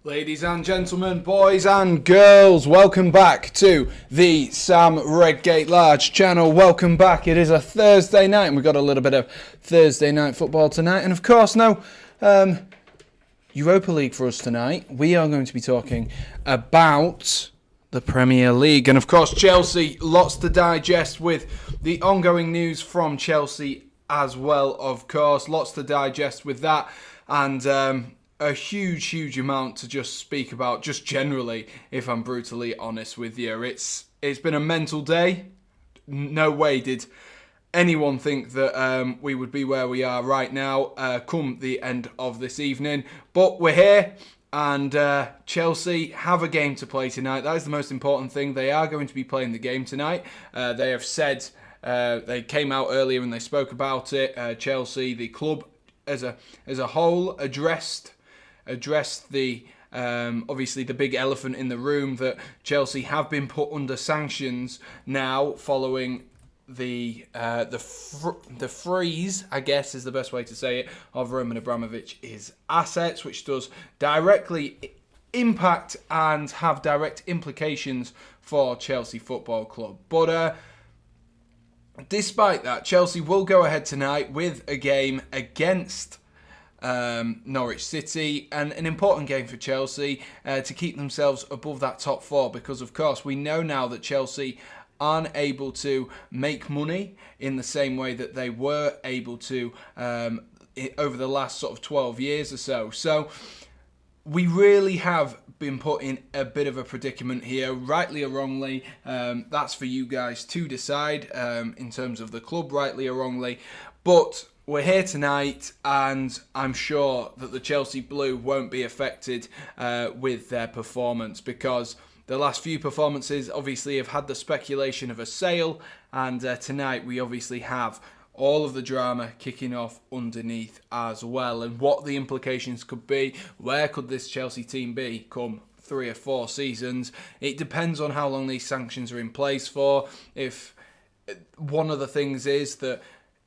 Ladies and gentlemen, boys and girls, welcome back to the Sam Redgate-Large channel. Welcome back. It is a Thursday night and we've got a little bit of Thursday night football tonight. And of course, now, Europa League for us tonight. We are going to be talking about the Premier League. And of course, Chelsea, lots to digest with the ongoing news from Chelsea as well, of course. Lots to digest with that. And a huge amount to just speak about, just generally, if I'm brutally honest with you. It's been a mental day. No way did anyone think that we would be where we are right now come the end of this evening. But we're here, and Chelsea have a game to play tonight. That is the most important thing. They are going to be playing the game tonight. They have said, they came out earlier and they spoke about it. Chelsea, the club as a whole, addressed the obviously the big elephant in the room, that Chelsea have been put under sanctions now following the freeze, I guess is the best way to say it, of Roman Abramovich's assets, which does directly impact and have direct implications for Chelsea Football Club. But despite that, Chelsea will go ahead tonight with a game against Norwich City, and an important game for Chelsea to keep themselves above that top four, because of course we know now that Chelsea aren't able to make money in the same way that they were able to over the last sort of 12 years or so. So we really have been put in a bit of a predicament here, rightly or wrongly. That's for you guys to decide in terms of the club, rightly or wrongly. But we're here tonight, and I'm sure that the Chelsea Blue won't be affected with their performance, because the last few performances obviously have had the speculation of a sale, and tonight we obviously have all of the drama kicking off underneath as well, and what the implications could be. Where could this Chelsea team be come 3 or 4 seasons? It depends on how long these sanctions are in place for. If one of the things is that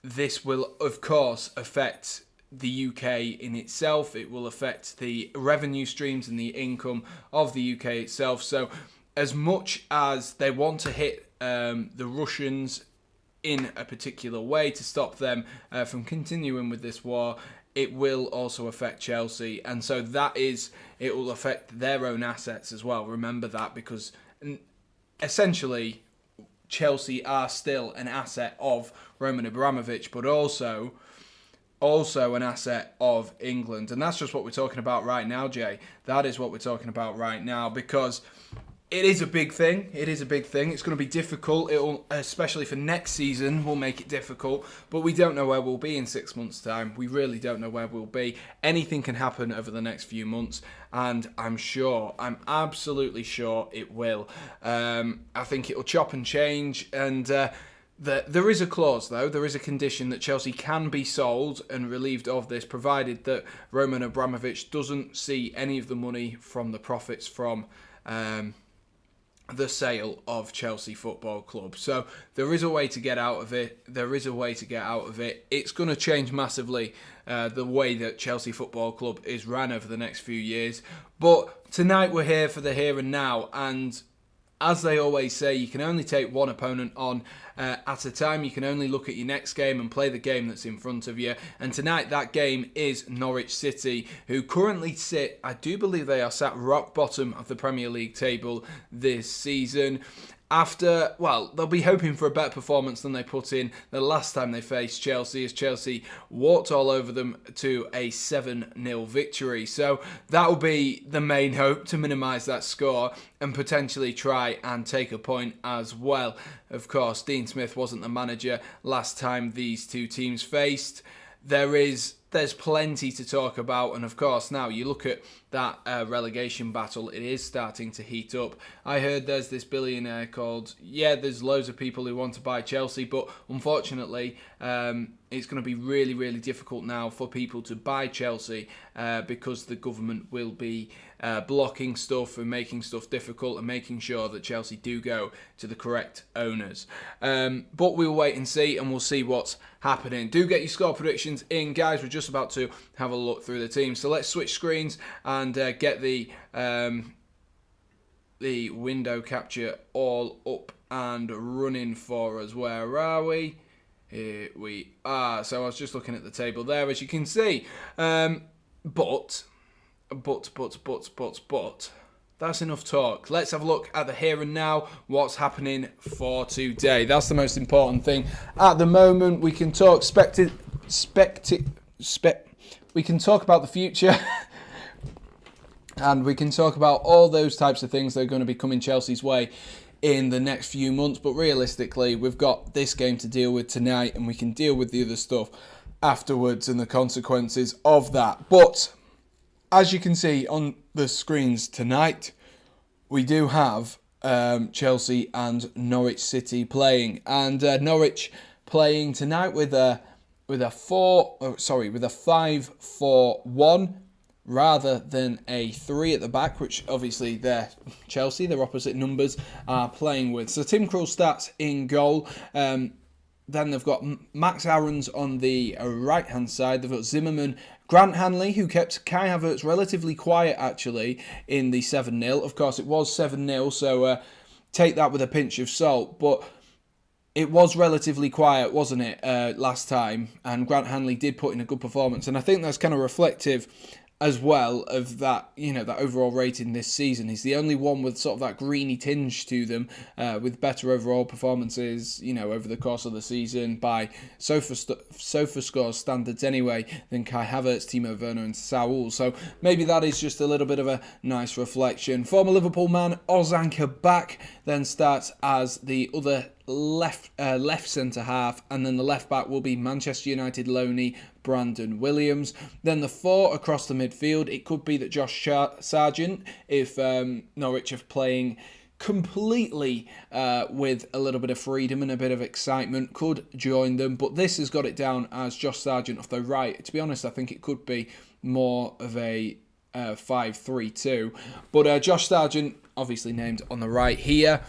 this will, of course, affect the UK in itself. It will affect the revenue streams and the income of the UK itself. So as much as they want to hit the Russians in a particular way to stop them from continuing with this war, it will also affect Chelsea. And so it will affect their own assets as well. Remember that, because essentially Chelsea are still an asset of Roman Abramovich, but also an asset of England. And that's just what we're talking about right now, Jay. That is what we're talking about right now, because it is a big thing. It is a big thing. It's going to be difficult. It'll, especially for next season, will make it difficult. But we don't know where we'll be in 6 months' time. We really don't know where we'll be. Anything can happen over the next few months, and I'm absolutely sure it will. I think it'll chop and change, and there is a clause, though. There is a condition that Chelsea can be sold and relieved of this, provided that Roman Abramovich doesn't see any of the money from the profits from the sale of Chelsea Football Club. So there is a way to get out of it. It's going to change massively the way that Chelsea Football Club is run over the next few years. But tonight we're here for the here and now, and as they always say, you can only take one opponent on at a time. You can only look at your next game and play the game that's in front of you. And tonight, that game is Norwich City, who currently sit, I do believe they are sat rock bottom of the Premier League table this season. After, well, they'll be hoping for a better performance than they put in the last time they faced Chelsea, as Chelsea walked all over them to a 7-0 victory. So that will be the main hope, to minimise that score and potentially try and take a point as well. Of course, Dean Smith wasn't the manager last time these two teams faced. There's plenty to talk about, and of course now you look at that relegation battle, it is starting to heat up. I heard there's this billionaire called, there's loads of people who want to buy Chelsea, but unfortunately it's going to be really difficult now for people to buy Chelsea because the government will be blocking stuff and making stuff difficult and making sure that Chelsea do go to the correct owners. But we'll wait and see, and we'll see what's happening. Do get your score predictions in, guys. We're just just about to have a look through the team. So let's switch screens and get the window capture all up and running for us. Where are we? Here we are. So I was just looking at the table there, as you can see. But that's enough talk. Let's have a look at the here and now, what's happening for today. That's the most important thing. At the moment, we can talk we can talk about the future. And we can talk about all those types of things that are going to be coming Chelsea's way in the next few months. But realistically, we've got this game to deal with tonight, and we can deal with the other stuff afterwards and the consequences of that. But as you can see on the screens tonight, we do have Chelsea and Norwich City playing, and Norwich playing tonight with a 5-4-1 rather than a 3 at the back, which obviously they're Chelsea, their opposite numbers, are playing with. So Tim Krul starts in goal. Then they've got Max Aarons on the right-hand side. They've got Zimmerman, Grant Hanley, who kept Kai Havertz relatively quiet, actually, in the 7-0. Of course, it was 7-0, so take that with a pinch of salt. But it was relatively quiet, wasn't it, last time? And Grant Hanley did put in a good performance. And I think that's kind of reflective as well of that, that overall rating this season. He's the only one with sort of that greeny tinge to them, with better overall performances, over the course of the season by SofaScore standards anyway, than Kai Havertz, Timo Werner and Saul. So maybe that is just a little bit of a nice reflection. Former Liverpool man Ozan Kabak then starts as the other left centre half, and then the left back will be Manchester United loanee Brandon Williams. Then the 4 across the midfield, it could be that Josh Sargent, if Norwich are playing completely with a little bit of freedom and a bit of excitement, could join them. But this has got it down as Josh Sargent off the right. To be honest, I think it could be more of a 5-3-2. But Josh Sargent, obviously named on the right here.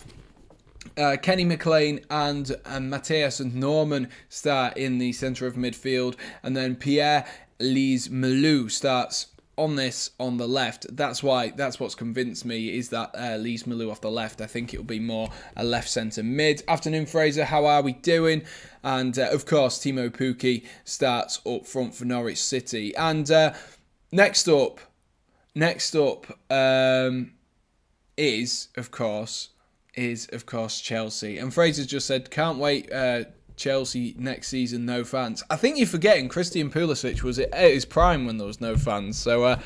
Kenny McLean and Matthias and Norman start in the centre of midfield, and then Pierre Lise-Melou starts on the left. That's what's convinced me, is that Lise-Melou off the left. I think it'll be more a left centre mid. Afternoon, Fraser. How are we doing? And of course, Timo Pukki starts up front for Norwich City. And next up, is of course Chelsea. And Fraser just said, can't wait, Chelsea next season, no fans. I think you're forgetting Christian Pulisic was at his prime when there was no fans. So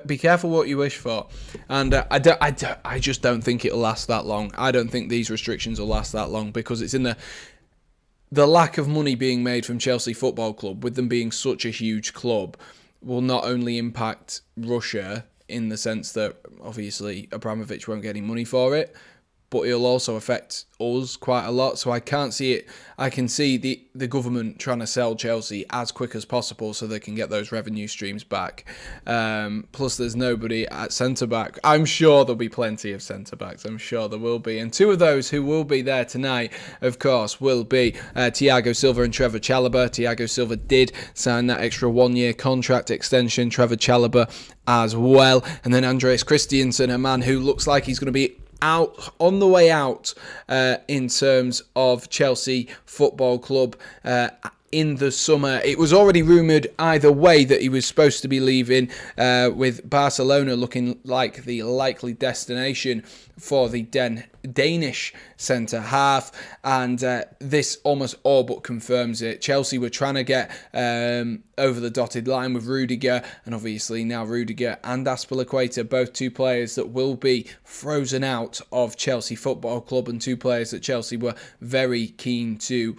be careful what you wish for. And I just don't think it'll last that long. I don't think these restrictions will last that long, because it's in the lack of money being made from Chelsea Football Club, with them being such a huge club, will not only impact Russia in the sense that obviously Abramovich won't get any money for it, but it'll also affect us quite a lot. So I can't see it. I can see the government trying to sell Chelsea as quick as possible so they can get those revenue streams back. Plus, there's nobody at centre-back. I'm sure there'll be plenty of centre-backs. I'm sure there will be. And two of those who will be there tonight, of course, will be Thiago Silva and Trevor Chalobah. Thiago Silva did sign that extra 1-year contract extension. Trevor Chalobah as well. And then Andreas Christensen, a man who looks like he's going to be on the way out in terms of Chelsea Football Club in the summer. It was already rumoured either way that he was supposed to be leaving, with Barcelona looking like the likely destination for the Danish centre-half, and this almost all but confirms it. Chelsea were trying to get over the dotted line with Rudiger, and obviously now Rudiger and Azpilicueta, both two players that will be frozen out of Chelsea Football Club, and two players that Chelsea were very keen to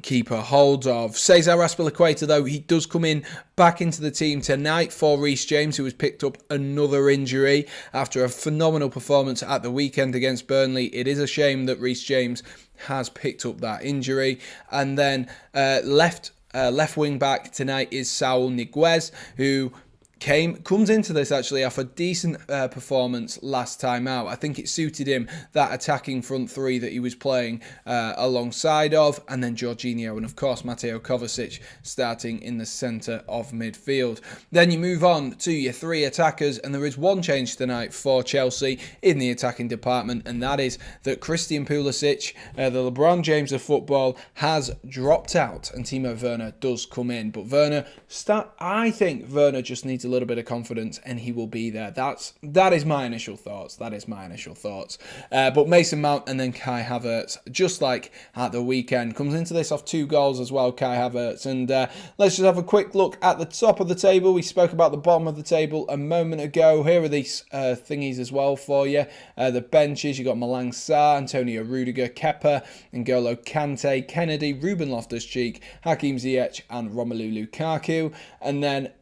keep a hold of. Cesar Azpilicueta, though, he does come in back into the team tonight for Reece James, who has picked up another injury after a phenomenal performance at the weekend against Burnley. It is a shame that Reece James has picked up that injury. And then left wing back tonight is Saul Niguez, who comes into this actually off a decent performance last time out. I think it suited him, that attacking front three that he was playing alongside of, and then Jorginho and of course Mateo Kovacic starting in the centre of midfield. Then you move on to your three attackers, and there is one change tonight for Chelsea in the attacking department, and that is that Christian Pulisic, the LeBron James of football, has dropped out and Timo Werner does come in. But I think Werner just needs a little bit of confidence and he will be there. That is my initial thoughts. But Mason Mount and then Kai Havertz, just like at the weekend, comes into this off 2 goals as well, Kai Havertz. And let's just have a quick look at the top of the table. We spoke about the bottom of the table a moment ago. Here are these thingies as well for you. The benches, you got Malang Sarr, Antonio Rudiger, Kepa, N'Golo Kante, Kennedy, Ruben Loftus-Cheek, Hakim Ziyech and Romelu Lukaku. And then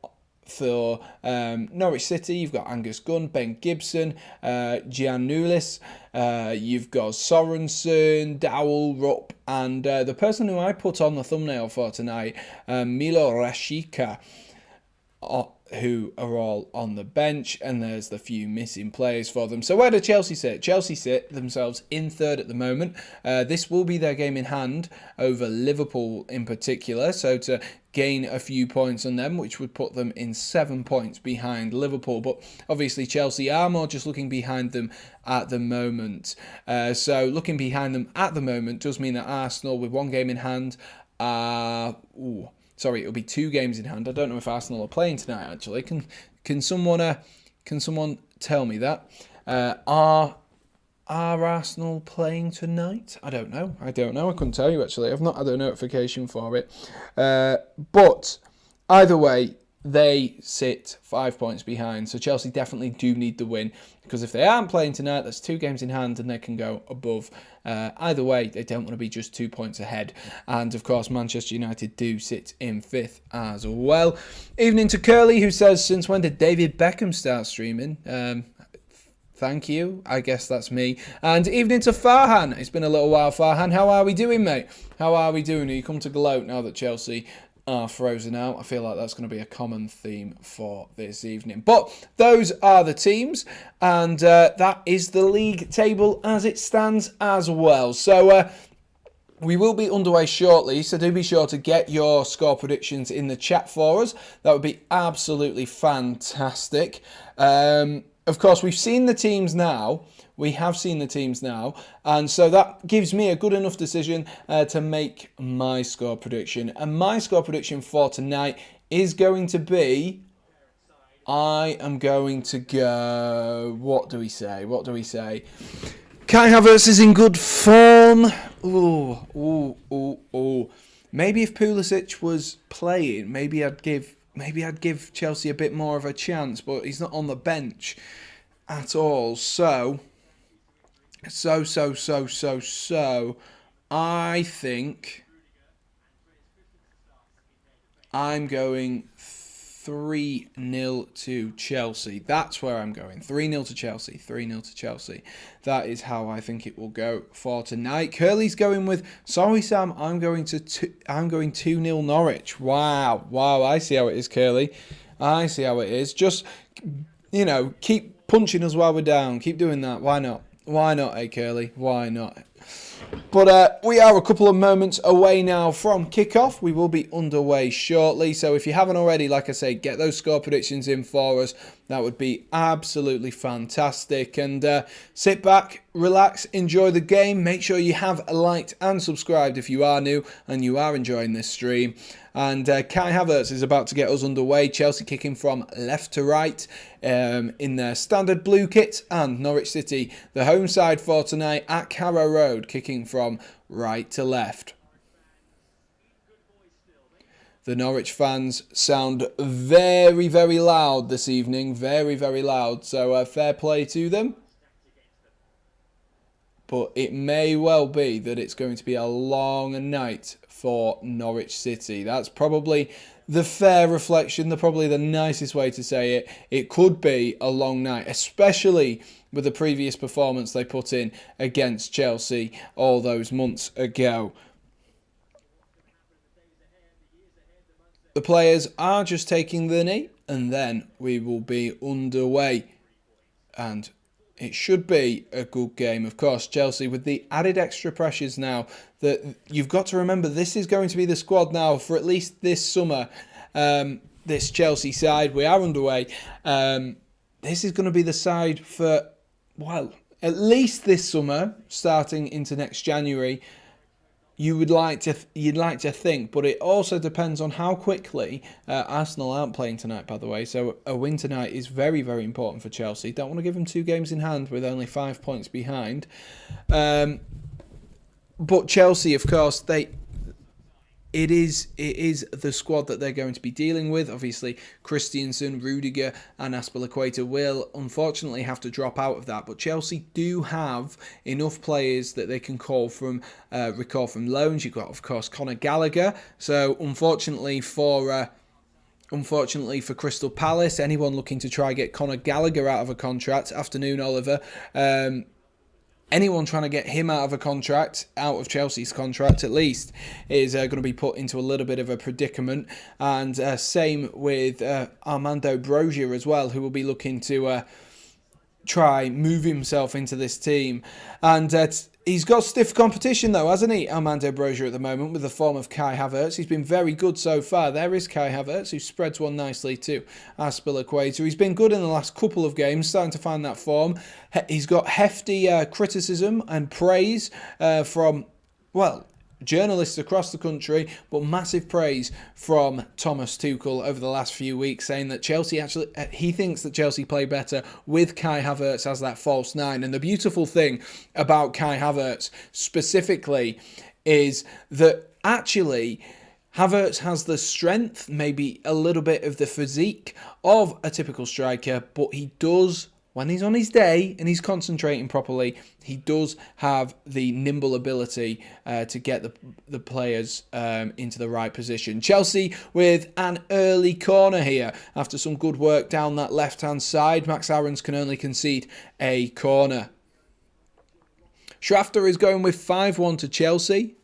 for Norwich City, you've got Angus Gunn, Ben Gibson, Giannoulis, you've got Sorensen, Dowell, Rupp, and the person who I put on the thumbnail for tonight, Milo Rashica, who are all on the bench, and there's the few missing players for them. So where do Chelsea sit? Chelsea sit themselves in third at the moment. This will be their game in hand over Liverpool in particular, so to gain a few points on them, which would put them in 7 points behind Liverpool. But obviously Chelsea are more just looking behind them at the moment. So looking behind them at the moment does mean that Arsenal, with one game in hand, sorry, it'll be 2 games in hand. I don't know if Arsenal are playing tonight, actually. Can someone tell me that? Are Arsenal playing tonight? I don't know. I couldn't tell you, actually. I've not had a notification for it. But either way, they sit 5 points behind. So Chelsea definitely do need the win, because if they aren't playing tonight, there's 2 games in hand and they can go above. Either way, they don't want to be just 2 points ahead. And of course, Manchester United do sit in 5th as well. Evening to Curly, who says, since when did David Beckham start streaming? Thank you. I guess that's me. And evening to Farhan. It's been a little while, Farhan. How are we doing, mate? How are we doing? Are you come to gloat now that Chelsea are frozen out? I feel like that's going to be a common theme for this evening. But those are the teams, and that is the league table as it stands as well. So we will be underway shortly, so do be sure to get your score predictions in the chat for us. That would be absolutely fantastic. Of course, we've seen the teams now. We have seen the teams now, and so that gives me a good enough decision to make my score prediction. And my score prediction for tonight is going to be, I am going to go, what do we say? Kai Havertz is in good form. Maybe if Pulisic was playing, maybe I'd give Chelsea a bit more of a chance, but he's not on the bench at all. So I think I'm going 3-0 to Chelsea. That's where I'm going. 3-0 to Chelsea. 3-0 to Chelsea. That is how I think it will go for tonight. Curly's going with, sorry Sam, I'm going 2-0 Norwich. Wow. I see how it is, Curly. I see how it is. Just, keep punching us while we're down. Keep doing that. Why not? Why not, Curly? Why not? But we are a couple of moments away now from kickoff. We will be underway shortly. So if you haven't already, like I say, get those score predictions in for us. That would be absolutely fantastic. And sit back, relax, enjoy the game. Make sure you have liked and subscribed if you are new and you are enjoying this stream. And Kai Havertz is about to get us underway. Chelsea kicking from left to right in their standard blue kit. And Norwich City, the home side for tonight at Carrow Road, kicking from right to left. The Norwich fans sound very, very loud this evening. Very, very loud. So fair play to them. But it may well be that it's going to be a long night for Norwich City. That's probably the fair reflection, probably the nicest way to say it. It could be a long night, especially with the previous performance they put in against Chelsea all those months ago. the players are just taking the knee, and then we will be underway. And it should be a good game. Of course, Chelsea with the added extra pressures now that you've got to remember, this is going to be the squad now for at least this summer. This Chelsea side, we are underway. This is going to be the side for, well, at least this summer, starting into next January. You'd like to think, but it also depends on how quickly Arsenal aren't playing tonight, by the way. So a win tonight is very, very important for Chelsea. Don't want to give them 2 games in hand with only 5 points behind. But Chelsea, of course, it is the squad that they're going to be dealing with. Obviously, Christensen, Rudiger and Azpilicueta will unfortunately have to drop out of that. But Chelsea do have enough players that they can recall from loans. You've got, of course, Conor Gallagher. So unfortunately for Crystal Palace, anyone looking to try get Conor Gallagher out of a contract, afternoon Oliver, anyone trying to get him out of a contract, out of Chelsea's contract at least, is going to be put into a little bit of a predicament. And same with Armando Broja as well, who will be looking to try move himself into this team. And he's got stiff competition though, hasn't he, Armando Broja, at the moment, with the form of Kai Havertz. He's been very good so far. There is Kai Havertz, who spreads one nicely to Azpilicueta. He's been good in the last couple of games, starting to find that form. He's got hefty criticism and praise from, well, journalists across the country, but massive praise from Thomas Tuchel over the last few weeks, saying that Chelsea actually, he thinks that Chelsea play better with Kai Havertz as that false 9. And the beautiful thing about Kai Havertz specifically is that actually Havertz has the strength, maybe a little bit of the physique of a typical striker, but he does, when he's on his day and he's concentrating properly, he does have the nimble ability to get the players into the right position. Chelsea with an early corner here after some good work down that left-hand side. Max Aarons can only concede a corner. Schrachter is going with 5-1 to Chelsea.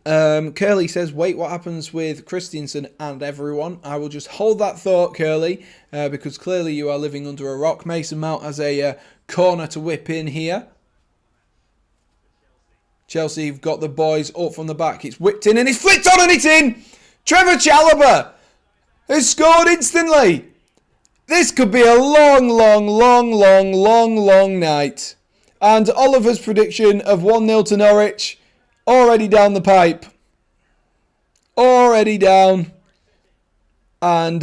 Curly says, wait, what happens with Christensen and everyone? I will just hold that thought, Curly, because clearly you are living under a rock. Mason Mount has a corner to whip in here. Chelsea have got the boys up from the back. It's whipped in and it's flicked on and it's in! Trevor Chalobah has scored instantly. This could be a long night. And Oliver's prediction of 1-0 to Norwich, already down the pipe. Already down. And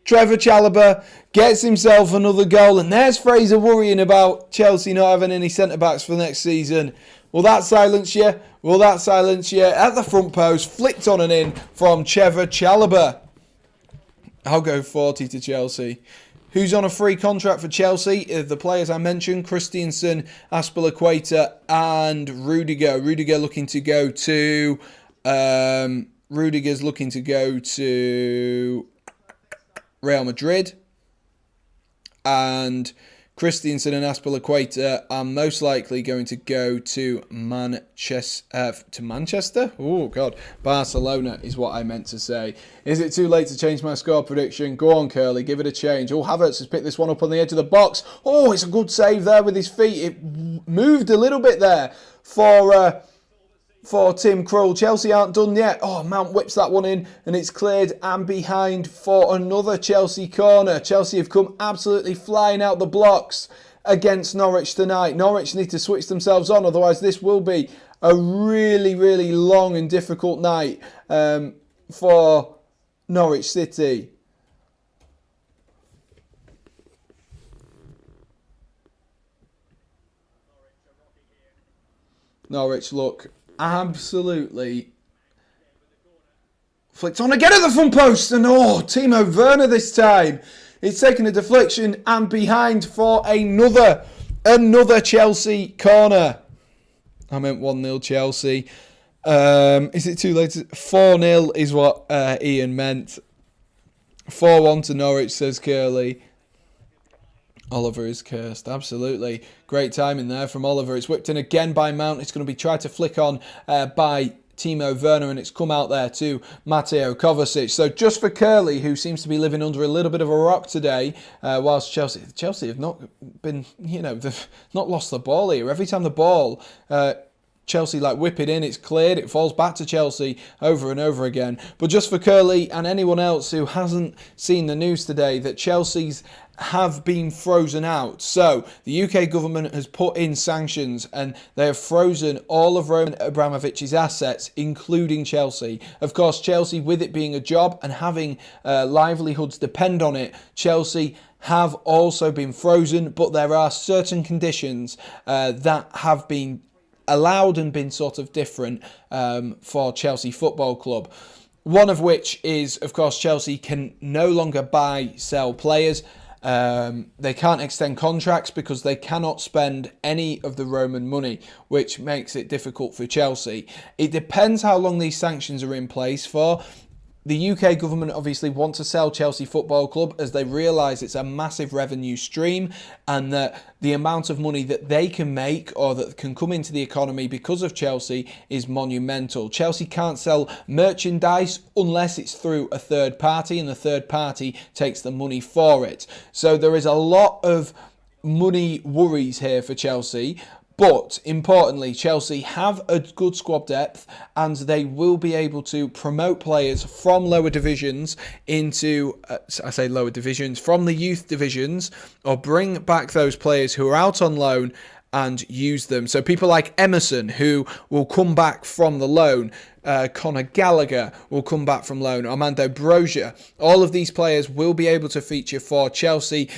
Trevor Chalobah gets himself another goal. And there's Fraser worrying about Chelsea not having any centre-backs for next season. Will that silence you? Will that silence you? At the front post, flicked on and in from Trevor Chalobah. I'll go 40 to Chelsea. Who's on a free contract for Chelsea? The players I mentioned, Christensen, Azpilicueta and Rudiger. Rudiger's looking to go to Real Madrid. And Christensen and Azpilicueta are most likely going to go to Manchester. Oh, God. Barcelona is what I meant to say. Is it too late to change my score prediction? Go on, Curly. Give it a change. Oh, Havertz has picked this one up on the edge of the box. Oh, it's a good save there with his feet. It moved a little bit there for Tim Krul. Chelsea aren't done yet. Oh, Mount whips that one in and it's cleared and behind for another Chelsea corner. Chelsea have come absolutely flying out the blocks against Norwich tonight. Norwich need to switch themselves on, otherwise this will be a really, really long and difficult night for Norwich City. Norwich look absolutely flicked on again at the front post, and Timo Werner this time. It's taken a deflection and behind for another Chelsea corner. I meant 1-0 Chelsea. Is it too late? 4-0 is what Ian meant. 4-1 to Norwich, says Curly. Oliver is cursed, absolutely. Great timing there from Oliver. It's whipped in again by Mount. It's going to be tried to flick on by Timo Werner, and it's come out there to Mateo Kovacic. So just for Curly, who seems to be living under a little bit of a rock today, whilst Chelsea have not been, they've not lost the ball here. Every time the ball... Chelsea whip it in, it's cleared, it falls back to Chelsea over and over again. But just for Curly and anyone else who hasn't seen the news today, that Chelsea's have been frozen out. So the UK government has put in sanctions and they have frozen all of Roman Abramovich's assets, including Chelsea. Of course, Chelsea, with it being a job and having livelihoods depend on it, Chelsea have also been frozen, but there are certain conditions that have been allowed and been sort of different for Chelsea Football Club. One of which is, of course, Chelsea can no longer buy, sell players. They can't extend contracts because they cannot spend any of the Roman money, which makes it difficult for Chelsea. It depends how long these sanctions are in place for. The UK government obviously want to sell Chelsea Football Club as they realise it's a massive revenue stream and that the amount of money that they can make or that can come into the economy because of Chelsea is monumental. Chelsea can't sell merchandise unless it's through a third party and the third party takes the money for it. So there is a lot of money worries here for Chelsea. But importantly, Chelsea have a good squad depth and they will be able to promote players from lower divisions into, lower divisions, from the youth divisions, or bring back those players who are out on loan and use them. So people like Emerson, who will come back from the loan, Conor Gallagher will come back from loan, Armando Broja, all of these players will be able to feature for Chelsea,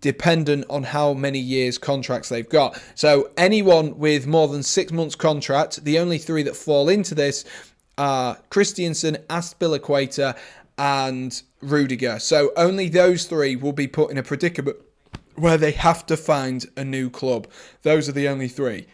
dependent on how many years contracts they've got. So anyone with more than 6 months contract, the only three that fall into this are Christensen, Azpilicueta and Rudiger. So only those three will be put in a predicament where they have to find a new club. Those are the only three.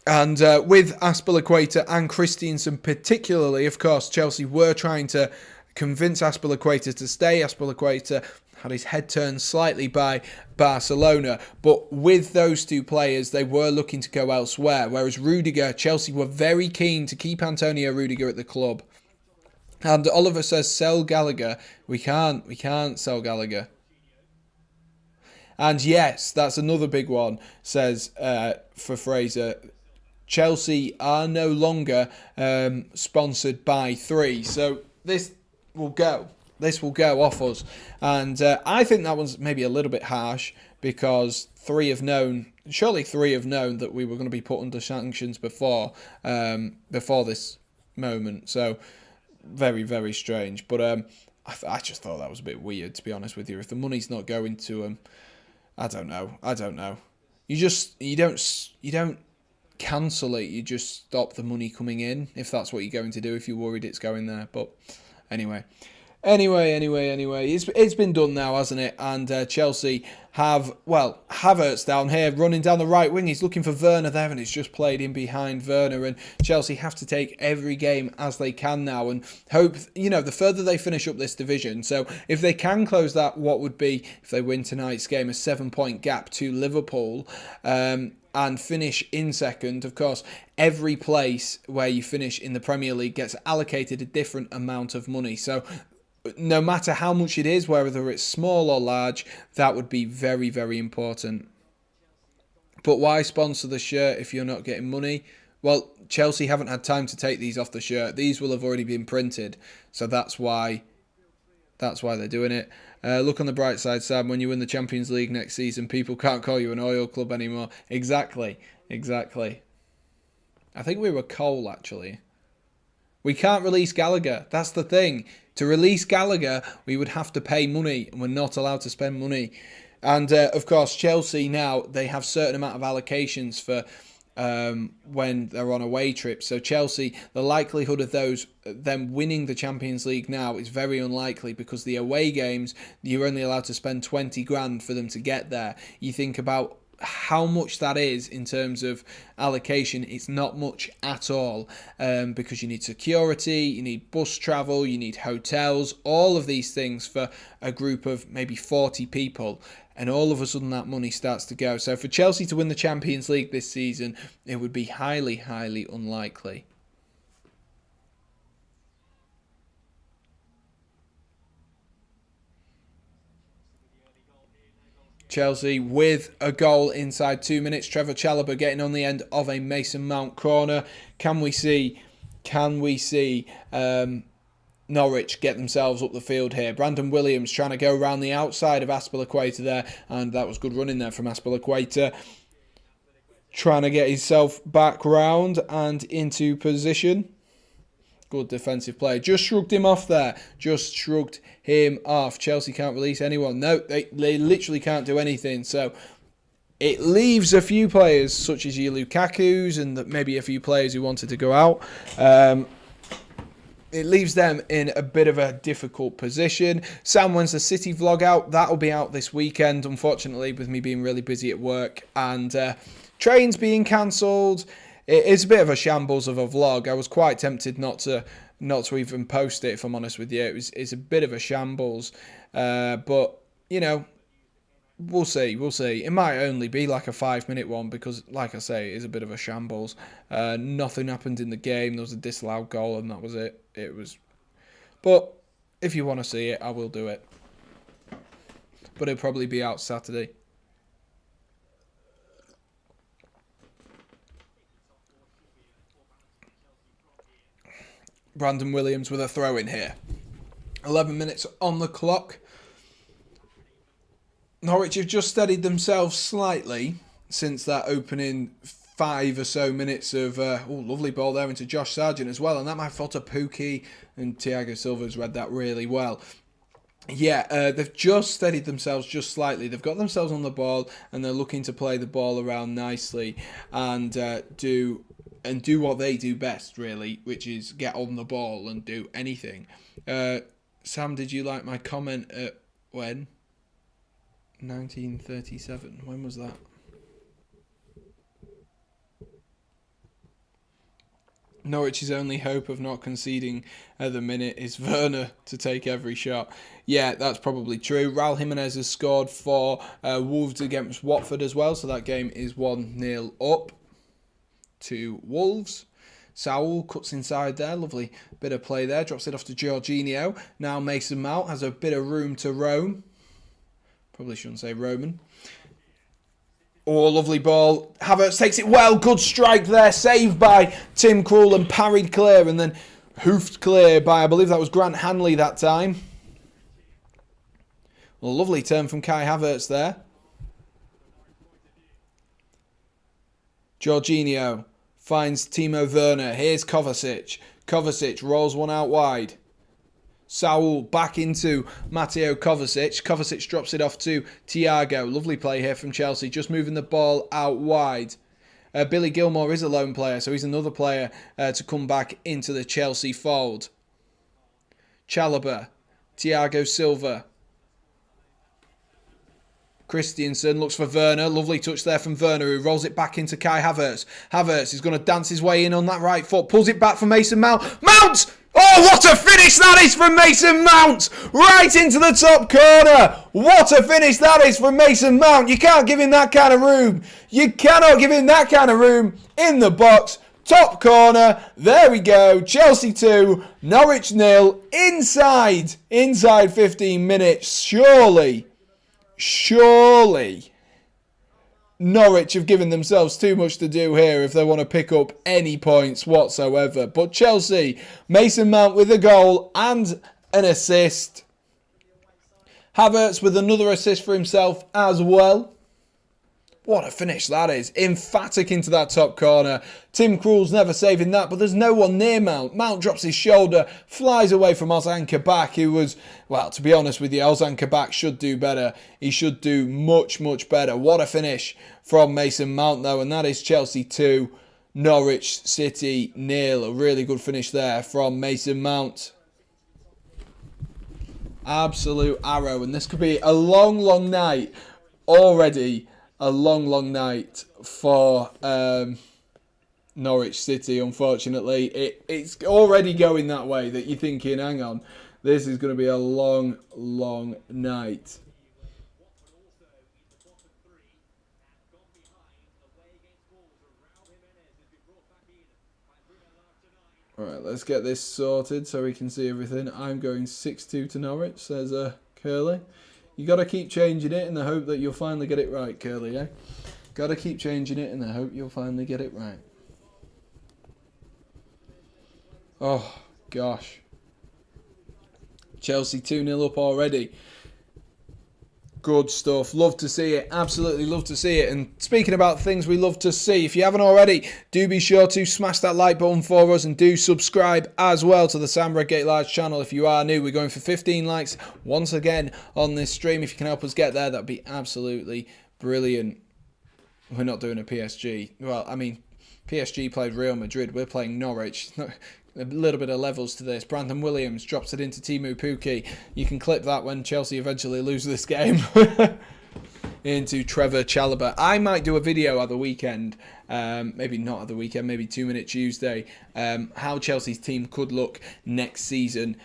And with Azpilicueta and Christensen particularly, of course, Chelsea were trying to convince Azpilicueta to stay. Azpilicueta had his head turned slightly by Barcelona, but with those two players, they were looking to go elsewhere. Whereas Rudiger, Chelsea were very keen to keep Antonio Rudiger at the club. And Oliver says, sell Gallagher. We can't sell Gallagher. And yes, that's another big one, says for Fraser. Chelsea are no longer sponsored by 3. So this will go. This will go off us. And I think that one's maybe a little bit harsh because 3 have known that we were going to be put under sanctions before this moment. So very, very strange. But I just thought that was a bit weird, to be honest with you. If the money's not going to them, I don't know. You don't cancel it. You just stop the money coming in if that's what you're going to do. If you're worried it's going there, but anyway. It's been done now, hasn't it? And Chelsea have Havertz down here running down the right wing. He's looking for Werner there, and it's just played in behind Werner. And Chelsea have to take every game as they can now and hope, the further they finish up this division. So if they can close that, what would be, if they win tonight's game, a 7-point gap to Liverpool, and finish in second. Of course, every place where you finish in the Premier League gets allocated a different amount of money. So no matter how much it is, whether it's small or large, that would be very, very important. But why sponsor the shirt if you're not getting money? Well, Chelsea haven't had time to take these off the shirt. These will have already been printed. So that's why they're doing it. Look on the bright side, Sam. When you win the Champions League next season, people can't call you an oil club anymore. Exactly. I think we were coal, actually. We can't release Gallagher. That's the thing. To release Gallagher, we would have to pay money, and we're not allowed to spend money. And, of course, Chelsea now, they have certain amount of allocations for when they're on away trips. So Chelsea, the likelihood of them winning the Champions League now is very unlikely because the away games, you're only allowed to spend 20 grand for them to get there. You think about how much that is in terms of allocation, it's not much at all, because you need security, you need bus travel, you need hotels, all of these things for a group of maybe 40 people, and all of a sudden that money starts to go. So for Chelsea to win the Champions League this season, it would be highly, highly unlikely. Chelsea with a goal inside 2 minutes. Trevor Chalobah getting on the end of a Mason Mount corner. Can we see Norwich get themselves up the field here? Brandon Williams trying to go around the outside of Azpilicueta there, and that was good running there from Azpilicueta. Trying to get himself back round and into position. Good defensive play. Just shrugged him off there. Just shrugged him off. Chelsea can't release anyone. No, they literally can't do anything. So it leaves a few players, such as your Lukaku's and maybe a few players who wanted to go out. It leaves them in a bit of a difficult position. Sam, when's the City vlog out? That'll be out this weekend, unfortunately, with me being really busy at work and trains being cancelled. It's a bit of a shambles of a vlog. I was quite tempted not to even post it, if I'm honest with you. It's a bit of a shambles, but you know, we'll see. It might only be like a 5-minute one because, like I say, it is a bit of a shambles. Nothing happened in the game. There was a disallowed goal, and that was it. But if you want to see it, I will do it. But it'll probably be out Saturday. Brandon Williams with a throw in here. 11 minutes on the clock. Norwich have just steadied themselves slightly since that opening 5 or so minutes of lovely ball there into Josh Sargent as well, and that might fall to Pukki, and Thiago Silva's read that really well. Yeah, they've just steadied themselves just slightly. They've got themselves on the ball, and they're looking to play the ball around nicely and do what they do best, really, which is get on the ball and do anything. Sam, did you like my comment at when? 1937. When was that? Norwich's only hope of not conceding at the minute is Werner to take every shot. Yeah, that's probably true. Raul Jimenez has scored for Wolves against Watford as well, so that game is 1-0 up to Wolves. Saul cuts inside there. Lovely bit of play there. Drops it off to Jorginho. Now Mason Mount has a bit of room to roam. Probably shouldn't say Roman. Oh, lovely ball. Havertz takes it well. Good strike there. Saved by Tim Krul and parried clear and then hoofed clear by, I believe that was Grant Hanley that time. Well, lovely turn from Kai Havertz there. Jorginho finds Timo Werner. Here's Kovacic. Kovacic rolls one out wide. Saul back into Mateo Kovacic. Kovacic drops it off to Thiago. Lovely play here from Chelsea. Just moving the ball out wide. Billy Gilmore is a lone player, so he's another player to come back into the Chelsea fold. Chalobah. Thiago Silva. Christiansen looks for Werner. Lovely touch there from Werner, who rolls it back into Kai Havertz. Havertz is going to dance his way in on that right foot. Pulls it back for Mason Mount. Mount! Oh, what a finish that is from Mason Mount! Right into the top corner. What a finish that is from Mason Mount. You can't give him that kind of room. You cannot give him that kind of room in the box. Top corner. There we go. Chelsea 2, Norwich 0. Inside 15 minutes. Surely Norwich have given themselves too much to do here if they want to pick up any points whatsoever. But Chelsea, Mason Mount with a goal and an assist. Havertz with another assist for himself as well. What a finish that is. Emphatic into that top corner. Tim Krul's never saving that, but there's no one near Mount. Mount drops his shoulder, flies away from Ozan Kabak, who was, well, to be honest with you, Ozan Kabak should do better. He should do much, much better. What a finish from Mason Mount, though, and that is Chelsea 2, Norwich City 0. A really good finish there from Mason Mount. Absolute arrow, and this could be a long, long night already a long, long night for Norwich City, unfortunately. It's already going that way that you're thinking, hang on, this is going to be a long, long night. Alright, let's get this sorted so we can see everything. I'm going 6-2 to Norwich, says Curly. You got to keep changing it in the hope that you'll finally get it right, Curly, eh? Got to keep changing it in the hope you'll finally get it right. Oh, gosh. Chelsea 2-0 up already. Good stuff. Love to see it. Absolutely love to see it. And speaking about things we love to see, if you haven't already, do be sure to smash that like button for us and do subscribe as well to the Sam Redgate-Large channel if you are new. We're going for 15 likes once again on this stream. If you can help us get there, that'd be absolutely brilliant. We're not doing a PSG. Well, I mean, PSG played Real Madrid. We're playing Norwich. A little bit of levels to this. Brandon Williams drops it into Timu Pukki. You can clip that when Chelsea eventually lose this game. Into Trevor Chalobah. I might do a video at the weekend, maybe not at the weekend, maybe 2 Minute Tuesday, how Chelsea's team could look next season,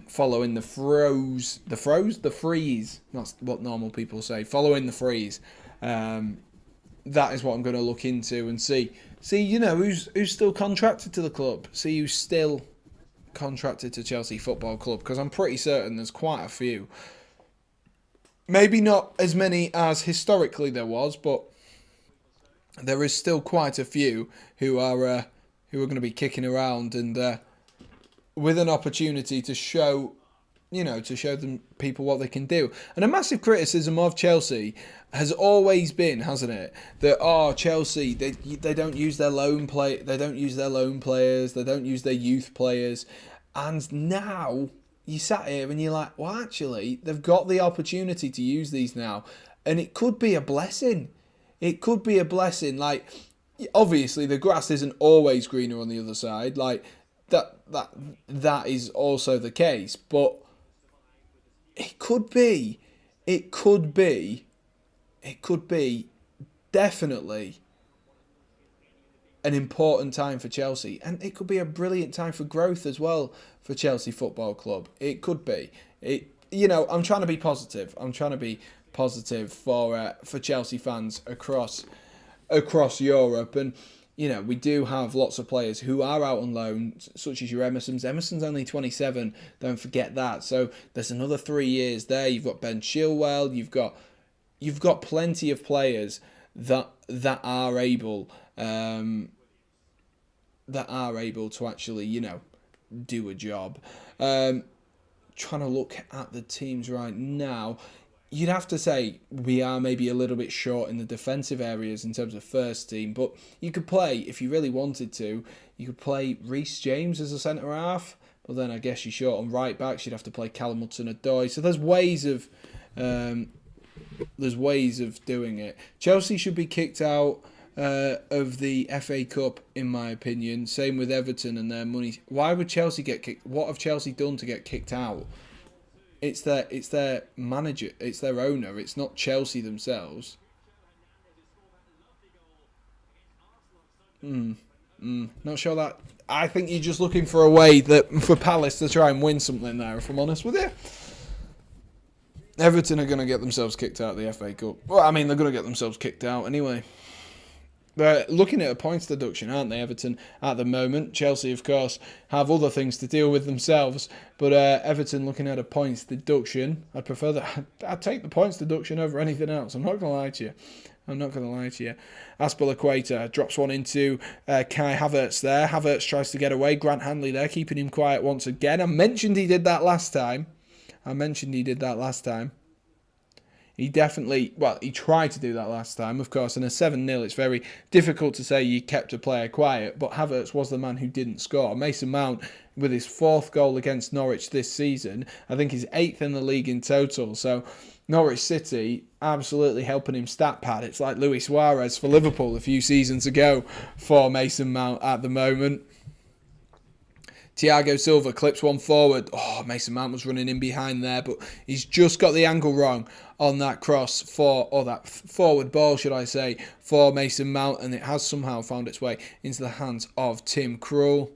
following the freeze. That's what normal people say. Following the freeze. That is what I'm going to look into and see, you know, who's still contracted to the club. See who's still contracted to Chelsea Football Club, because I'm pretty certain there's quite a few. Maybe not as many as historically there was, but there is still quite a few who are going to be kicking around and with an opportunity to show, you know, to show them people what they can do. And a massive criticism of Chelsea has always been, hasn't it, that Chelsea they don't use their loan players, they don't use their youth players, and now you sat here and you're like, well, actually, they've got the opportunity to use these now, and it could be a blessing. It could be a blessing. Like, obviously, the grass isn't always greener on the other side. Like that is also the case, but it could be definitely an important time for Chelsea, and it could be a brilliant time for growth as well for Chelsea Football Club. It could be. You know, I'm trying to be positive. I'm trying to be positive for Chelsea fans across Europe, and you know, we do have lots of players who are out on loan, such as your Emerson's. Emerson's only 27. Don't forget that. So there's another 3 years there. You've got Ben Chilwell. You've got plenty of players that are able to actually, you know, do a job. Trying to look at the teams right now, you'd have to say we are maybe a little bit short in the defensive areas in terms of first team, but you could play, if you really wanted to, you could play Reece James as a centre half, but then I guess you're short on right backs. You'd have to play Callum Hudson-Odoi. So there's ways of doing it. Chelsea should be kicked out of the FA Cup, in my opinion. Same with Everton and their money. Why would Chelsea get kicked? What have Chelsea done to get kicked out? It's their manager, it's their owner. It's not Chelsea themselves. Not sure that. I think you're just looking for a way for Palace to try and win something there, if I'm honest with you. Everton are going to get themselves kicked out of the FA Cup. Well, I mean, they're going to get themselves kicked out anyway. They're looking at a points deduction, aren't they, Everton, at the moment? Chelsea, of course, have other things to deal with themselves. But Everton looking at a points deduction. I'd prefer that. I'd take the points deduction over anything else. I'm not going to lie to you. Aspilicueta drops one into Kai Havertz there. Havertz tries to get away. Grant Hanley there, keeping him quiet once again. I mentioned he did that last time. He definitely, he tried to do that last time, of course. In a 7-0, it's very difficult to say you kept a player quiet, but Havertz was the man who didn't score. Mason Mount, with his 4th goal against Norwich this season, I think he's 8th in the league in total. So Norwich City absolutely helping him stat pad. It's like Luis Suarez for Liverpool a few seasons ago for Mason Mount at the moment. Thiago Silva clips one forward. Oh, Mason Mount was running in behind there, but he's just got the angle wrong on that cross or that forward ball, should I say, for Mason Mount, and it has somehow found its way into the hands of Tim Krul.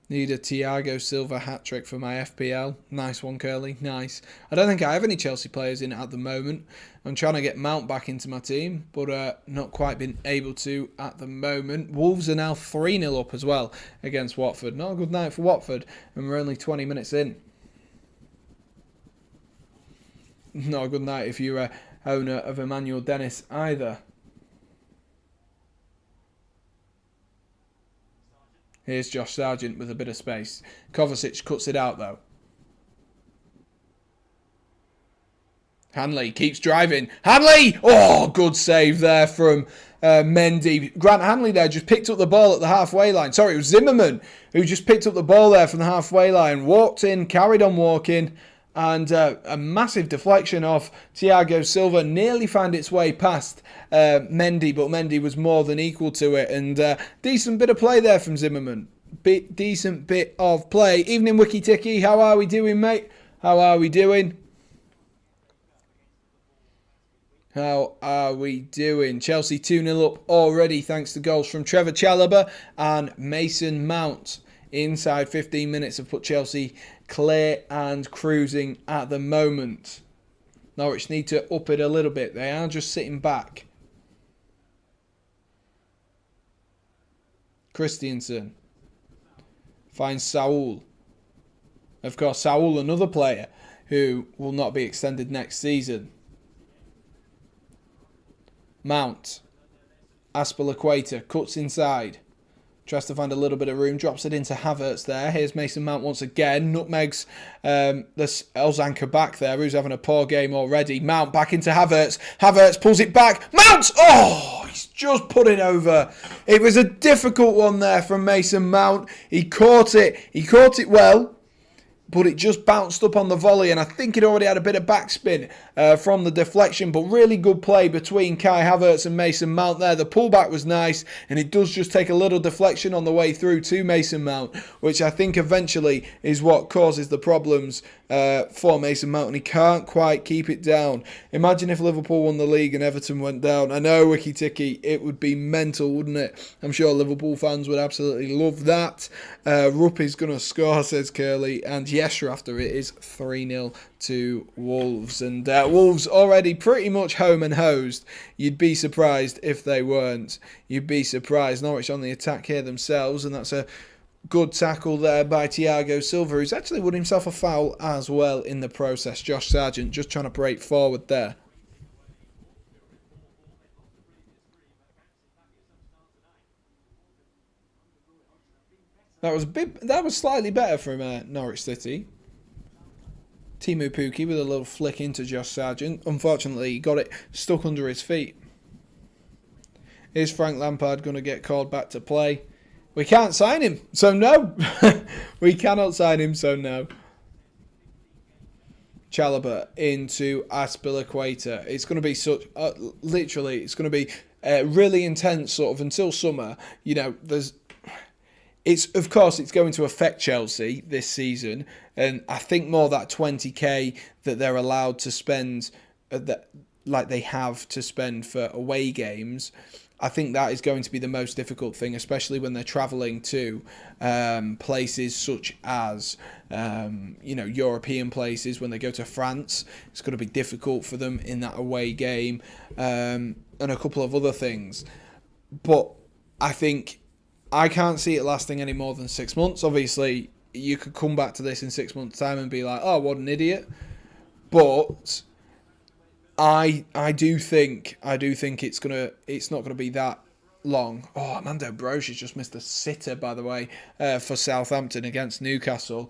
Need a Thiago Silva hat-trick for my FPL. Nice one, Curly. Nice. I don't think I have any Chelsea players in at the moment. I'm trying to get Mount back into my team, but not quite been able to at the moment. Wolves are now 3-0 up as well against Watford. Not a good night for Watford, and we're only 20 minutes in. Not a good night if you're a owner of Emmanuel Dennis either. Here's Josh Sargent with a bit of space. Kovacic cuts it out though. Hanley keeps driving. Hanley! Oh, good save there from Mendy. Grant Hanley there just picked up the ball at the halfway line. Sorry, it was Zimmerman who just picked up the ball there from the halfway line. Walked in, carried on walking. And a massive deflection off Thiago Silva nearly found its way past Mendy, but Mendy was more than equal to it. And decent bit of play there from Zimmerman. Decent bit of play. Evening, Wiki Tiki. How are we doing, mate? How are we doing? How are we doing? Chelsea 2-0 up already thanks to goals from Trevor Chalobah and Mason Mount. Inside 15 minutes have put Chelsea clear and cruising at the moment. Norwich need to up it a little bit. They are just sitting back. Christiansen finds Saul. Of course, Saul, another player who will not be extended next season. Mount. Aspilicueta cuts inside. Tries to find a little bit of room, drops it into Havertz there. Here's Mason Mount once again. Nutmegs this Elzanka back there, who's having a poor game already. Mount back into Havertz. Havertz pulls it back. Mount! Oh, he's just put it over. It was a difficult one there from Mason Mount. He caught it. He caught it well, but it just bounced up on the volley, and I think it already had a bit of backspin from the deflection, but really good play between Kai Havertz and Mason Mount there. The pullback was nice, and it does just take a little deflection on the way through to Mason Mount, which I think eventually is what causes the problems for Mason Mount, and he can't quite keep it down. Imagine if Liverpool won the league and Everton went down. I know, Wiki Tiki, it would be mental, wouldn't it? I'm sure Liverpool fans would absolutely love that. Ruppy's going to score, says Curly, and yes, after it is 3-0 to Wolves. And Wolves already pretty much home and hosed. You'd be surprised if they weren't. You'd be surprised. Norwich on the attack here themselves, and that's a good tackle there by Thiago Silva, who's actually won himself a foul as well in the process. Josh Sargent just trying to break forward there. That was slightly better from Norwich City. Timu Pukki with a little flick into Josh Sargent. Unfortunately, he got it stuck under his feet. Is Frank Lampard going to get called back to play? We can't sign him, so no. We cannot sign him, so no. Chalobah into Aspilicueta. It's going to be such... literally, it's going to be really intense sort of until summer. You know, of course, it's going to affect Chelsea this season, and I think more that 20k that they're allowed to spend, like they have to spend for away games. I think that is going to be the most difficult thing, especially when they're travelling to places such as, European places. When they go to France, it's going to be difficult for them in that away game, and a couple of other things. But I think I can't see it lasting any more than 6 months. Obviously, you could come back to this in 6 months' time and be like, oh, what an idiot. But I do think it's not gonna be that long. Oh, Armando Broch has just missed a sitter, by the way, for Southampton against Newcastle.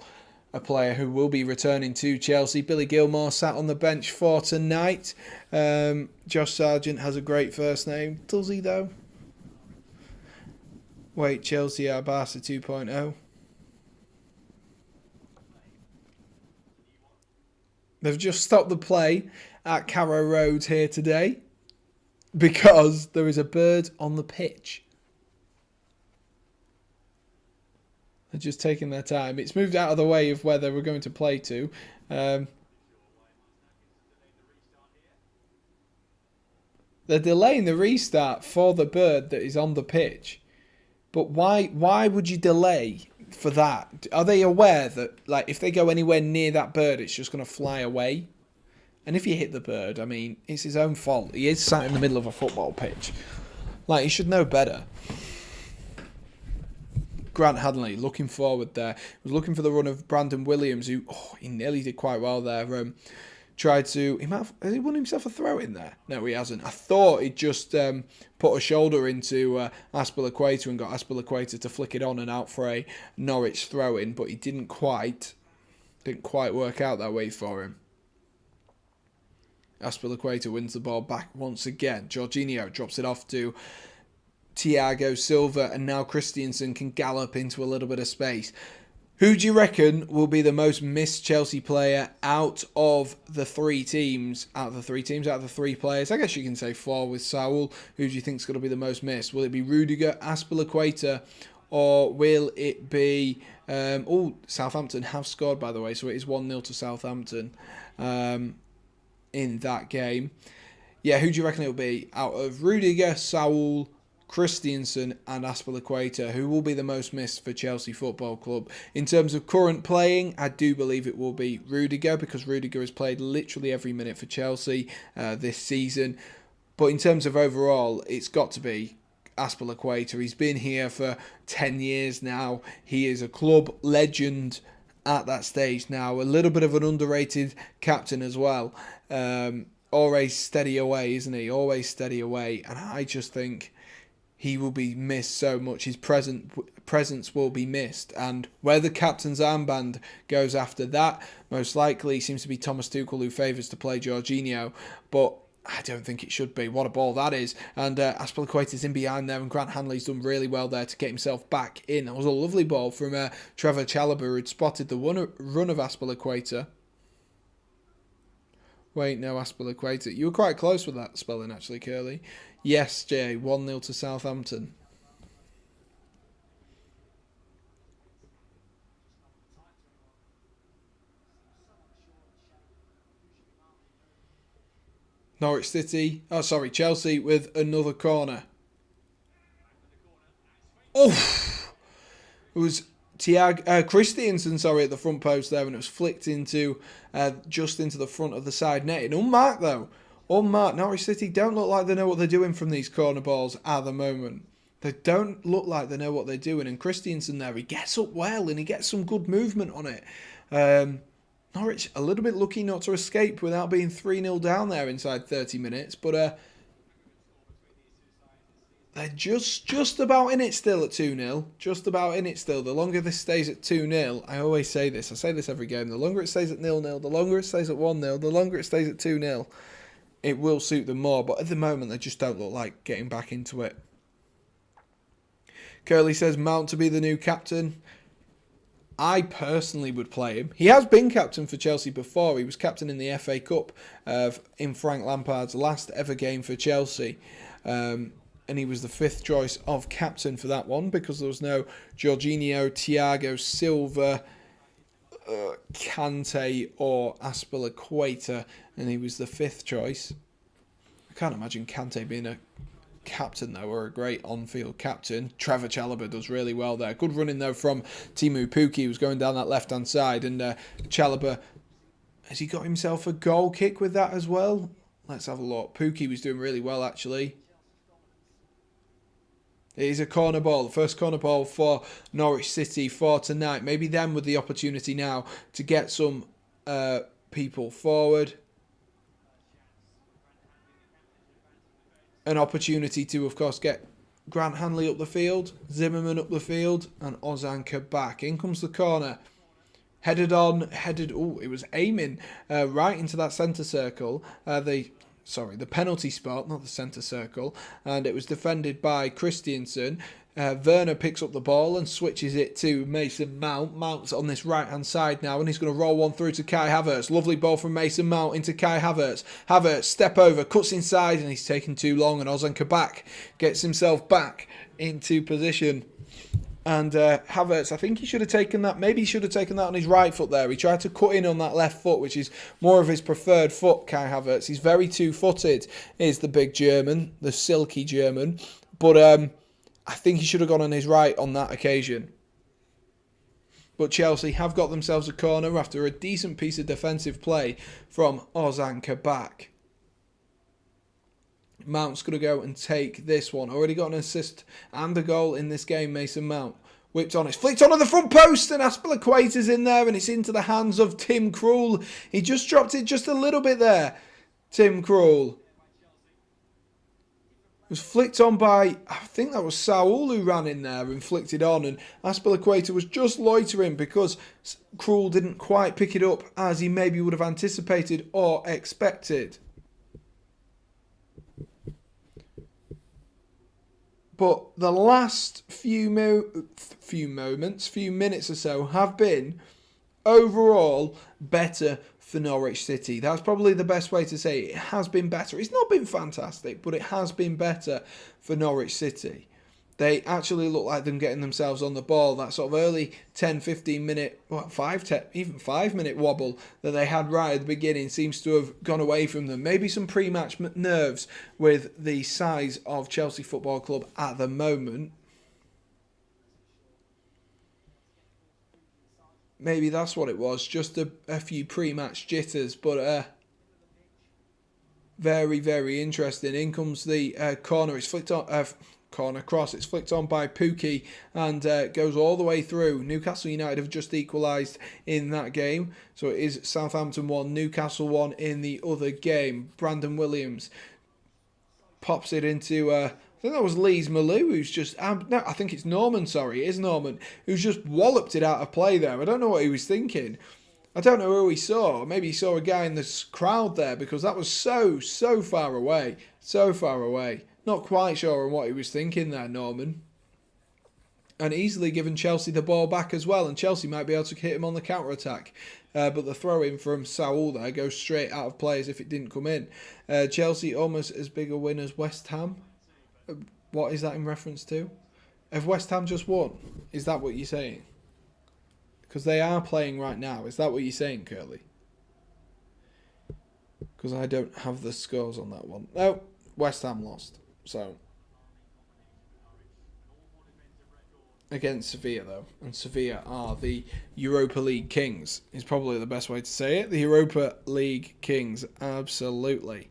A player who will be returning to Chelsea. Billy Gilmore sat on the bench for tonight. Josh Sargent has a great first name. Does he though? Wait, Chelsea are Barca 2.0. They've just stopped the play at Carrow Road here today because there is a bird on the pitch. They're just taking their time. It's moved out of the way of where they were going to play to. They're delaying the restart for the bird that is on the pitch. But why would you delay for that? Are they aware that, like, if they go anywhere near that bird, it's just going to fly away? And if you hit the bird, I mean, it's his own fault. He is sat in the middle of a football pitch. Like, he should know better. Grant Hanley looking forward there. He was looking for the run of Brandon Williams, who he nearly did quite well there. Tried to... Has he won himself a throw in there? No, he hasn't. I thought he'd just put a shoulder into Aspilicueta and got Aspilicueta to flick it on and out for a Norwich throw-in, but he didn't quite work out that way for him. Aspilicueta wins the ball back once again. Jorginho drops it off to Thiago Silva, and now Christensen can gallop into a little bit of space. Who do you reckon will be the most missed Chelsea player out of the three teams? Out of the three players? I guess you can say four with Saul. Who do you think is going to be the most missed? Will it be Rudiger, Aspilicueta, or will it be... Southampton have scored, by the way, so it is 1-0 to Southampton in that game. Yeah, who do you reckon it will be? Out of Rudiger, Saul, Christensen and Aspilicueta, who will be the most missed for Chelsea Football Club? In terms of current playing, I do believe it will be Rudiger, because Rudiger has played literally every minute for Chelsea this season. But in terms of overall, it's got to be Aspilicueta. He's been here for 10 years now. He is a club legend at that stage now. A little bit of an underrated captain as well. Always steady away, isn't he? Always steady away. And I just think he will be missed so much. His presence will be missed. And where the captain's armband goes after that, most likely seems to be Thomas Tuchel, who favours to play Jorginho. But I don't think it should be. What a ball that is. And Aspilicueta's in behind there, and Grant Hanley's done really well there to get himself back in. That was a lovely ball from Trevor Chalobah, who'd spotted the run of Aspilicueta. Wait, no, Aspilicueta. You were quite close with that spelling, actually, Curly. Yes, Jay, 1-0 to Southampton. Chelsea with another corner. Oh! It was Christensen, at the front post there, and it was flicked into just into the front of the side netting. Unmarked, though. Unmarked. Norwich City don't look like they know what they're doing from these corner balls at the moment. They don't look like they know what they're doing. And Christensen there, he gets up well and he gets some good movement on it. Norwich a little bit lucky not to escape without being 3-0 down there inside 30 minutes. But they're just about in it still at 2-0. Just about in it still. The longer this stays at 2-0, I always say this. I say this every game. The longer it stays at 0-0, the longer it stays at 1-0, the longer it stays at 2-0, it will suit them more. But at the moment, they just don't look like getting back into it. Curly says Mount to be the new captain. I personally would play him. He has been captain for Chelsea before. He was captain in the FA Cup in Frank Lampard's last ever game for Chelsea. And he was the 5th choice of captain for that one, because there was no Jorginho, Thiago Silva, Kante or Aspilicueta, and he was the 5th choice. I can't imagine Kante being a captain though, or a great on-field captain. Trevor Chalobah does really well there. Good running though from Teemu Pukki, who's going down that left-hand side, and Chalobah, has he got himself a goal kick with that as well? Let's have a look. Pukki was doing really well actually. It is a corner ball, the first corner ball for Norwich City for tonight. Maybe them with the opportunity now to get some people forward. An opportunity to, of course, get Grant Hanley up the field, Zimmerman up the field, and Ozan Kabak. In comes the corner. It was aiming right into that centre circle. The penalty spot, not the centre circle, and it was defended by Christensen. Werner picks up the ball and switches it to Mason Mount. Mount's on this right-hand side now, and he's going to roll one through to Kai Havertz. Lovely ball from Mason Mount into Kai Havertz. Havertz, step over, cuts inside, and he's taken too long, and Ozan Kabak gets himself back into position. And Havertz, I think he should have taken that. Maybe he should have taken that on his right foot there. He tried to cut in on that left foot, which is more of his preferred foot, Kai Havertz. He's very two-footed, is the big German, the silky German. But I think he should have gone on his right on that occasion. But Chelsea have got themselves a corner after a decent piece of defensive play from Ozan Kabak. Mount's going to go and take this one. Already got an assist and a goal in this game, Mason Mount. Whipped on, it's flicked onto the front post, and Aspilicueta's in there, and it's into the hands of Tim Krul. He just dropped it just a little bit there, Tim Krul. It was flicked on by, I think that was Saul who ran in there and flicked it on, and Aspilicueta was just loitering because Krul didn't quite pick it up as he maybe would have anticipated or expected. But the last few minutes or so have been overall better for Norwich City. That's probably the best way to say it. It has been better. It's not been fantastic, but it has been better for Norwich City. They actually look like them getting themselves on the ball. That sort of early 10-15 minute, even 5 minute wobble that they had right at the beginning seems to have gone away from them. Maybe some pre-match nerves with the size of Chelsea Football Club at the moment. Maybe that's what it was, just a few pre-match jitters, but very, very interesting. In comes the corner. It's flicked on. Corner cross. It's flicked on by Pukki and goes all the way through. Newcastle United have just equalised in that game. So it is Southampton 1, Newcastle 1 in the other game. Brandon Williams pops it into... I think that was Lees Malou who's just... no, I think it's Norman, sorry. It is Norman who's just walloped it out of play there. I don't know what he was thinking. I don't know who he saw. Maybe he saw a guy in the crowd there because that was so far away. So far away. Not quite sure on what he was thinking there, Norman. And easily given Chelsea the ball back as well. And Chelsea might be able to hit him on the counter-attack. But the throw-in from Saul there goes straight out of play as if it didn't come in. Chelsea almost as big a win as West Ham. What is that in reference to? Have West Ham just won? Is that what you're saying? Because they are playing right now. Is that what you're saying, Curly? Because I don't have the scores on that one. No, West Ham lost. So, against Sevilla though, and Sevilla are the Europa League Kings, is probably the best way to say it. The Europa League Kings, absolutely.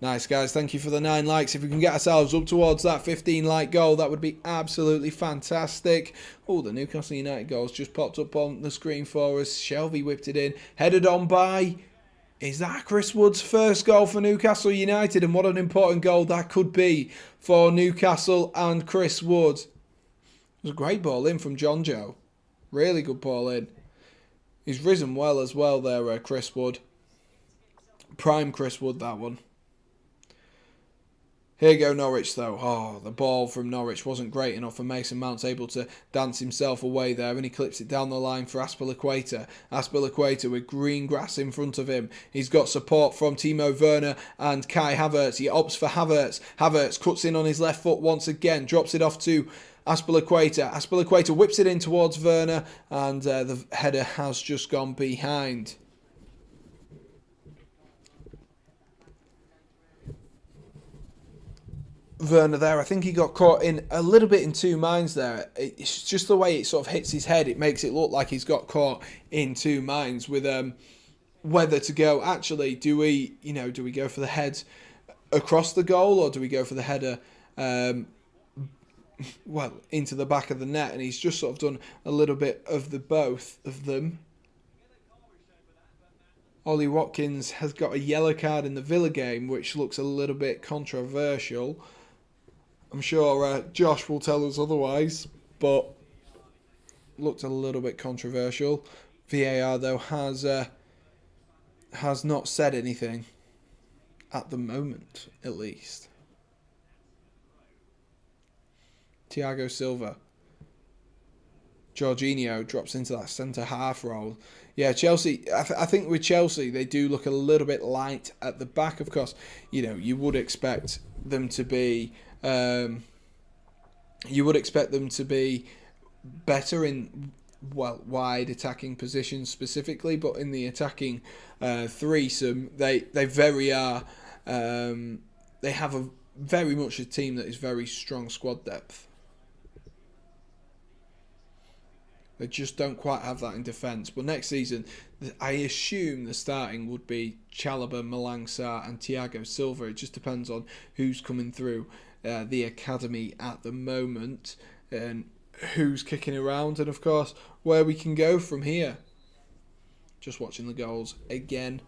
Nice, guys. Thank you for the 9 likes. If we can get ourselves up towards that 15-like goal, that would be absolutely fantastic. Oh, the Newcastle United goals just popped up on the screen for us. Shelby whipped it in, headed on by... Is that Chris Wood's first goal for Newcastle United? And what an important goal that could be for Newcastle and Chris Wood. It was a great ball in from John Joe. Really good ball in. He's risen well as well there, Chris Wood. Prime Chris Wood, that one. Here you go, Norwich, though. Oh, the ball from Norwich wasn't great enough for Mason Mount's able to dance himself away there, and he clips it down the line for Aspilicueta. Aspilicueta with green grass in front of him. He's got support from Timo Werner and Kai Havertz. He opts for Havertz. Havertz cuts in on his left foot once again, drops it off to Aspilicueta. Aspilicueta whips it in towards Werner, and the header has just gone behind. Werner there, I think he got caught in a little bit in two minds there. It's just the way it sort of hits his head. It makes it look like he's got caught in two minds with whether to go. Actually, do we go for the head across the goal or do we go for the header into the back of the net? And he's just sort of done a little bit of the both of them. Ollie Watkins has got a yellow card in the Villa game, which looks a little bit controversial. I'm sure Josh will tell us otherwise, but looked a little bit controversial. VAR, though, has not said anything at the moment, at least. Thiago Silva. Jorginho drops into that centre-half role. Yeah, Chelsea, I think with Chelsea, they do look a little bit light at the back. Of course, you would expect them to be You would expect them to be better in wide attacking positions specifically, but in the attacking threesome, they very are. They have very much a team that is very strong squad depth. They just don't quite have that in defence. But next season, I assume the starting would be Chalobah, Malang Sarr and Thiago Silva. It just depends on who's coming through the academy at the moment and who's kicking around, and of course where we can go from here. Just watching the goals again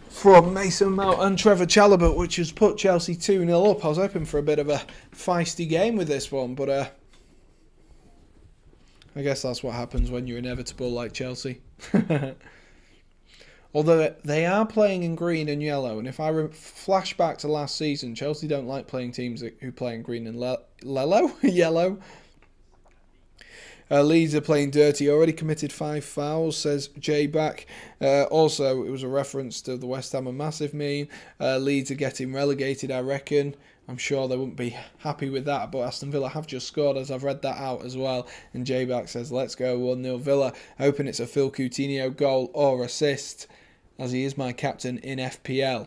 from Mason Mount and Trevor Chalobah, which has put Chelsea 2-0 up. I was hoping for a bit of a feisty game with this one, but I guess that's what happens when you're inevitable like Chelsea. Although they are playing in green and yellow, and if I flash back to last season, Chelsea don't like playing teams who play in green and yellow. Leeds are playing dirty. Already committed 5 fouls, says Jay back. Also, it was a reference to the West Ham and Massive meme. Leeds are getting relegated, I reckon. I'm sure they wouldn't be happy with that, but Aston Villa have just scored, as I've read that out as well. And Jay back says, let's go 1-0 Villa. Hoping it's a Phil Coutinho goal or assist, as he is my captain in FPL.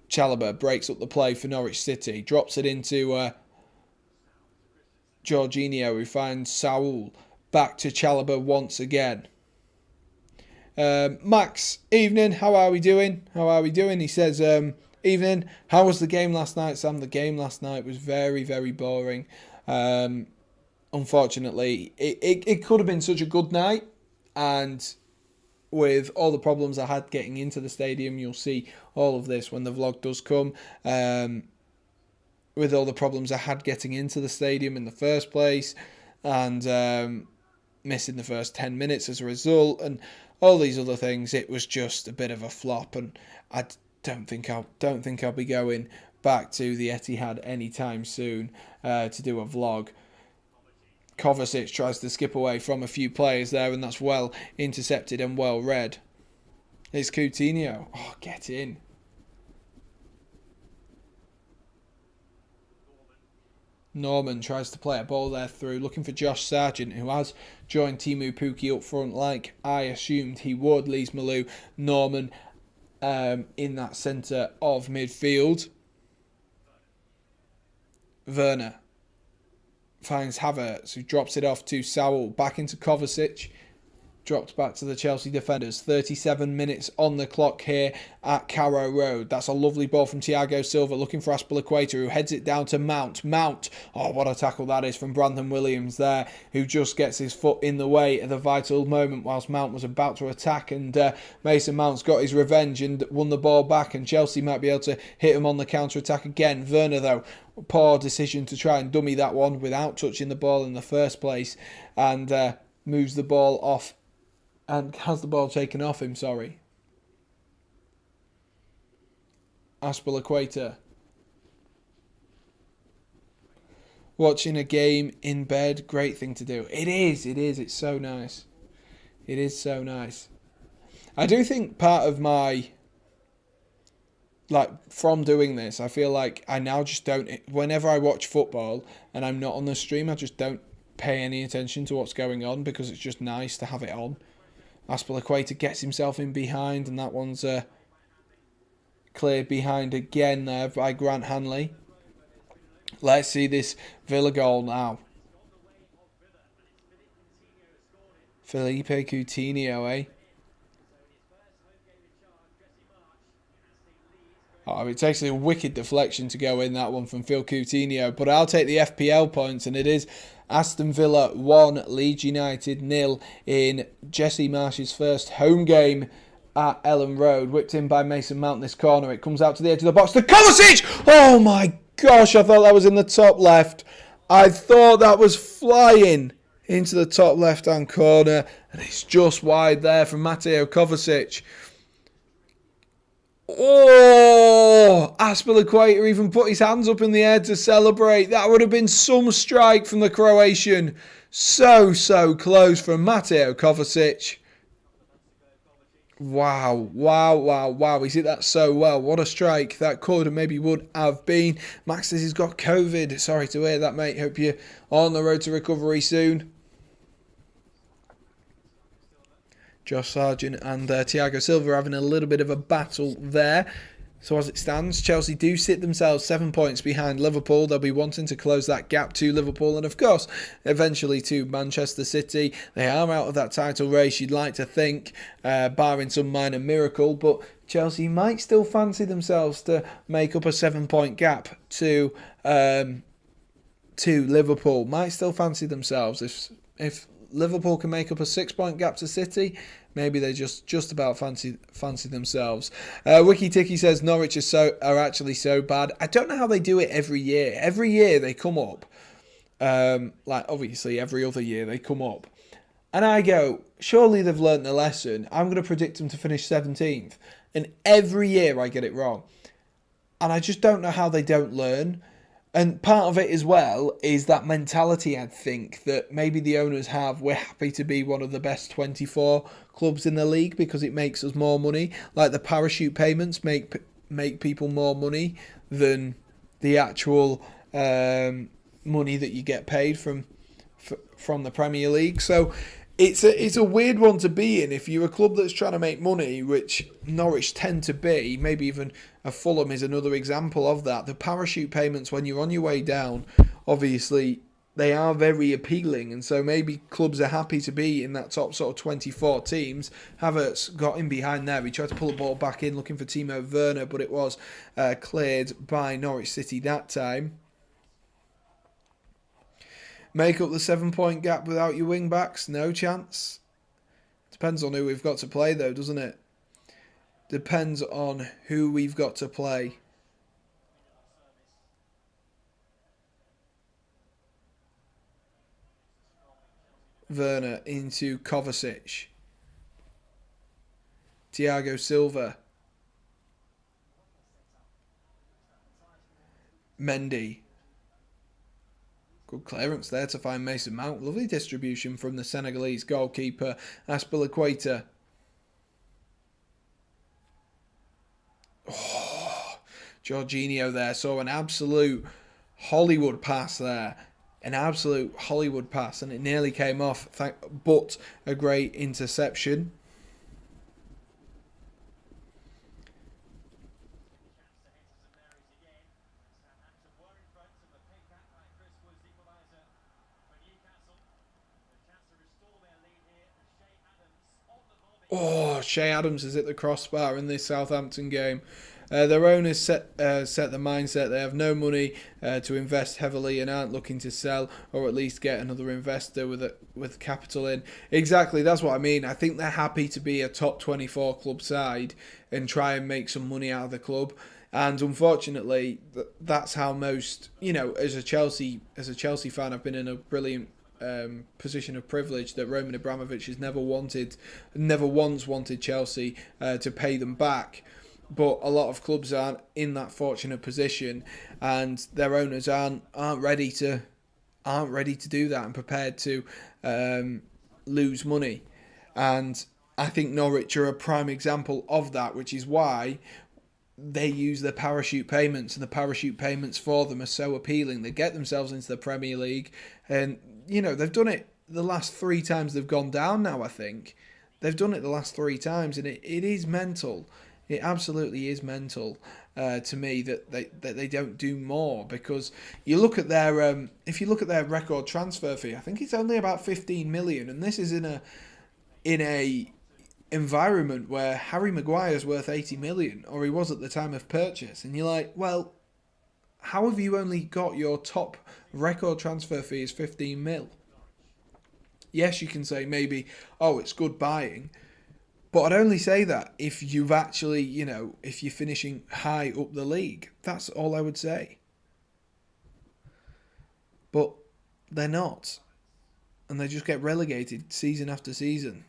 Chalobah breaks up the play for Norwich City. Drops it into Jorginho, who finds Saul. Back to Chalobah once again. Max, evening. How are we doing? He says, evening. How was the game last night, Sam? The game last night was very, very boring. Unfortunately, it could have been such a good night. And with all the problems I had getting into the stadium, you'll see all of this when the vlog does come. With all the problems I had getting into the stadium in the first place, and missing the first 10 minutes as a result, and all these other things, it was just a bit of a flop. And I don't think I'll be going back to the Etihad anytime soon to do a vlog. Kovacic tries to skip away from a few players there, and that's well intercepted and well read. It's Coutinho. Oh, get in. Norman tries to play a ball there through, looking for Josh Sargent, who has joined Timu Pukki up front like I assumed he would. Lees Malou, Norman in that centre of midfield. Werner finds Havertz, who drops it off to Saul. Back into Kovacic. Dropped back to the Chelsea defenders. 37 minutes on the clock here at Carrow Road. That's a lovely ball from Thiago Silva, looking for Azpilicueta, who heads it down to Mount. Oh, what a tackle that is from Brandon Williams there, who just gets his foot in the way at the vital moment whilst Mount was about to attack. And Mason Mount's got his revenge and won the ball back, and Chelsea might be able to hit him on the counter-attack again. Werner, though, poor decision to try and dummy that one without touching the ball in the first place, and moves the ball off. And has the ball taken off him, sorry. Azpilicueta. Watching a game in bed, great thing to do. It is. It's so nice. It is so nice. I do think part of my, from doing this, I feel like I now just don't, whenever I watch football and I'm not on the stream, I just don't pay any attention to what's going on, because it's just nice to have it on. Azpilicueta gets himself in behind, and that one's cleared behind again there by Grant Hanley. Let's see this Villa goal now. Felipe Coutinho, eh? Oh, it takes a wicked deflection to go in, that one from Phil Coutinho. But I'll take the FPL points, and it is Aston Villa 1, Leeds United 0 in Jesse Marsh's first home game at Ellen Road. Whipped in by Mason Mount this corner. It comes out to the edge of the box to Kovacic! Oh my gosh, I thought that was in the top left. I thought that was flying into the top left-hand corner, and it's just wide there from Mateo Kovacic. Oh, Azpilicueta even put his hands up in the air to celebrate. That would have been some strike from the Croatian. So close from Mateo Kovacic. Wow, wow, wow, wow. He's hit that so well. What a strike that could and maybe would have been. Max says he's got COVID. Sorry to hear that, mate. Hope you're on the road to recovery soon. Josh Sargent and Thiago Silva having a little bit of a battle there. So as it stands, Chelsea do sit themselves 7 points behind Liverpool. They'll be wanting to close that gap to Liverpool and, of course, eventually to Manchester City. They are out of that title race, you'd like to think, barring some minor miracle. But Chelsea might still fancy themselves to make up a 7 point gap to Liverpool. Might still fancy themselves. If Liverpool can make up a 6 point gap to City, maybe they just about fancy themselves. Wiki Tiki says Norwich are actually so bad. I don't know how they do it every year. Every year they come up. Like obviously every other year they come up. And I go, surely they've learnt the lesson. I'm going to predict them to finish 17th. And every year I get it wrong. And I just don't know how they don't learn. And part of it as well is that mentality, I think, that maybe the owners have. We're happy to be one of the best 24 clubs in the league because it makes us more money. Like the parachute payments make people more money than the actual money that you get paid from the Premier League. So it's a weird one to be in if you're a club that's trying to make money, which Norwich tend to be. Maybe even a Fulham is another example of that. The parachute payments when you're on your way down, obviously, they are very appealing, and so maybe clubs are happy to be in that top sort of 24 teams. Havertz got in behind there. He tried to pull the ball back in looking for Timo Werner, but it was cleared by Norwich City that time. Make up the 7 point gap without your wing backs? No chance. Depends on who we've got to play though, doesn't it? Depends on who we've got to play. Werner into Kovacic. Thiago Silva. Mendy. Good clearance there to find Mason Mount. Lovely distribution from the Senegalese goalkeeper, Aspilicueta. Oh, Jorginho there saw an absolute Hollywood pass there. An absolute Hollywood pass, and it nearly came off, but a great interception. Oh, Shea Adams is at the crossbar in this Southampton game. Their owners set the mindset they have no money to invest heavily and aren't looking to sell or at least get another investor with capital in. Exactly, that's what I mean. I think they're happy to be a top 24 club side and try and make some money out of the club. And unfortunately, that's how most, as a Chelsea fan, I've been in a brilliant position of privilege that Roman Abramovich has never once wanted Chelsea to pay them back. But a lot of clubs aren't in that fortunate position, and their owners aren't ready to do that and prepared to lose money. And I think Norwich are a prime example of that, which is why they use the parachute payments, and the parachute payments for them are so appealing. They get themselves into the Premier League, and they've done it the last 3 times they've gone down now. I think they've done it the last 3 times, and it is mental. It absolutely is mental to me that they don't do more, because you look at their if you look at their record transfer fee, I think it's only about 15 million, and this is in a environment where Harry Maguire's worth 80 million, or he was at the time of purchase, and you're like, well, how have you only got your top record transfer fee is 15 mil? Yes, you can say maybe, oh, it's good buying. But I'd only say that if you've actually, if you're finishing high up the league. That's all I would say. But they're not. And they just get relegated season after season.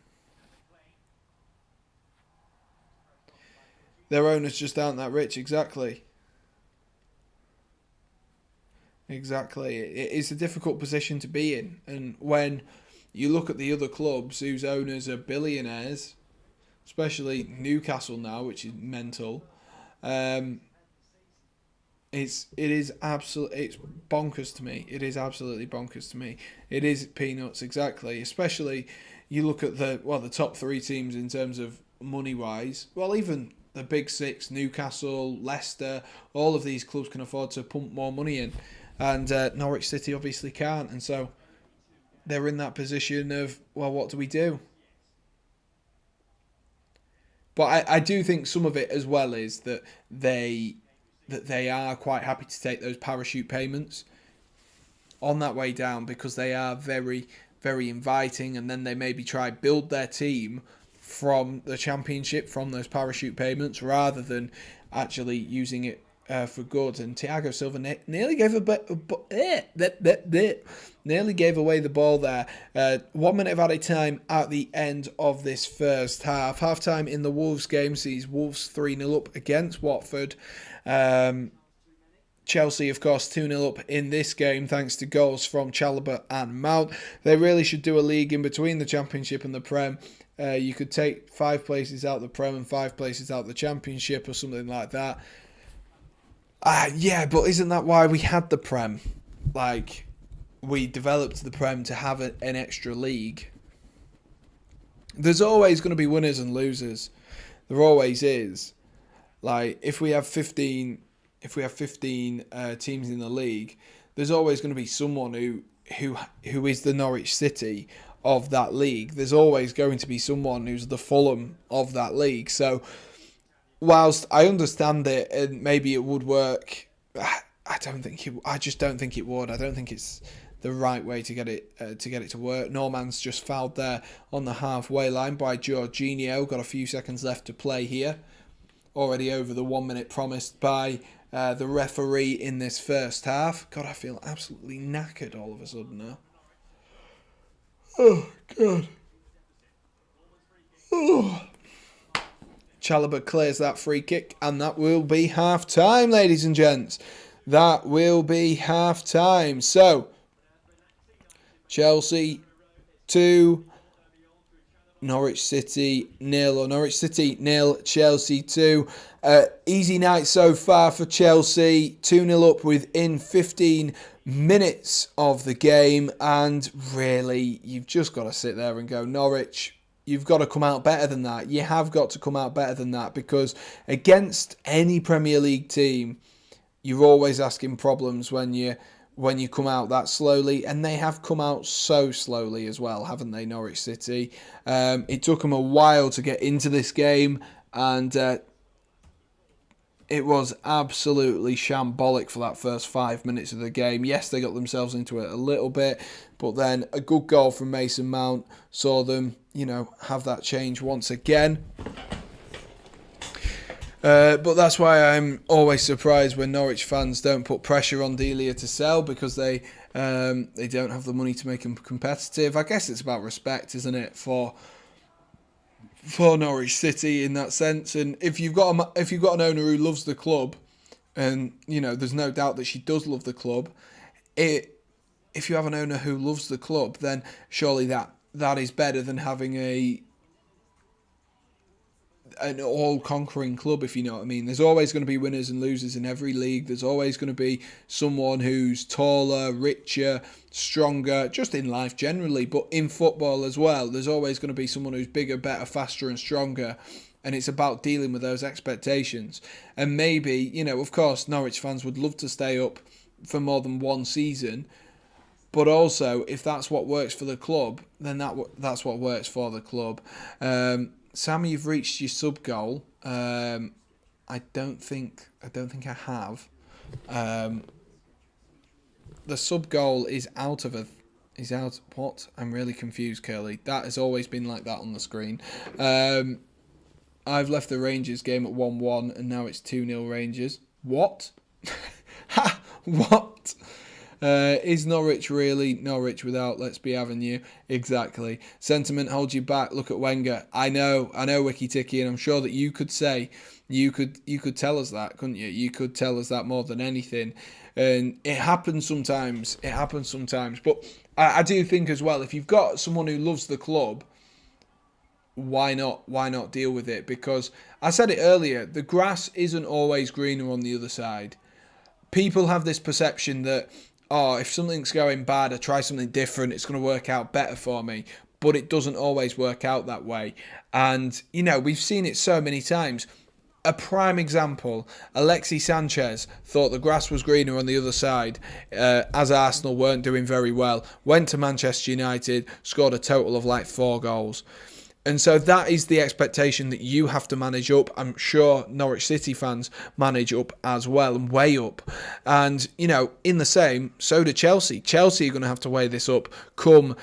Their owners just aren't that rich, exactly. Exactly. It's a difficult position to be in. And when you look at the other clubs whose owners are billionaires, especially Newcastle now, which is mental. It's bonkers to me. It is absolutely bonkers to me. It is peanuts, exactly. Especially you look at the top three teams in terms of money wise. Well, even the big six, Newcastle, Leicester, all of these clubs can afford to pump more money in, and Norwich City obviously can't, and so they're in that position of, well, what do we do? But I do think some of it as well is that they are quite happy to take those parachute payments on that way down, because they are very, very inviting, and then they maybe try build their team from the Championship, from those parachute payments, rather than actually using it for good. And Thiago Silva nearly gave nearly gave away the ball there. 1 minute of added time at the end of this first half. Half time in the Wolves game sees Wolves 3-0 up against Watford. Chelsea, of course, 2-0 up in this game thanks to goals from Chalobah and Mount. They really should do a league in between the Championship and the Prem. You could take 5 places out the Prem and 5 places out the Championship or something like that. Yeah, but isn't that why we had the Prem? Like, we developed the Prem to have an extra league. There's always going to be winners and losers. There always is. Like, if we have 15 teams in the league, there's always going to be someone who is the Norwich City of that league. There's always going to be someone who's the Fulham of that league. So, whilst I understand it and maybe it would work, I just don't think it would. I don't think it's the right way to get it to work. Norman's just fouled there on the halfway line by Jorginho. Got a few seconds left to play here. Already over the 1 minute promised by the referee in this first half. God, I feel absolutely knackered all of a sudden now. Oh, God. Oh. Chalobah clears that free kick, and that will be half time, ladies and gents. That will be half time. So, Chelsea 2, Norwich City 0, or Norwich City 0, Chelsea 2. Easy night so far for Chelsea. 2-0 up within 15 minutes of the game, and really, you've just got to sit there and go, Norwich, you've got to come out better than that. You have got to come out better than that, because against any Premier League team, you're always asking problems when you come out that slowly, and they have come out so slowly as well, haven't they, Norwich City? It took them a while to get into this game, and it was absolutely shambolic for that first 5 minutes of the game. Yes, they got themselves into it a little bit, but then a good goal from Mason Mount saw them, have that change once again. But that's why I'm always surprised when Norwich fans don't put pressure on Delia to sell, because they don't have the money to make him competitive. I guess it's about respect, isn't it, for Norwich City in that sense. And if you've got an owner who loves the club, and there's no doubt that she does love the club, if you have an owner who loves the club, then surely that is better than having an all-conquering club, if you know what I mean. There's always going to be winners and losers in every league. There's always going to be someone who's taller, richer, stronger, just in life generally, but in football as well. There's always going to be someone who's bigger, better, faster and stronger, and it's about dealing with those expectations. And maybe, of course, Norwich fans would love to stay up for more than one season, but also, if that's what works for the club, then that's what works for the club. Sam, you've reached your sub goal. I don't think I have. The sub goal is out. What? I'm really confused, Curly. That has always been like that on the screen. I've left the Rangers game at 1-1, and now it's 2-0 Rangers. What? Ha! What? Is Norwich really Norwich without Let's Be Having You? Exactly. Sentiment holds you back. Look at Wenger. I know, Wiki Ticky, and I'm sure that you could tell us that, couldn't you? You could tell us that more than anything. And it happens sometimes. But I do think as well, if you've got someone who loves the club, why not? Why not deal with it? Because I said it earlier, the grass isn't always greener on the other side. People have this perception that, oh, if something's going bad, I try something different, it's going to work out better for me. But it doesn't always work out that way. And, we've seen it so many times. A prime example, Alexis Sanchez thought the grass was greener on the other side as Arsenal weren't doing very well. Went to Manchester United, scored a total of like 4 goals. And so that is the expectation that you have to manage up. I'm sure Norwich City fans manage up as well and weigh up. And, in the same, so do Chelsea. Chelsea are going to have to weigh this up come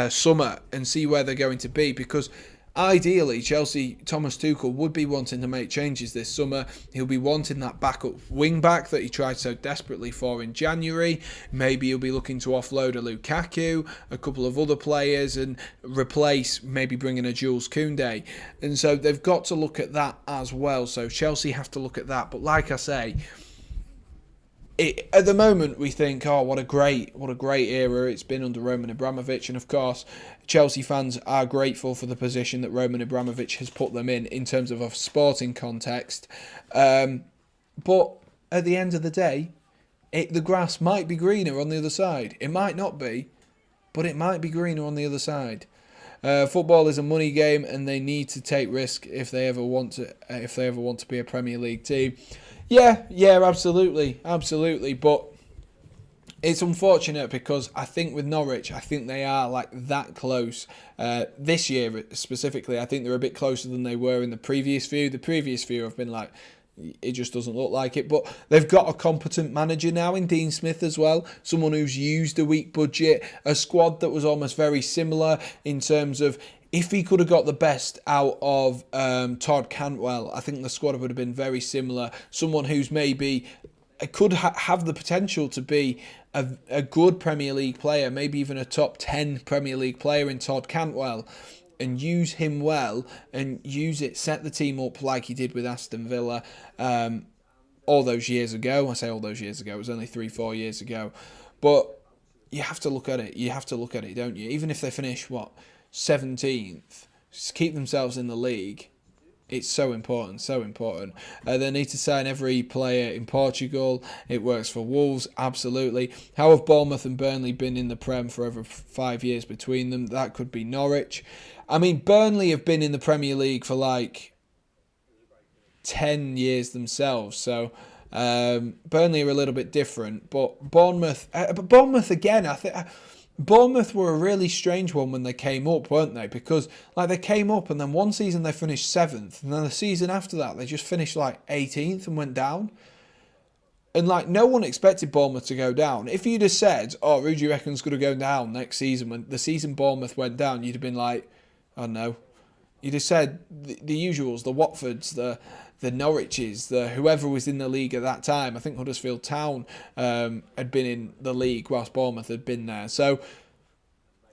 summer and see where they're going to be, because ideally, Thomas Tuchel would be wanting to make changes this summer. He'll be wanting that backup wing-back that he tried so desperately for in January. Maybe he'll be looking to offload a Lukaku, a couple of other players, and replace, maybe bring in a Jules Koundé. And so they've got to look at that as well. So Chelsea have to look at that. But like I say, at the moment we think, oh, what a great era it's been under Roman Abramovich, and of course Chelsea fans are grateful for the position that Roman Abramovich has put them in terms of a sporting context. But at the end of the day, the grass might be greener on the other side. It might not be, but it might be greener on the other side. Football is a money game, and they need to take risk if they ever want to be a Premier League team. Yeah, absolutely. But it's unfortunate because I think with Norwich, I think they are like that close. This year specifically, I think they're a bit closer than they were in the previous few. The previous few have been like, it just doesn't look like it. But they've got a competent manager now in Dean Smith as well. Someone who's used a weak budget, a squad that was almost very similar in terms of, if he could have got the best out of Todd Cantwell, I think the squad would have been very similar. Someone who's maybe could have the potential to be a good Premier League player, maybe even a top 10 Premier League player in Todd Cantwell, and use him well and set the team up like he did with Aston Villa all those years ago. I say all those years ago, it was only 3-4 years ago. But you have to look at it. You have to look at it, don't you? Even if they finish, 17th, just keep themselves in the league. It's so important, so important. They need to sign every player in Portugal. It works for Wolves, absolutely. How have Bournemouth and Burnley been in the Prem for over 5 years between them? That could be Norwich. I mean, Burnley have been in the Premier League for like 10 years themselves, so Burnley are a little bit different. But Bournemouth again, I think Bournemouth were a really strange one when they came up, weren't they? Because they came up and then one season they finished 7th, and then the season after that they just finished 18th and went down. And no one expected Bournemouth to go down. If you'd have said, oh, who do you reckon's going to go down next season, when the season Bournemouth went down, you'd have been like, oh no. You'd have said the usuals, the Watfords, the Norwiches, whoever was in the league at that time. I think Huddersfield Town had been in the league whilst Bournemouth had been there. So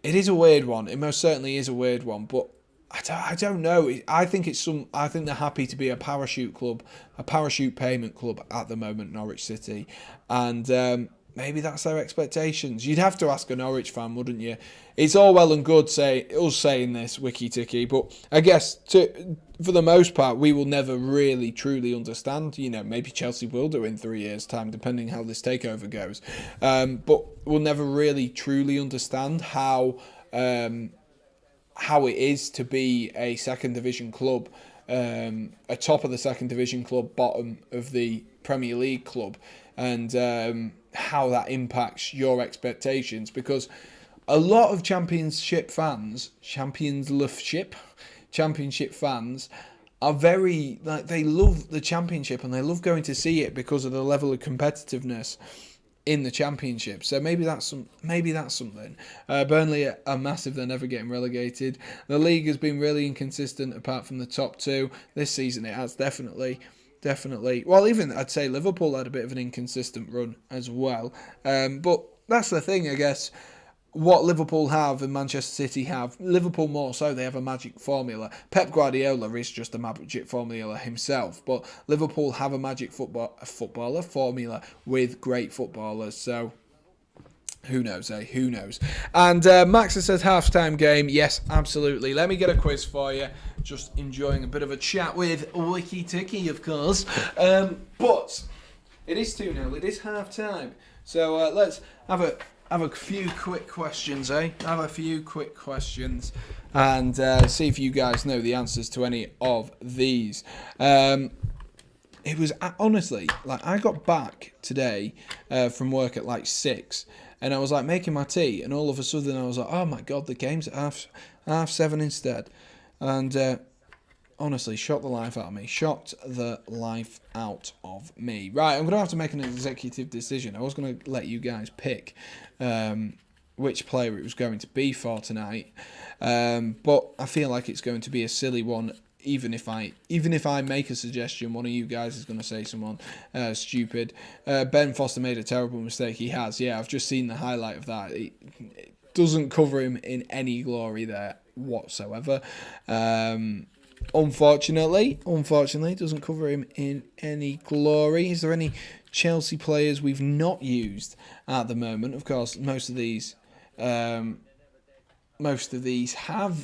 it is a weird one. It most certainly is a weird one. But I don't know. I think they're happy to be a parachute club, a parachute payment club at the moment, Norwich City, and maybe that's their expectations. You'd have to ask a Norwich fan, wouldn't you? It's all well and good us saying this, Wiki Ticky, but I guess for the most part, we will never really truly understand. Maybe Chelsea will do in 3 years' time, depending how this takeover goes. But we'll never really truly understand how it is to be a second division club, a top of the second division club, bottom of the Premier League club, and how that impacts your expectations, because a lot of championship fans are very they love the championship and they love going to see it because of the level of competitiveness in the championship. So maybe that's something. Burnley are massive. They're never getting relegated. The league has been really inconsistent apart from the top two this season. It has definitely. Well, even I'd say Liverpool had a bit of an inconsistent run as well. But that's the thing, I guess. What Liverpool have and Manchester City have, Liverpool more so, they have a magic formula. Pep Guardiola is just a magic formula himself, but Liverpool have a magic footballer formula with great footballers. So Who knows, eh? Who knows? And Max says half-time game. Yes, absolutely. Let me get a quiz for you. Just enjoying a bit of a chat with Wiki Tiki, of course. But it is 2-0. It is half-time. So let's have a few quick questions, eh? Have a few quick questions. And see if you guys know the answers to any of these. It was honestly, like, I got back today from work at like 6, and I was like making my tea, and all of a sudden I was like, oh my god, the game's at half 7 instead, and honestly, shocked the life out of me. Shocked the life out of me. Right, I'm gonna have to make an executive decision. I was gonna let you guys pick which player it was going to be for tonight, but I feel like it's going to be a silly one. Even if I make a suggestion, one of you guys is going to say someone stupid. Ben Foster made a terrible mistake. He has. Yeah, I've just seen the highlight of that. It doesn't cover him in any glory there whatsoever. Unfortunately, it doesn't cover him in any glory. Is there any Chelsea players we've not used at the moment? Of course, most of these have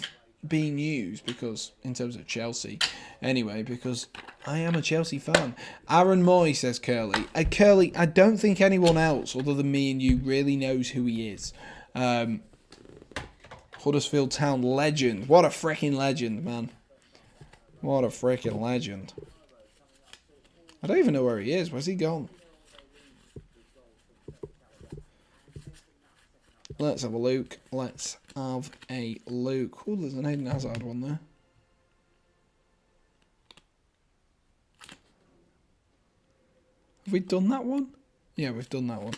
being used, because in terms of Chelsea anyway, because I am a Chelsea fan. Aaron Moy says Curly. Curly, I don't think anyone else other than me and you really knows who he is. Huddersfield Town legend. What a freaking legend, man. What a freaking legend. I don't even know where he is. Where's he gone? Let's have a look. Let's have a look. Oh, there's an Eden Hazard one there. Have we done that one? Yeah, we've done that one.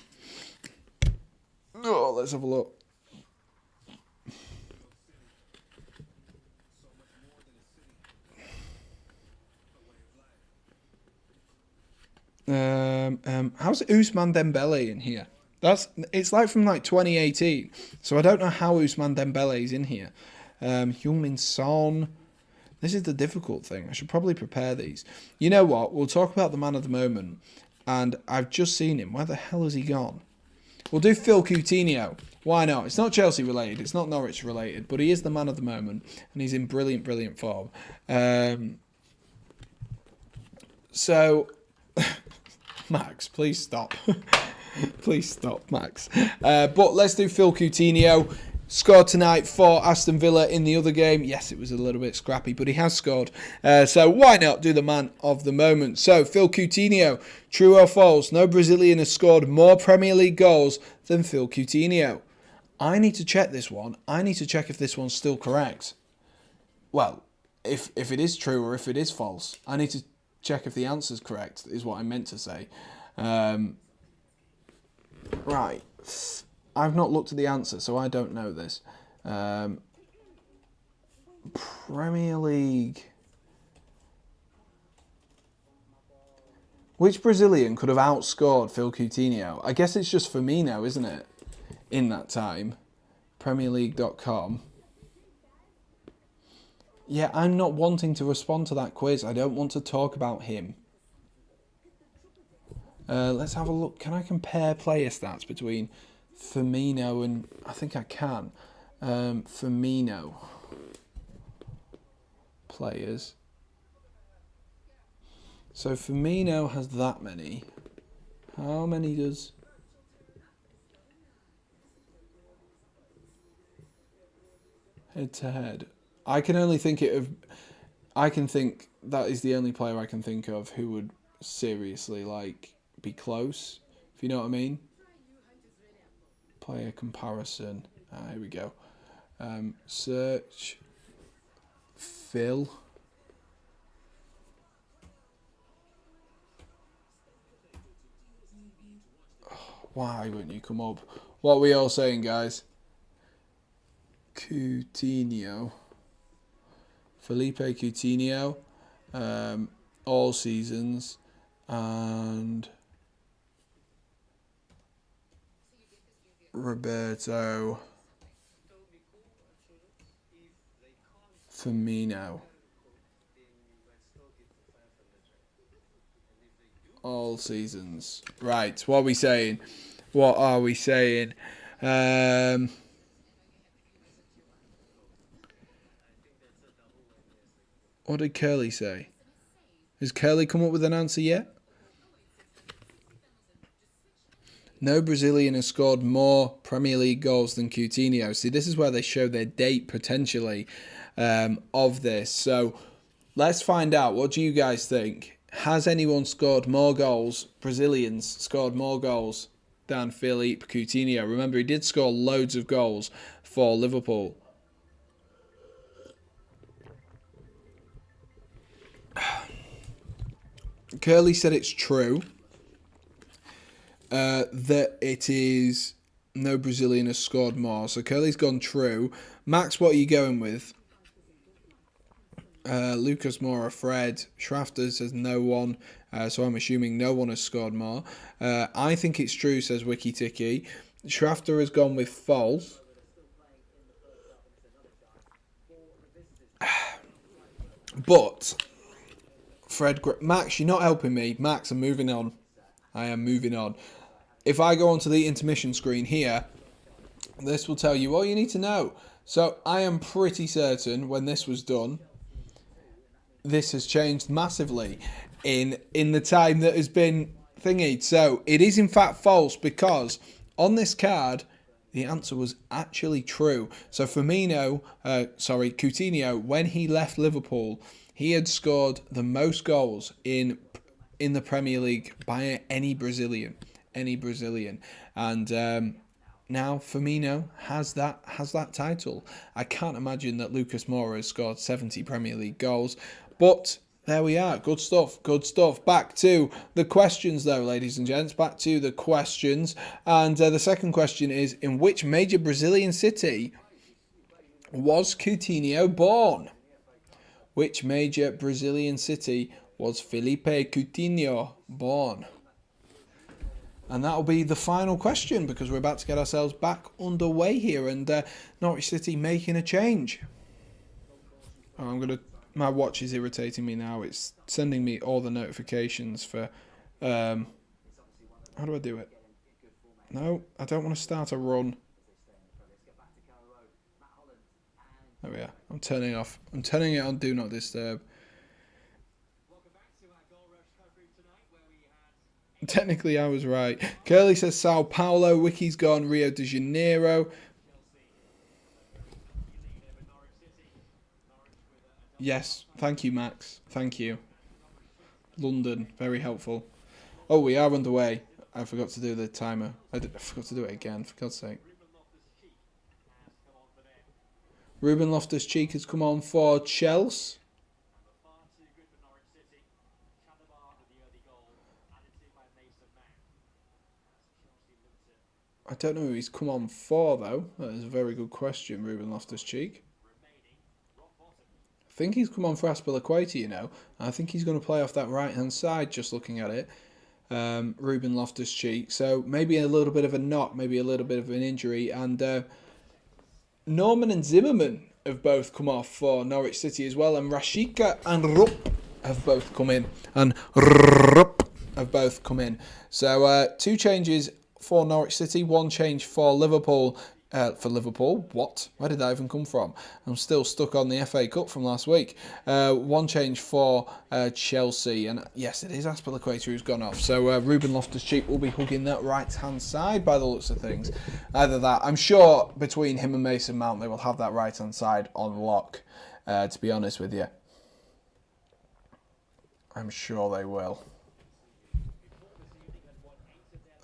Oh, let's have a look. How's Ousmane Dembele in here? It's like from like 2018, so I don't know how Ousmane Dembele is in here. Heung-min Son. This is the difficult thing. I should probably prepare these. You know what? We'll talk about the man of the moment, and I've just seen him. Where the hell has he gone? We'll do Phil Coutinho. Why not? It's not Chelsea related. It's not Norwich related, but he is the man of the moment, and he's in brilliant, brilliant form. So, Max, please stop. Please stop, Max. But let's do Phil Coutinho. Scored tonight for Aston Villa in the other game. Yes, it was a little bit scrappy, but he has scored. So why not do the man of the moment? So, Phil Coutinho, true or false? No Brazilian has scored more Premier League goals than Phil Coutinho. I need to check this one. I need to check if this one's still correct. Well, if it is true or if it is false. I need to check if the answer's correct, is what I meant to say. Right. I've not looked at the answer, so I don't know this. Premier League. Which Brazilian could have outscored Phil Coutinho? I guess it's just Firmino, isn't it? In that time. PremierLeague.com. Yeah, I'm not wanting to respond to that quiz. I don't want to talk about him. Let's have a look. Can I compare player stats between Firmino and... I think I can. Firmino. Players. So Firmino has that many. How many does... Head to head. I can only think I can think that is the only player I can think of who would seriously, like, be close, if you know what I mean. Player comparison. Here we go. Search Phil. Why wouldn't you come up? What are we all saying, guys? Coutinho. Felipe Coutinho. All seasons. And Roberto Firmino. All seasons. Right, what are we saying? What are we saying? What did Curly say? Has Curly come up with an answer yet? No Brazilian has scored more Premier League goals than Coutinho. See, this is where they show their date, potentially, of this. So, let's find out. What do you guys think? Has anyone scored more goals, Brazilians scored more goals than Philippe Coutinho? Remember, he did score loads of goals for Liverpool. Curly said it's true. That it is no Brazilian has scored more. So Curly's gone true. Max, what are you going with? Lucas Moura, Fred. Schrafter says no one. So I'm assuming no one has scored more. I think it's true, says Wiki Tiki. Schrafter has gone with false. But Max, you're not helping me. Max, I'm moving on. I am moving on. If I go onto the intermission screen here, this will tell you all you need to know. So I am pretty certain when this was done, this has changed massively in the time that has been thingied. So it is in fact false because on this card, the answer was actually true. So Coutinho, when he left Liverpool, he had scored the most goals in the Premier League by any Brazilian, and now Firmino has that title. I can't imagine that Lucas Moura has scored 70 Premier League goals, but there we are. Good stuff. Back to the questions, though, ladies and gents. Back to the questions, and the second question is: in which major Brazilian city was Coutinho born? Which major Brazilian city was Felipe Coutinho born? And that'll be the final question because we're about to get ourselves back underway here, and Norwich City making a change. My watch is irritating me now. It's sending me all the notifications for... how do I do it? No, I don't want to start a run. There we are. I'm turning it off. I'm turning it on Do Not Disturb. Technically, I was right. Curly says Sao Paulo. Wiki's gone Rio de Janeiro. Yes, thank you, Max. Thank you. London, very helpful. Oh, we are underway. I forgot to do the timer. I forgot to do it again, for God's sake. Ruben Loftus-Cheek has come on for Chelsea. I don't know who he's come on for, though. That is a very good question, Ruben Loftus-Cheek. I think he's come on for Aspilicueta, you know. I think he's going to play off that right-hand side, just looking at it. Ruben Loftus-Cheek. So maybe a little bit of a knock, maybe a little bit of an injury. And Norman and Zimmerman have both come off for Norwich City as well. And Rashica and Rupp have both come in. So 2 changes for Norwich City, 1 change for Liverpool. What? Where did that even come from? I'm still stuck on the FA Cup from last week. 1 change for Chelsea. And yes, it is Aspilicueta who's gone off. So Ruben Loftus-Cheek will be hugging that right-hand side by the looks of things. Either that. I'm sure between him and Mason Mount, they will have that right-hand side on lock, to be honest with you. I'm sure they will.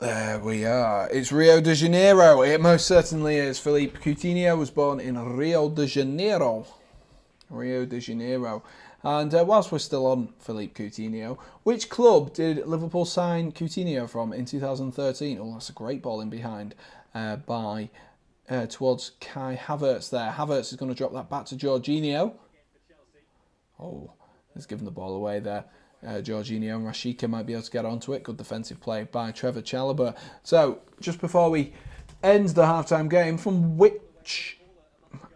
There we are. It's Rio de Janeiro. It most certainly is. Philippe Coutinho was born in Rio de Janeiro. And whilst we're still on Philippe Coutinho, which club did Liverpool sign Coutinho from in 2013? Oh, that's a great ball in behind towards Kai Havertz there. Havertz is going to drop that back to Jorginho. Oh, he's given the ball away there. Jorginho and Rashica might be able to get onto it. Good defensive play by Trevor Chalobah. So, just before we end the halftime game, from which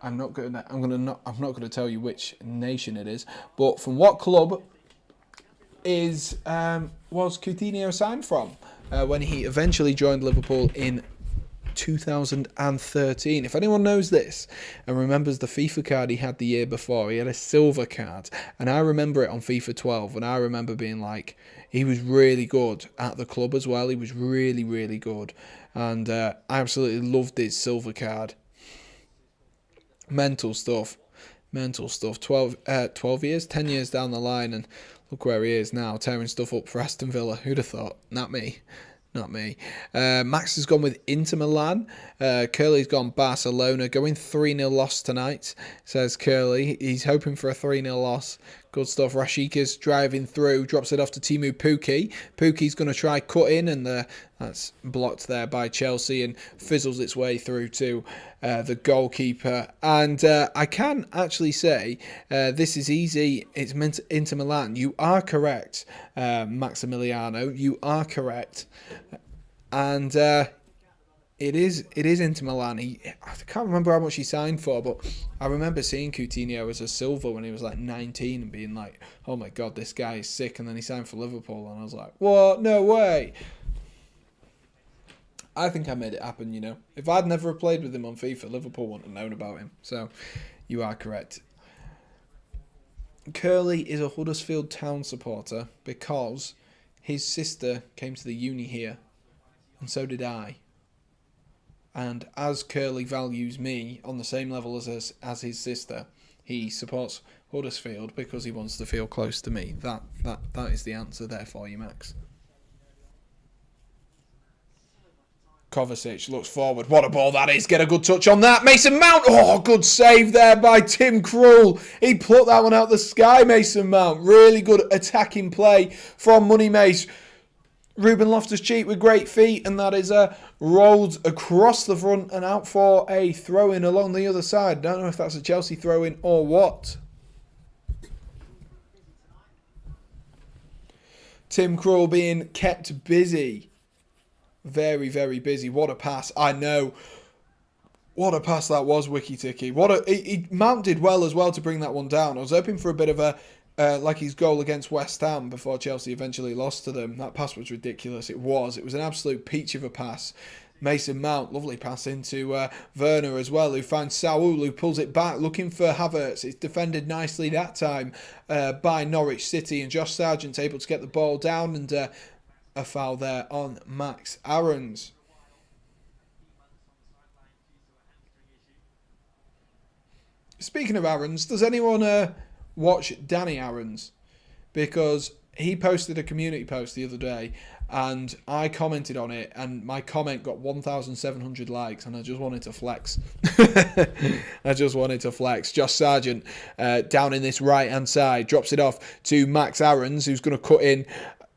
I'm not going to tell you which nation it is, but from what club was Coutinho signed from when he eventually joined Liverpool in 2013. If anyone knows this and remembers the FIFA card he had the year before, he had a silver card, and I remember it on FIFA 12, and I remember being like, he was really good at the club as well. He was really, really good, and I absolutely loved his silver card. Mental stuff. 12 years, 10 years down the line, and look where he is now, tearing stuff up for Aston Villa. Who'd have thought? Not me. Max has gone with Inter Milan. Curly's gone Barcelona. Going 3-0 loss tonight, says Curly. He's hoping for a 3-0 loss. Good stuff. Rashica's driving through, drops it off to Teemu Pukki. Pukki's going to try cut in, and that's blocked there by Chelsea and fizzles its way through to the goalkeeper. And I can actually say this is easy. It's Inter Milan. You are correct, Maximiliano. You are correct. And it is Inter Milan. I can't remember how much he signed for, but I remember seeing Coutinho as a silver when he was like 19 and being like, oh my God, this guy is sick. And then he signed for Liverpool, and I was like, what? No way. I think I made it happen, you know. If I'd never played with him on FIFA, Liverpool wouldn't have known about him. So you are correct. Curly is a Huddersfield Town supporter because his sister came to the uni here, and so did I. And as Curly values me on the same level as his sister, he supports Huddersfield because he wants to feel close to me. That is the answer there for you, Max. Kovacic looks forward. What a ball that is. Get a good touch on that. Mason Mount. Oh, good save there by Tim Krul. He plucked that one out the sky, Mason Mount. Really good attacking play from Money Mace. Ruben Loftus-Cheek with great feet, and that is rolled across the front and out for a throw-in along the other side. Don't know if that's a Chelsea throw-in or what. Tim Krul being kept busy. Very, very busy. What a pass. I know. What a pass that was, Wiki Tiki. He mounted well as well to bring that one down. I was hoping for a bit of a like his goal against West Ham before Chelsea eventually lost to them. That pass was ridiculous. It was an absolute peach of a pass. Mason Mount, lovely pass into Werner as well, who finds Saul, who pulls it back, looking for Havertz. It's defended nicely that time by Norwich City, and Josh Sargent's able to get the ball down, and a foul there on Max Aarons. Speaking of Aarons, does anyone watch Danny Aarons? Because he posted a community post the other day, and I commented on it, and my comment got 1,700 likes, and I just wanted to flex. Josh Sargent down in this right-hand side drops it off to Max Aarons, who's going to cut in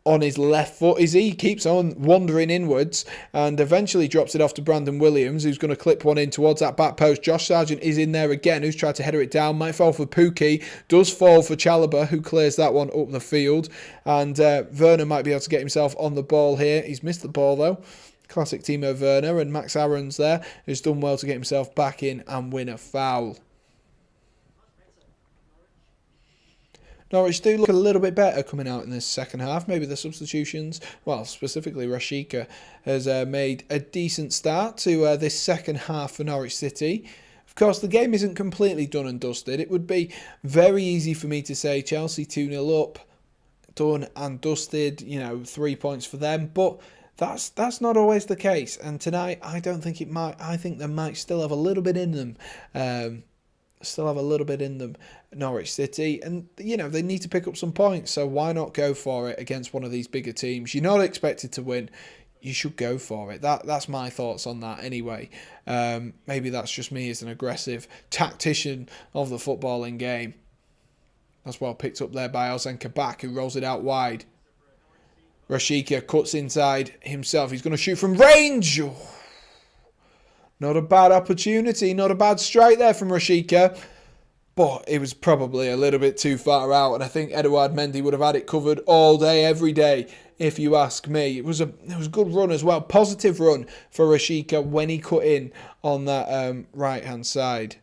on his left foot. He keeps on wandering inwards and eventually drops it off to Brandon Williams, who's going to clip one in towards that back post. Josh Sargent is in there again, who's tried to header it down. Might fall for Pukki. Does fall for Chalobah, who clears that one up the field. And Werner might be able to get himself on the ball here. He's missed the ball though. Classic Timo Werner, and Max Aarons there, who's done well to get himself back in and win a foul. Norwich do look a little bit better coming out in this second half. Maybe the substitutions, well, specifically Rashica, has made a decent start to this second half for Norwich City. Of course, the game isn't completely done and dusted. It would be very easy for me to say Chelsea 2-0 up, done and dusted, 3 points for them. But that's not always the case. And tonight, I don't think it might. I think they might still have a little bit in them. Norwich City, and they need to pick up some points, so why not go for it against one of these bigger teams? You're not expected to win, you should go for it. That's my thoughts on that anyway. Maybe that's just me as an aggressive tactician of the footballing game. That's well picked up there by Ozan Kabak, who rolls it out wide. Rashica cuts inside himself, he's going to shoot from range. Not a bad opportunity, not a bad strike there from Rashica, but it was probably a little bit too far out, and I think Edouard Mendy would have had it covered all day, every day, if you ask me. It was a good run as well, positive run for Rashica when he cut in on that right-hand side.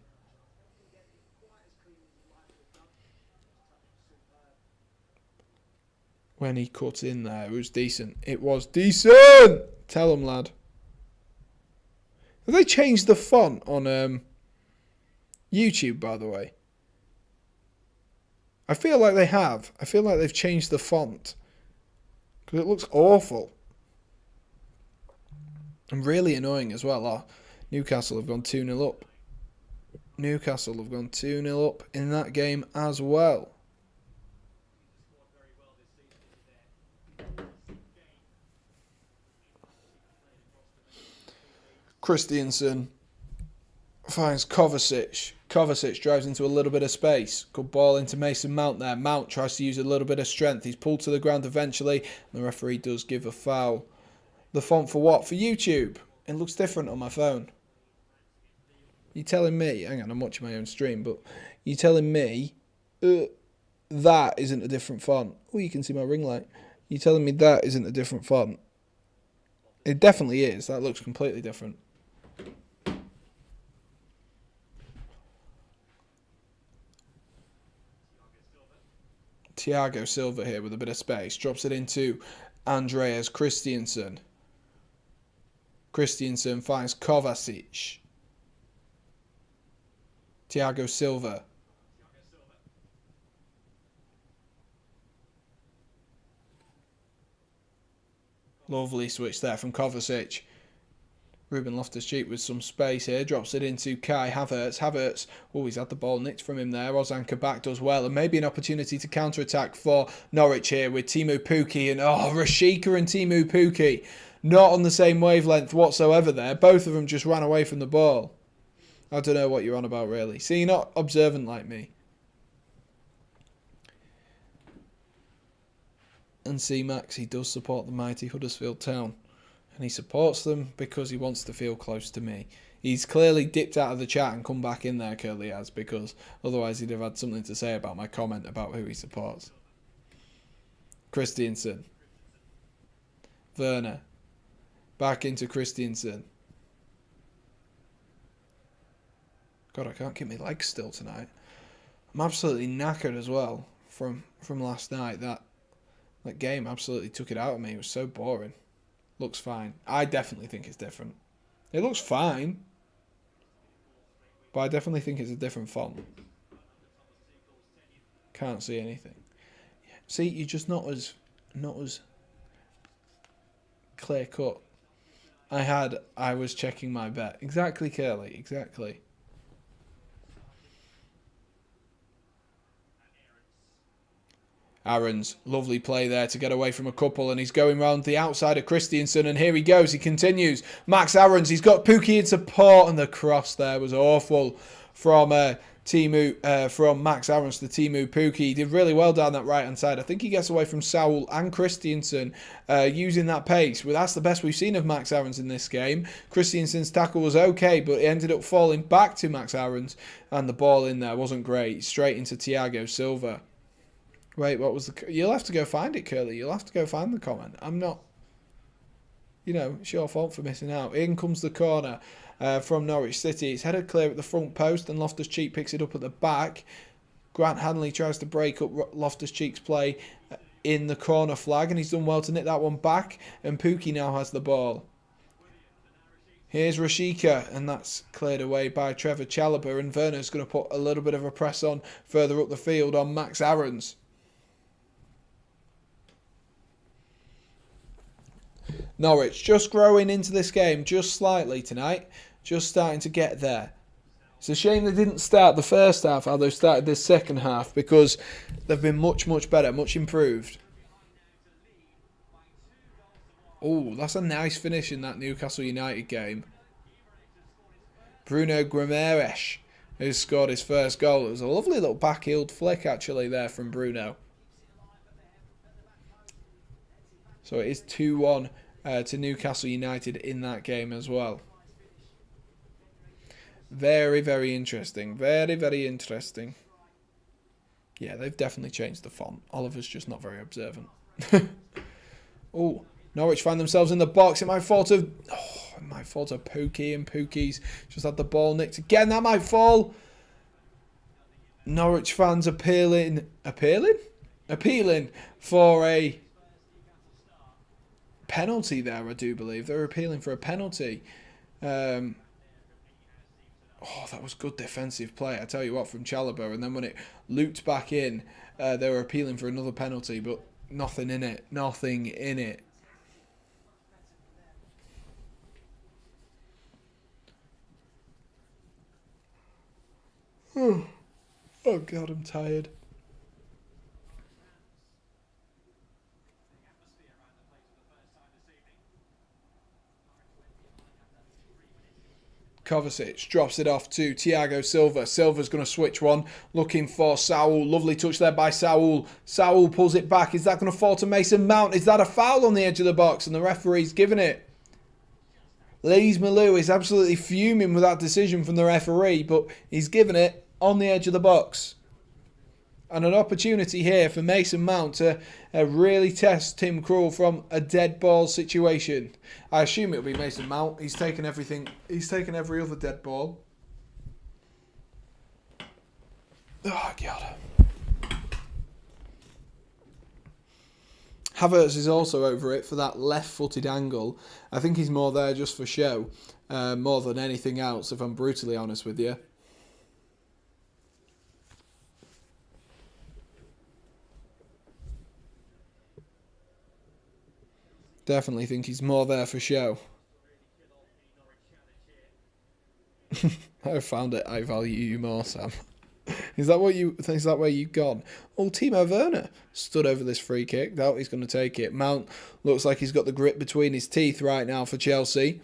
When he cut in there, it was decent. It was decent! Tell him, lad. Have they changed the font on YouTube, by the way? I feel like they have. I feel like they've changed the font. Because it looks awful. And really annoying as well. Oh, Newcastle have gone 2-0 up. Newcastle have gone 2-0 up in that game as well. Christiansen finds Kovacic. Kovacic drives into a little bit of space. Good ball into Mason Mount there. Mount tries to use a little bit of strength. He's pulled to the ground eventually. And the referee does give a foul. The font for what? For YouTube. It looks different on my phone. You telling me, hang on, I'm watching my own stream, but you telling me that isn't a different font? Oh, you can see my ring light. You telling me that isn't a different font? It definitely is. That looks completely different. Thiago Silva here with a bit of space. Drops it into Andreas Christiansen. Christiansen finds Kovacic. Thiago Silva. Lovely switch there from Kovacic. Ruben Loftus-Cheek with some space here. Drops it into Kai Havertz. Havertz, oh, he's had the ball nicked from him there. Ozan Kabak does well. And maybe an opportunity to counter-attack for Norwich here with Teemu Pukki. And, Rashica and Teemu Pukki. Not on the same wavelength whatsoever there. Both of them just ran away from the ball. I don't know what you're on about, really. See, you're not observant like me. And see, Max, he does support the mighty Huddersfield Town. And he supports them because he wants to feel close to me. He's clearly dipped out of the chat and come back in there, Curly has, because otherwise he'd have had something to say about my comment about who he supports. Christiansen. Werner. Back into Christiansen. God, I can't keep my legs still tonight. I'm absolutely knackered as well from last night. That game absolutely took it out of me. It was so boring. Looks fine. I definitely think it's different. It looks fine. But I definitely think it's a different font. Can't see anything. See, you're just not as clear cut. I was checking my bet. Exactly, Curly. Exactly. Aarons, lovely play there to get away from a couple, and he's going round the outside of Christiansen, and here he goes, he continues. Max Aarons, he's got Pukki in support, and the cross there was awful from from Max Aarons to Teemu Pukki. He did really well down that right-hand side. I think he gets away from Saul and Christiansen using that pace. Well, that's the best we've seen of Max Aarons in this game. Christiansen's tackle was okay, but it ended up falling back to Max Aarons, and the ball in there wasn't great. Straight into Thiago Silva. Wait, what was the... You'll have to go find it, Curly. You'll have to go find the comment. I'm not... it's your fault for missing out. In comes the corner from Norwich City. It's headed clear at the front post, and Loftus-Cheek picks it up at the back. Grant Hanley tries to break up Loftus-Cheek's play in the corner flag, and he's done well to nick that one back, and Pukki now has the ball. Here's Rashica, and that's cleared away by Trevor Chalobah, and Werner's going to put a little bit of a press on further up the field on Max Aarons. Norwich just growing into this game just slightly tonight. Just starting to get there. It's a shame they didn't start the first half how they've started this second half, because they've been much, much better, much improved. Oh, that's a nice finish in that Newcastle United game. Bruno Guimaraes has scored his first goal. It was a lovely little back-heeled flick actually there from Bruno. So it is 2-1 to Newcastle United in that game as well. Very, very interesting. Very, very interesting. Yeah, they've definitely changed the font. Oliver's just not very observant. Oh, Norwich find themselves in the box. It might fall to Pukki, and Pukki's just had the ball nicked again. That might fall. Norwich fans appealing for a penalty there, I do believe. They're appealing for a penalty. Oh, that was good defensive play, I tell you what, from Chalobah. And then when it looped back in, they were appealing for another penalty, but nothing in it. Nothing in it. Oh, God, I'm tired. Kovacic drops it off to Thiago Silva. Silva's going to switch one, looking for Saul. Lovely touch there by Saul. Saul pulls it back. Is that going to fall to Mason Mount? Is that a foul on the edge of the box? And the referee's giving it. Lise Malou is absolutely fuming with that decision from the referee, but he's given it on the edge of the box. And an opportunity here for Mason Mount to really test Tim Krul from a dead ball situation. I assume it'll be Mason Mount. He's taken everything. He's taken every other dead ball. Oh, God. Havertz is also over it for that left-footed angle. I think he's more there just for show, more than anything else, if I'm brutally honest with you. Definitely think he's more there for show. I found it. I value you more, Sam. Is that what you? Is that where you've gone? Oh, Timo Werner stood over this free kick. Doubt he's going to take it. Mount looks like he's got the grip between his teeth right now for Chelsea.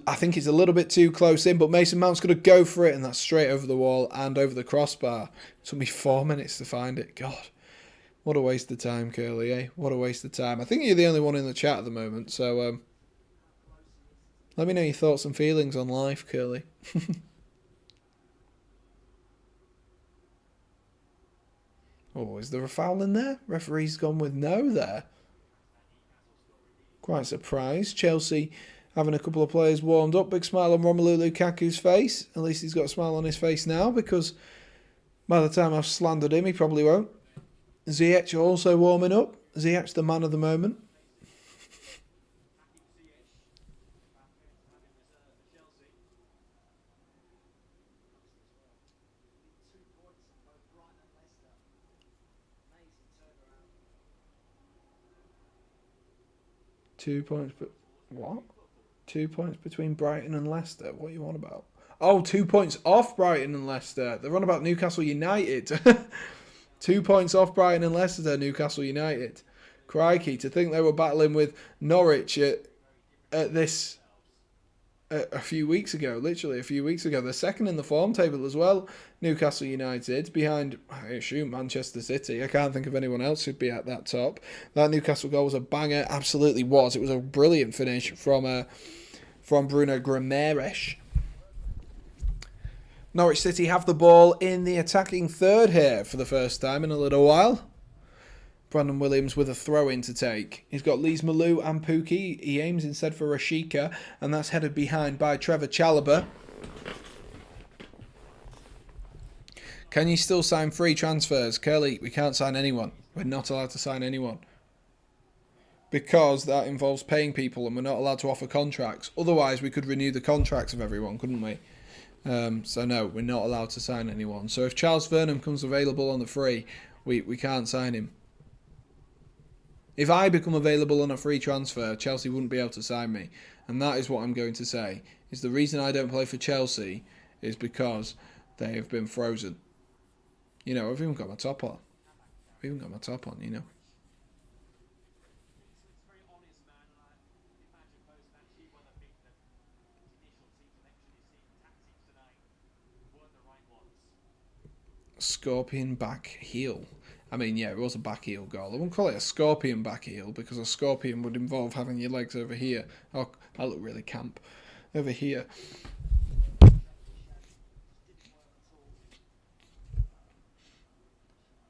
I think it's a little bit too close in, but Mason Mount's going to go for it, and that's straight over the wall and over the crossbar. It took me 4 minutes to find it. God. What a waste of time, Curly, eh? What a waste of time. I think you're the only one in the chat at the moment, so let me know your thoughts and feelings on life, Curly. Oh, is there a foul in there? Referee's gone with no there. Quite surprised. Chelsea having a couple of players warmed up. Big smile on Romelu Lukaku's face. At least he's got a smile on his face now, because by the time I've slandered him, he probably won't. Ziyech also warming up. Ziyech the man of the moment. What? 2 points between Brighton and Leicester? What are you on about? Oh, 2 points off Brighton and Leicester. They're on about Newcastle United. 2 points off Brighton and Leicester, Newcastle United. Crikey, to think they were battling with Norwich at this a few weeks ago, literally a few weeks ago. They're second in the form table as well, Newcastle United, behind, I assume, Manchester City. I can't think of anyone else who'd be at that top. That Newcastle goal was a banger, absolutely was. It was a brilliant finish from Bruno Guimaraes. Norwich City have the ball in the attacking third here for the first time in a little while. Brandon Williams with a throw-in to take. He's got Lise Malou and Pukki. He aims instead for Rashica, and that's headed behind by Trevor Chalobah. Can you still sign free transfers? Curly, we can't sign anyone. We're not allowed to sign anyone. Because that involves paying people, and we're not allowed to offer contracts. Otherwise, we could renew the contracts of everyone, couldn't we? So no, we're not allowed to sign anyone. So if Charles Vernam comes available on the free, we can't sign him. If I become available on a free transfer, Chelsea wouldn't be able to sign me. And that is what I'm going to say. Is the reason I don't play for Chelsea is because they have been frozen. You know, I've even got my top on. You know. Scorpion back heel. I mean, yeah, it was a back heel goal. I wouldn't call it a scorpion back heel, because a scorpion would involve having your legs over here. Oh, I look really camp. Over here.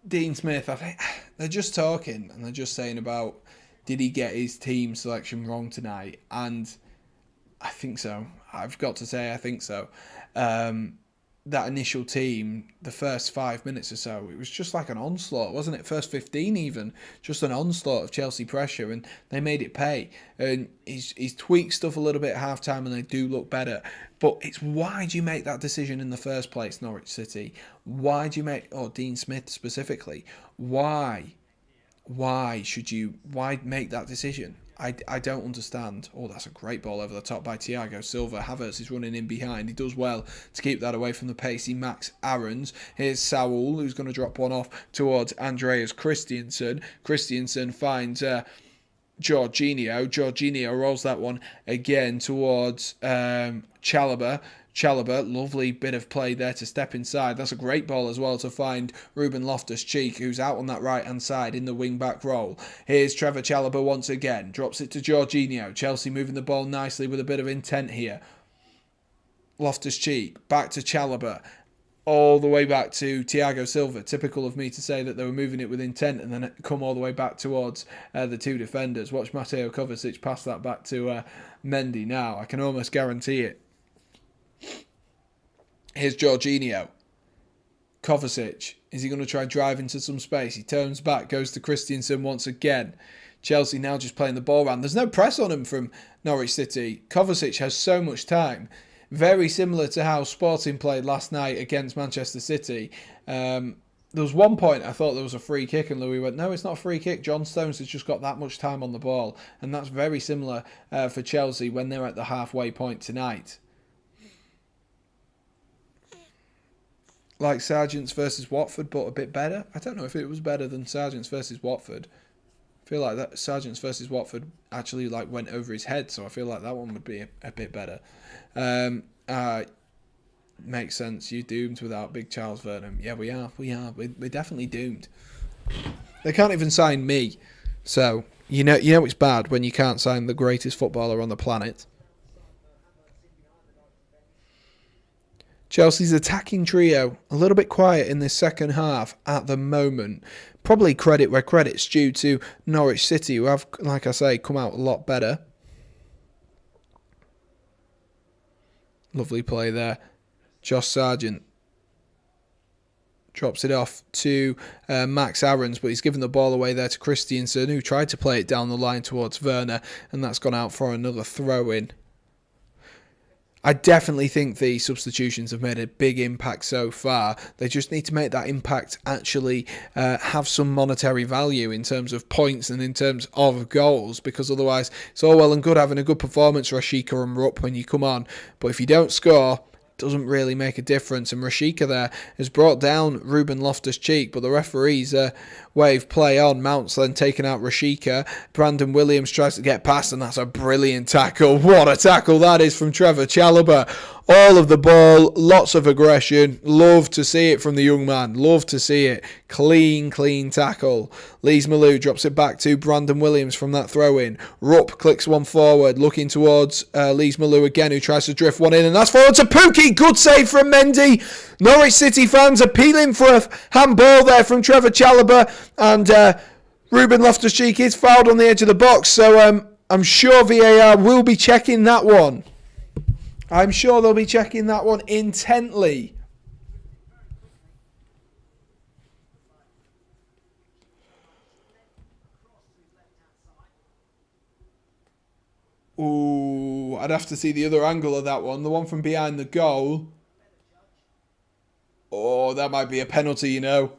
Dean Smith, I think they're just talking, and they're just saying about, did he get his team selection wrong tonight? And I think so. I've got to say I think so. that initial team, the first 5 minutes or so, it was just like an onslaught, wasn't it? First 15 even, just an onslaught of Chelsea pressure, and they made it pay. And he's tweaked stuff a little bit at half-time, and they do look better. But it's why do you make that decision in the first place, Norwich City? Why do you make, or Dean Smith specifically, why make that decision? I don't understand. Oh, that's a great ball over the top by Thiago Silva. Havertz is running in behind. He does well to keep that away from the pacey Max Aarons. Here's Saul, who's going to drop one off towards Andreas Christensen. Christensen finds Jorginho. Jorginho rolls that one again towards Chalobah. Chalobah, lovely bit of play there to step inside. That's a great ball as well to find Ruben Loftus-Cheek, who's out on that right-hand side in the wing-back role. Here's Trevor Chalobah once again. Drops it to Jorginho. Chelsea moving the ball nicely with a bit of intent here. Loftus-Cheek, back to Chalobah. All the way back to Thiago Silva. Typical of me to say that they were moving it with intent and then come all the way back towards the two defenders. Watch Mateo Kovacic pass that back to Mendy now. I can almost guarantee it. Here's Jorginho. Kovacic. Is he going to try drive into some space? He turns back, goes to Christensen once again. Chelsea now just playing the ball around. There's no press on him from Norwich City. Kovacic has so much time. Very similar to how Sporting played last night against Manchester City. There was one point I thought there was a free kick and Louis went, no, it's not a free kick. John Stones has just got that much time on the ball. And that's very similar for Chelsea when they're at the halfway point tonight. Like Sargents versus Watford, but a bit better. I don't know if it was better than Sargents versus Watford. I feel like that Sargents versus Watford actually like went over his head, so I feel like that one would be a bit better. Makes sense. You're doomed without Big Charles Vernon. Yeah, we are. We're definitely doomed. They can't even sign me, so you know it's bad when you can't sign the greatest footballer on the planet. Chelsea's attacking trio, a little bit quiet in this second half at the moment. Probably credit where credit's due to Norwich City, who have, like I say, come out a lot better. Lovely play there. Josh Sargent drops it off to Max Aarons, but he's given the ball away there to Christensen, who tried to play it down the line towards Werner, and that's gone out for another throw-in. I definitely think the substitutions have made a big impact so far. They just need to make that impact actually have some monetary value in terms of points and in terms of goals, because otherwise it's all well and good having a good performance, Rashica and Rupp, when you come on, but if you don't score, doesn't really make a difference. And Rashica there has brought down Ruben Loftus-Cheek, but the referee's wave play on. Mount's then taken out Rashica. Brandon Williams tries to get past, and that's a brilliant tackle. What a tackle that is from Trevor Chalobah. All of the ball, lots of aggression. Love to see it from the young man. Love to see it. Clean tackle. Lees Malou drops it back to Brandon Williams from that throw-in. Rupp clicks one forward, looking towards Lees Malou again, who tries to drift one in, and that's forward to Pukki. Good save from Mendy. Norwich City fans appealing for a handball there from Trevor Chalobah, and Ruben Loftus-Cheek is fouled on the edge of the box, so I'm sure VAR will be checking that one. I'm sure they'll be checking that one intently. Ooh, I'd have to see the other angle of that one. The one from behind the goal. Oh, that might be a penalty, you know.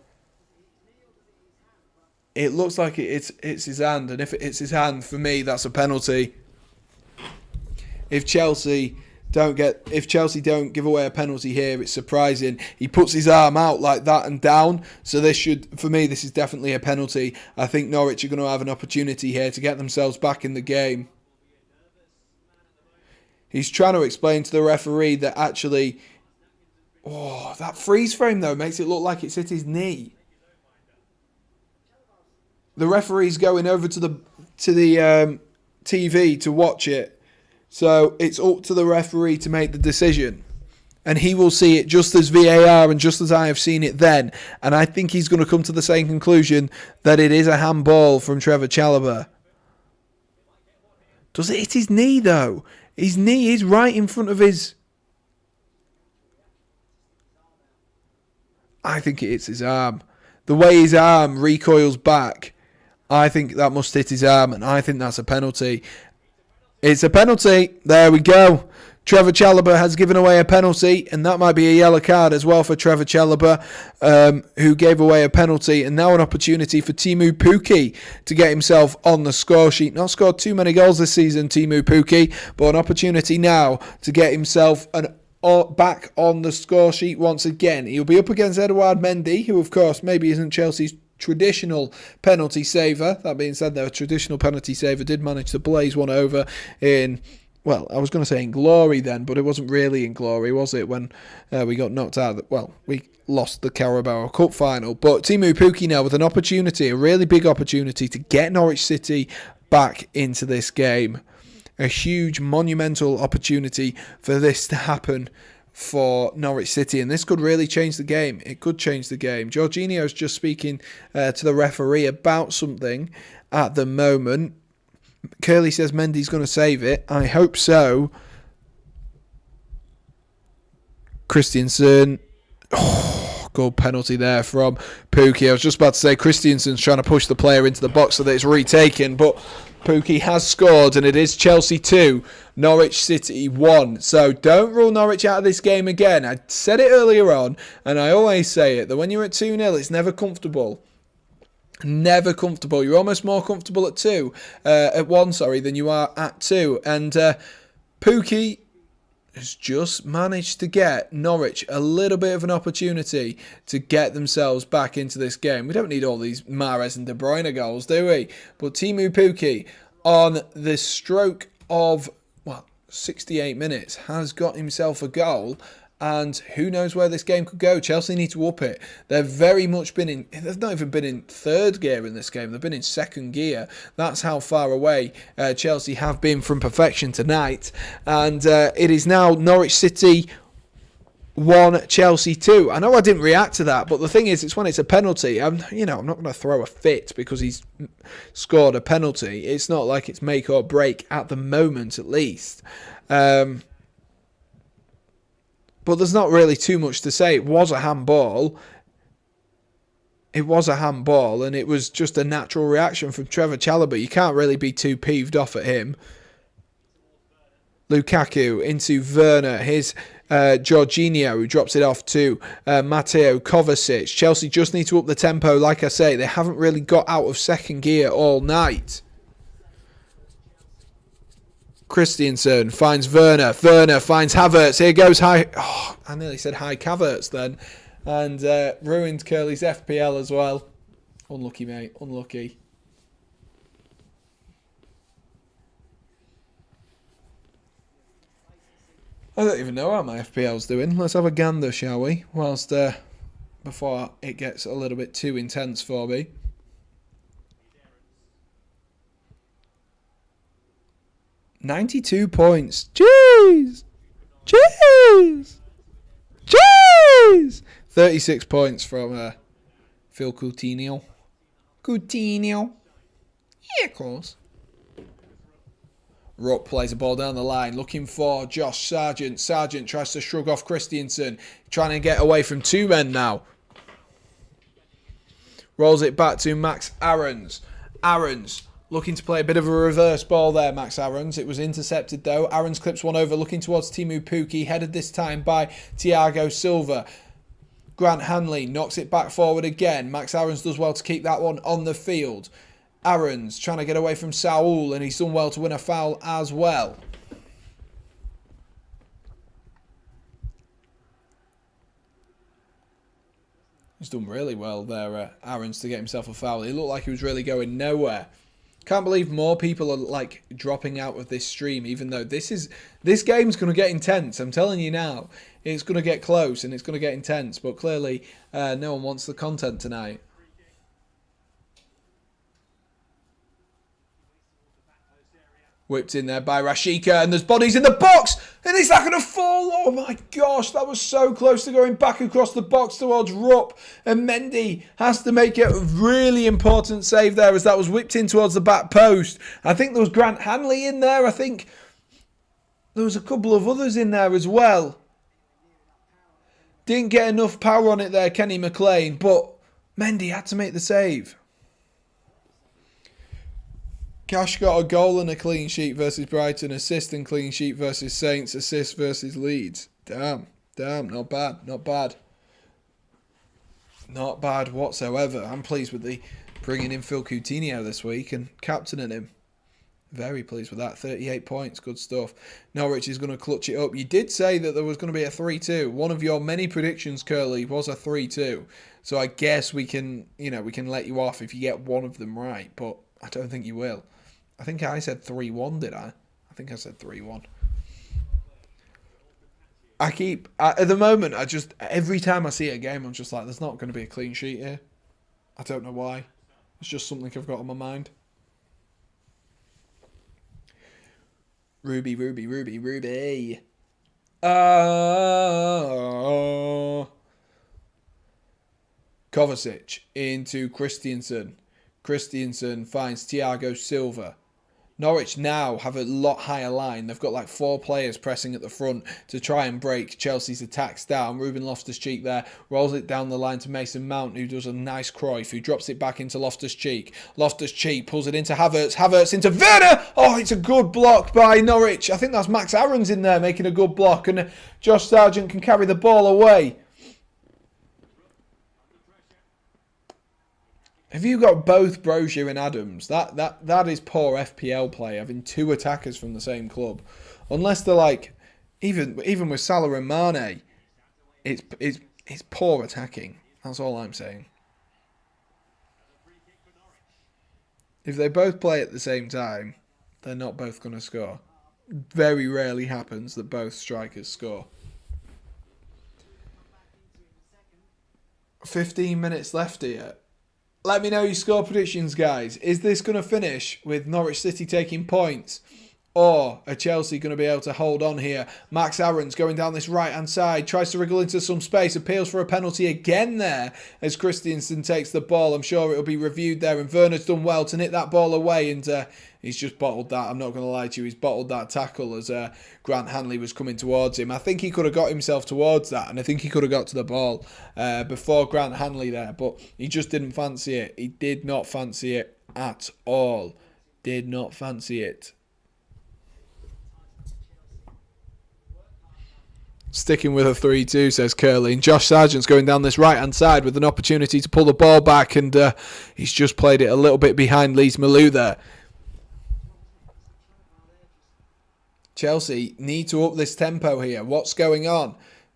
It looks like it's his hand, and if it hits his hand, for me, that's a penalty. If Chelsea don't give away a penalty here, it's surprising. He puts his arm out like that and down, so for me, this is definitely a penalty. I think Norwich are going to have an opportunity here to get themselves back in the game. He's trying to explain to the referee that actually, that freeze frame though makes it look like it's hit his knee. The referee's going over to the TV to watch it. So it's up to the referee to make the decision. And he will see it just as VAR and just as I have seen it then. And I think he's going to come to the same conclusion that it is a handball from Trevor Chalobah. Does it hit his knee though? His knee is right in front of his... I think it hits his arm. The way his arm recoils back, I think that must hit his arm, and I think that's a penalty. It's a penalty. There we go. Trevor Chalobah has given away a penalty, and that might be a yellow card as well for Trevor Chalobah, who gave away a penalty. And now an opportunity for Teemu Pukki to get himself on the score sheet. Not scored too many goals this season, Teemu Pukki, but an opportunity now to get himself back on the score sheet once again. He'll be up against Edouard Mendy, who of course maybe isn't Chelsea's traditional penalty saver. That being said, their traditional penalty saver did manage to blaze one over in, well, I was going to say in glory then, but it wasn't really in glory, was it, when we got knocked out? We lost the Carabao Cup final. But Teemu Pukki now with an opportunity, a really big opportunity to get Norwich City back into this game. A huge, monumental opportunity for this to happen for Norwich City, and this could really change the game. It could change the game. Jorginho's just speaking to the referee about something at the moment. Curley says Mendy's going to save it. I hope so. Christiansen. Oh, good penalty there from Pukki. I was just about to say Christiansen's trying to push the player into the box so that it's retaken, but Pukki has scored, and it is Chelsea 2, Norwich City 1. So don't rule Norwich out of this game again. I said it earlier on, and I always say it, that when you're at 2-0, it's never comfortable. Never comfortable. You're almost more comfortable at 1, than you are at 2. And Pukki has just managed to get Norwich a little bit of an opportunity to get themselves back into this game. We don't need all these Mahrez and De Bruyne goals, do we? But Teemu Pukki, on the stroke of 68 minutes, has got himself a goal. And who knows where this game could go. Chelsea need to up it. They've very much they've not even been in third gear in this game. They've been in second gear. That's how far away Chelsea have been from perfection tonight. And it is now Norwich City 1, Chelsea 2. I know I didn't react to that, but the thing is, it's when it's a penalty. I'm not going to throw a fit because he's scored a penalty. It's not like it's make or break at the moment, at least. But there's not really too much to say. It was a handball. It was a handball, and it was just a natural reaction from Trevor Chalobah. You can't really be too peeved off at him. Lukaku into Werner. Here's Jorginho, who drops it off to Mateo Kovacic. Chelsea just need to up the tempo. Like I say, they haven't really got out of second gear all night. Christiansen finds Werner. Werner finds Havertz. Here goes High. Oh, I nearly said High Havertz then. And ruined Curly's FPL as well. Unlucky, mate. Unlucky. I don't even know how my FPL's doing. Let's have a gander, shall we? Whilst before it gets a little bit too intense for me. $92 points. Jeez! Jeez! Jeez! 36 points from Phil Coutinho. Coutinho. Yeah, of course. Rupp plays the ball down the line, looking for Josh Sargent. Sargent tries to shrug off Christiansen, trying to get away from two men now. Rolls it back to Max Aarons. Aarons looking to play a bit of a reverse ball there, Max Aarons. It was intercepted though. Aarons clips one over, looking towards Teemu Pukki, headed this time by Thiago Silva. Grant Hanley knocks it back forward again. Max Aarons does well to keep that one on the field. Aarons trying to get away from Saul, and he's done well to win a foul as well. He's done really well there, Aarons, to get himself a foul. He looked like he was really going nowhere. Can't believe more people are like dropping out of this stream, even though this game's going to get intense. I'm telling you now, it's going to get close and it's going to get intense. But clearly, no one wants the content tonight. Whipped in there by Rashica, and there's bodies in the box, and is that going to fall? Oh my gosh, that was so close to going back across the box towards Rupp, and Mendy has to make a really important save there as that was whipped in towards the back post. I think there was Grant Hanley in there. I think there was a couple of others in there as well. Didn't get enough power on it there, Kenny McLean, but Mendy had to make the save. Cash got a goal and a clean sheet versus Brighton, assist and clean sheet versus Saints, assist versus Leeds. Damn, not bad, not bad. Not bad whatsoever. I'm pleased with the bringing in Phil Coutinho this week and captaining him. Very pleased with that. 38 points, good stuff. Norwich is going to clutch it up. You did say that there was going to be a 3-2. One of your many predictions, Curly, was a 3-2. So I guess we can let you off if you get one of them right, but I don't think you will. I think I said 3-1, did I? I think I said 3-1. At the moment, every time I see a game, I'm just like, there's not going to be a clean sheet here. I don't know why. It's just something I've got on my mind. Ruby. Oh. Kovacic into Christiansen. Christiansen finds Thiago Silva. Norwich now have a lot higher line. They've got like 4 players pressing at the front to try and break Chelsea's attacks down. Ruben Loftus-Cheek there rolls it down the line to Mason Mount, who does a nice Cruyff, who drops it back into Loftus-Cheek. Loftus-Cheek pulls it into Havertz. Havertz into Werner. Oh, it's a good block by Norwich. I think that's Max Aarons in there making a good block, and Josh Sargent can carry the ball away. Have you got both Brozier and Adams? That is poor FPL play, having 2 attackers from the same club. Unless they're like, even with Salah and Mane, it's poor attacking. That's all I'm saying. If they both play at the same time, they're not both going to score. Very rarely happens that both strikers score. 15 minutes left here. Let me know your score predictions, guys. Is this going to finish with Norwich City taking points? Or are Chelsea going to be able to hold on here? Max Aarons going down this right-hand side. Tries to wriggle into some space. Appeals for a penalty again there as Christiansen takes the ball. I'm sure it'll be reviewed there. And Werner's done well to nip that ball away. And he's just bottled that. I'm not going to lie to you. He's bottled that tackle as Grant Hanley was coming towards him. I think he could have got himself towards that. And I think he could have got to the ball before Grant Hanley there. But he just didn't fancy it. He did not fancy it at all. Did not fancy it. Sticking with a 3-2, says Curly. And Josh Sargent's going down this right-hand side with an opportunity to pull the ball back. And he's just played it a little bit behind Lees Malou there. Chelsea need to up this tempo here. What's going on?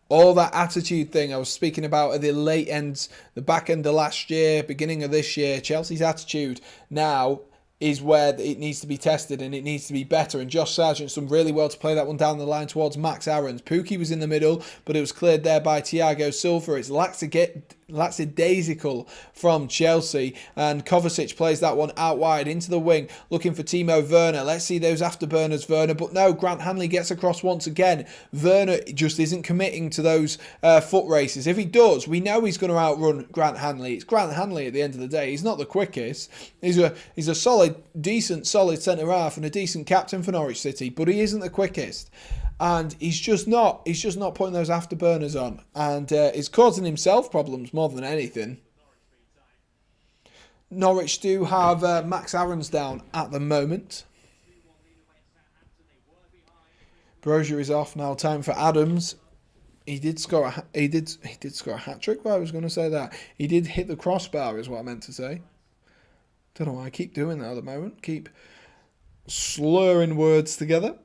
All that attitude thing I was speaking about at the late ends, the back end of last year, beginning of this year. Chelsea's attitude now is where it needs to be tested and it needs to be better. And Josh Sargent's done really well to play that one down the line towards Max Aarons. Pukki was in the middle, but it was cleared there by Thiago Silva. It's lackadaisical from Chelsea. And Kovacic plays that one out wide into the wing, looking for Timo Werner. Let's see those afterburners, Werner. But no, Grant Hanley gets across once again. Werner just isn't committing to those foot races. If he does, we know he's going to outrun Grant Hanley. It's Grant Hanley at the end of the day. He's not the quickest. He's a solid centre-half and a decent captain for Norwich City, but he isn't the quickest. And he's just not putting those afterburners on. And it's causing himself problems more than anything. Norwich do have Max Aarons down at the moment. Brozier is off now. Time for Adams. He did score a hat-trick, but I was going to say that. He did hit the crossbar is what I meant to say. Don't know why I keep doing that at the moment. Keep slurring words together.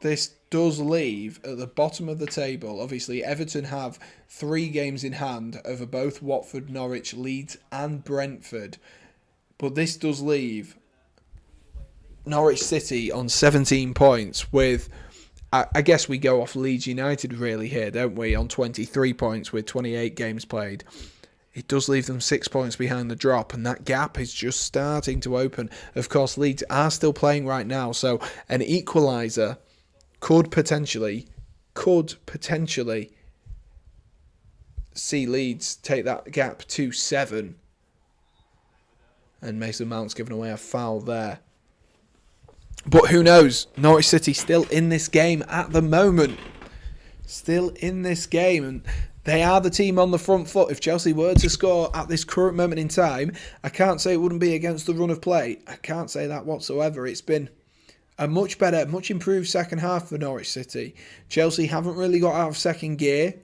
This does leave at the bottom of the table. Obviously, Everton have 3 games in hand over both Watford, Norwich, Leeds and Brentford. But this does leave Norwich City on 17 points with... I guess we go off Leeds United really here, don't we? On 23 points with 28 games played. It does leave them 6 points behind the drop, and that gap is just starting to open. Of course, Leeds are still playing right now, so an equaliser could potentially see Leeds take that gap to 7. And Mason Mount's given away a foul there. But who knows? Norwich City still in this game at the moment. Still in this game. And they are the team on the front foot. If Chelsea were to score at this current moment in time, I can't say it wouldn't be against the run of play. I can't say that whatsoever. It's been a much better, much improved second half for Norwich City. Chelsea haven't really got out of second gear.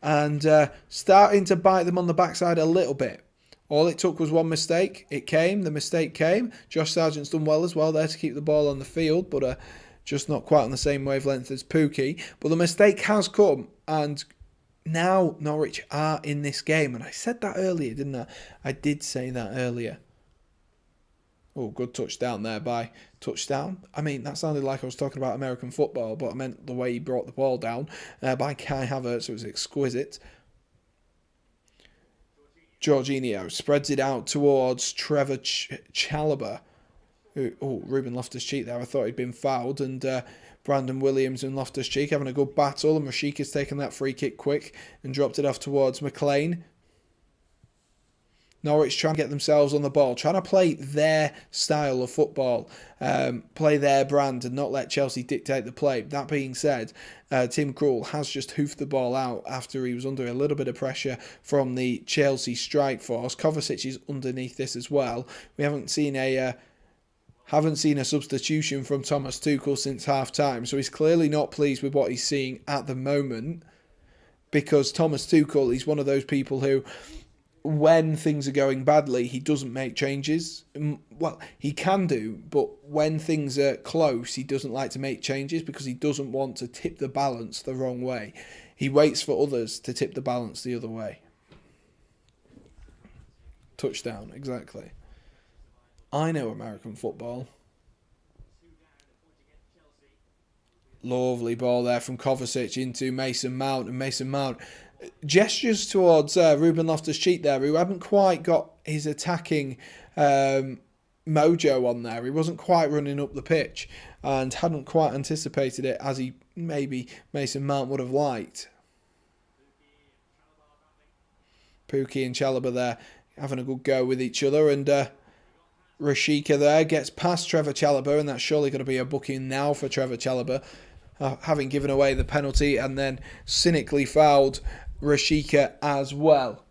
And starting to bite them on the backside a little bit. All it took was one mistake. The mistake came. Josh Sargent's done well as well there to keep the ball on the field, but just not quite on the same wavelength as Pukki. But the mistake has come, and now Norwich are in this game. And I said that earlier, didn't I? I did say that earlier. Oh, good touchdown there by touchdown. I mean, that sounded like I was talking about American football, but I meant the way he brought the ball down by Kai Havertz. It was exquisite. Jorginho spreads it out towards Trevor Chalobah. Ruben Loftus-Cheek there. I thought he'd been fouled. And Brandon Williams and Loftus-Cheek having a good battle. And Rashica's taken that free kick quick and dropped it off towards McLean. Norwich trying to get themselves on the ball, trying to play their style of football, play their brand and not let Chelsea dictate the play. That being said, Tim Krul has just hoofed the ball out after he was under a little bit of pressure from the Chelsea strike force. Kovacic is underneath this as well. We haven't seen a substitution from Thomas Tuchel since half-time, so he's clearly not pleased with what he's seeing at the moment, because Thomas Tuchel is one of those people who, when things are going badly, he doesn't make changes. Well, he can do, but when things are close, he doesn't like to make changes because he doesn't want to tip the balance the wrong way. He waits for others to tip the balance the other way. Touchdown, exactly. I know American football. Lovely ball there from Kovacic into Mason Mount, and Mason Mount gestures towards Ruben Loftus-Cheek there, who hadn't quite got his attacking mojo on there. He wasn't quite running up the pitch and hadn't quite anticipated it as he maybe Mason Mount would have liked. Pukki and Chalobah there having a good go with each other, and Rashica there gets past Trevor Chalobah, and that's surely going to be a booking now for Trevor Chalobah, having given away the penalty and then cynically fouled Rashica as well.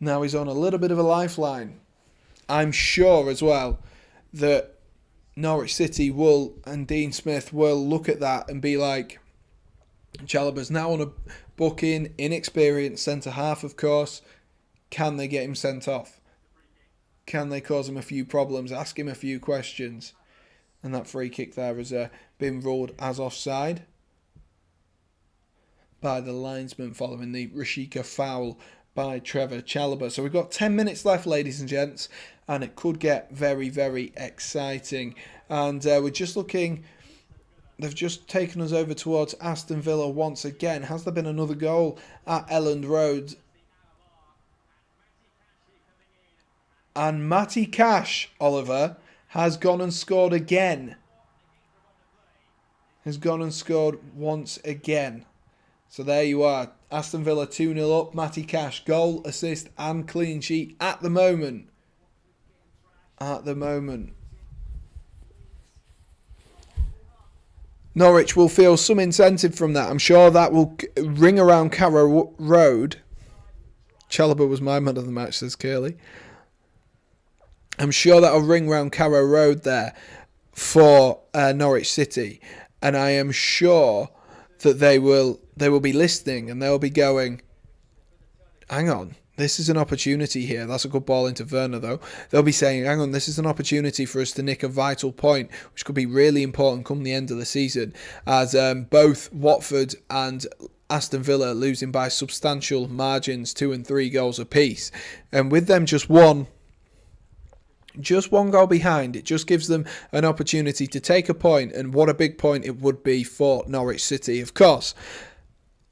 Now he's on a little bit of a lifeline. I'm sure as well that Norwich City will, and Dean Smith will look at that and be like, Chalobah's now on a booking, inexperienced centre-half, of course. Can they get him sent off? Can they cause him a few problems? Ask him a few questions? And that free kick there has been ruled as offside by the linesman following the Rashica foul by Trevor Chalobah. So we've got 10 minutes left, ladies and gents, and it could get very, very exciting. And we're just looking... They've just taken us over towards Aston Villa once again. Has there been another goal at Elland Road? And Matty Cash, Oliver, has gone and scored again. Has gone and scored once again. So there you are. Aston Villa 2-0 up. Matty Cash, goal, assist and clean sheet at the moment. At the moment. Norwich will feel some incentive from that. I'm sure that will ring around Carrow Road. Chalobah was my man of the match, says Curly. I'm sure that'll ring round Carrow Road there for Norwich City, and I am sure that they will be listening and they'll be going, hang on, this is an opportunity here. That's a good ball into Werner though. They'll be saying, hang on, this is an opportunity for us to nick a vital point, which could be really important come the end of the season, as both Watford and Aston Villa losing by substantial margins, 2 and 3 goals apiece, and with them just one goal behind, it just gives them an opportunity to take a point, and what a big point it would be for Norwich City. Of course,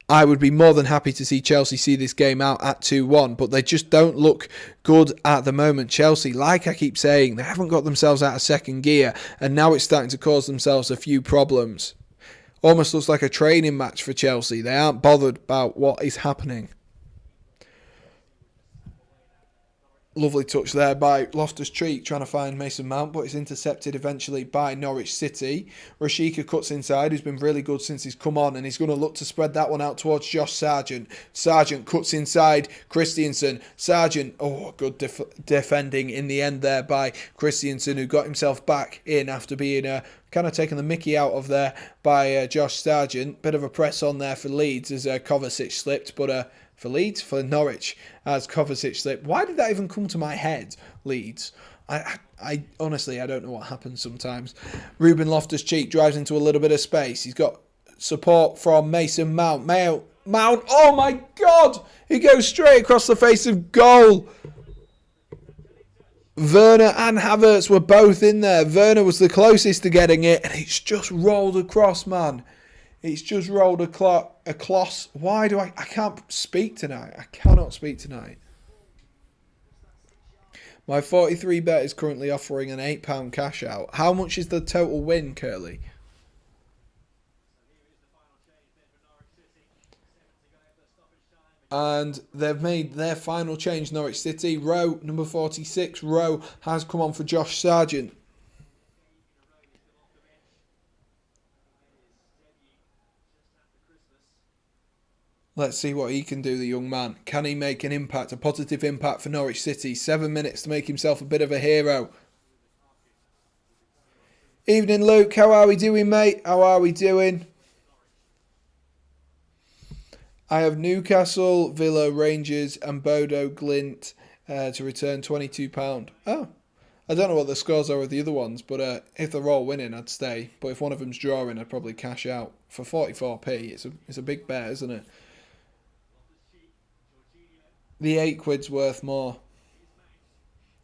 I would be more than happy to see Chelsea see this game out at 2-1, but they just don't look good at the moment. Chelsea, like I keep saying, they haven't got themselves out of second gear, and now it's starting to cause themselves a few problems. Almost looks like a training match for Chelsea. They aren't bothered about what is happening. Lovely touch there by Loftus-Cheek trying to find Mason Mount, but it's intercepted eventually by Norwich City. CHELSEAcan cuts inside, who's been really good since he's come on, and he's going to look to spread that one out towards Josh Sargent. Sargent cuts inside Christiansen. Sargent, good defending in the end there by Christiansen, who got himself back in after being kind of taking the mickey out of there by Josh Sargent. Bit of a press on there for Leeds as Kovacic slipped, but for Leeds, for Norwich, as Kovacic slipped. Why did that even come to my head, Leeds? I honestly, I don't know what happens sometimes. Ruben Loftus-Cheek drives into a little bit of space. He's got support from Mason Mount. Mount, oh my God! He goes straight across the face of goal. Werner and Havertz were both in there. Werner was the closest to getting it, and it's just rolled across, man. It's just rolled across. Why do I can't speak tonight. I cannot speak tonight. My 43 bet is currently offering an £8 cash out. How much is the total win, Curly? And they've made their final change, Norwich City. Rowe, number 46, Rowe has come on for Josh Sargent. Let's see what he can do, the young man. Can he make an impact, a positive impact for Norwich City? 7 minutes to make himself a bit of a hero. Evening, Luke. How are we doing, mate? How are we doing? I have Newcastle, Villa, Rangers and Bodo Glint to return £22. Oh, I don't know what the scores are with the other ones, but if they're all winning, I'd stay. But if one of them's drawing, I'd probably cash out. For 44p, it's a big bet, isn't it? The £8's worth more.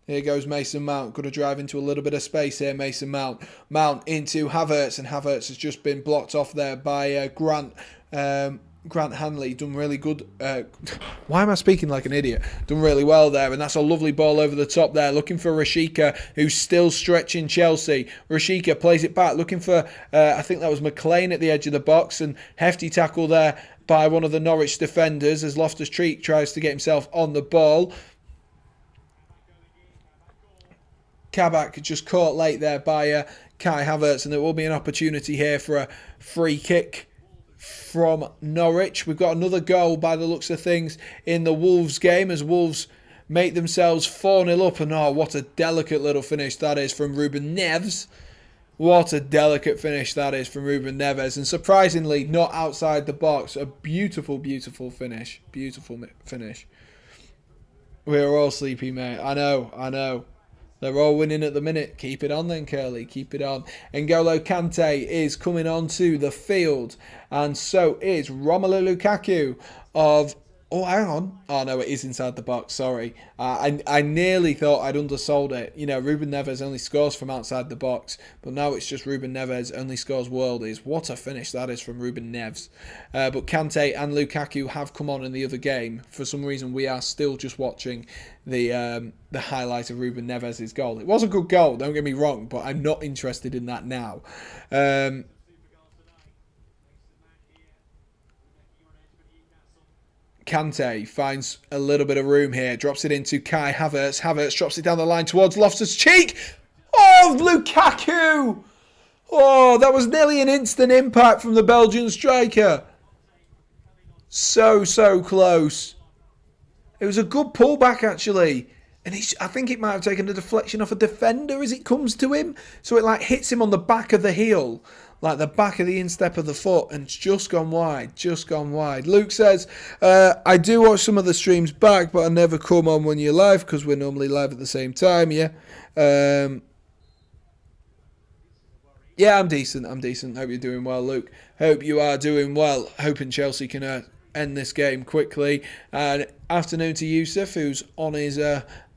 Here goes Mason Mount. Going to drive into a little bit of space here, Mason Mount. Mount into Havertz, and Havertz has just been blocked off there by Grant Hanley. Done really good. Why am I speaking like an idiot? Done really well there, and that's a lovely ball over the top there. Looking for CHELSEAcan, who's still stretching Chelsea. CHELSEAcan plays it back, looking for, I think that was McLean at the edge of the box, and hefty tackle there by one of the Norwich defenders as Loftus-Cheek tries to get himself on the ball. Kabak just caught late there by Kai Havertz, and there will be an opportunity here for a free kick from Norwich. We've got another goal by the looks of things in the Wolves game as Wolves make themselves 4-0 up, and what a delicate little finish that is from Ruben Neves. What a delicate finish that is from Ruben Neves, and surprisingly not outside the box. A beautiful, beautiful finish. Beautiful finish. We're all sleepy, mate. I know. They're all winning at the minute. Keep it on then, Curly. Keep it on. N'Golo Kante is coming onto the field, and so is Romelu Lukaku of... Oh, hang on. Oh, no, it is inside the box. Sorry. I nearly thought I'd undersold it. You know, Ruben Neves only scores from outside the box, but now it's just Ruben Neves only scores worldies. What a finish that is from Ruben Neves. But Kante and Lukaku have come on in the other game. For some reason, we are still just watching the highlight of Ruben Neves' goal. It was a good goal, don't get me wrong, but I'm not interested in that now. Kante finds a little bit of room here, drops it into Kai Havertz. Havertz drops it down the line towards Loftus-Cheek. Oh, Lukaku! Oh, that was nearly an instant impact from the Belgian striker. So close. It was a good pullback, actually. And I think it might have taken a deflection off a defender as it comes to him. So it hits him on the back of the heel. Like the back of the instep of the foot, and it's just gone wide. Luke says, I do watch some of the streams back, but I never come on when you're live because we're normally live at the same time, yeah. Yeah, I'm decent. Hope you're doing well, Luke. Hope you are doing well. Hoping Chelsea can end this game quickly. And afternoon to Yusuf, who's on his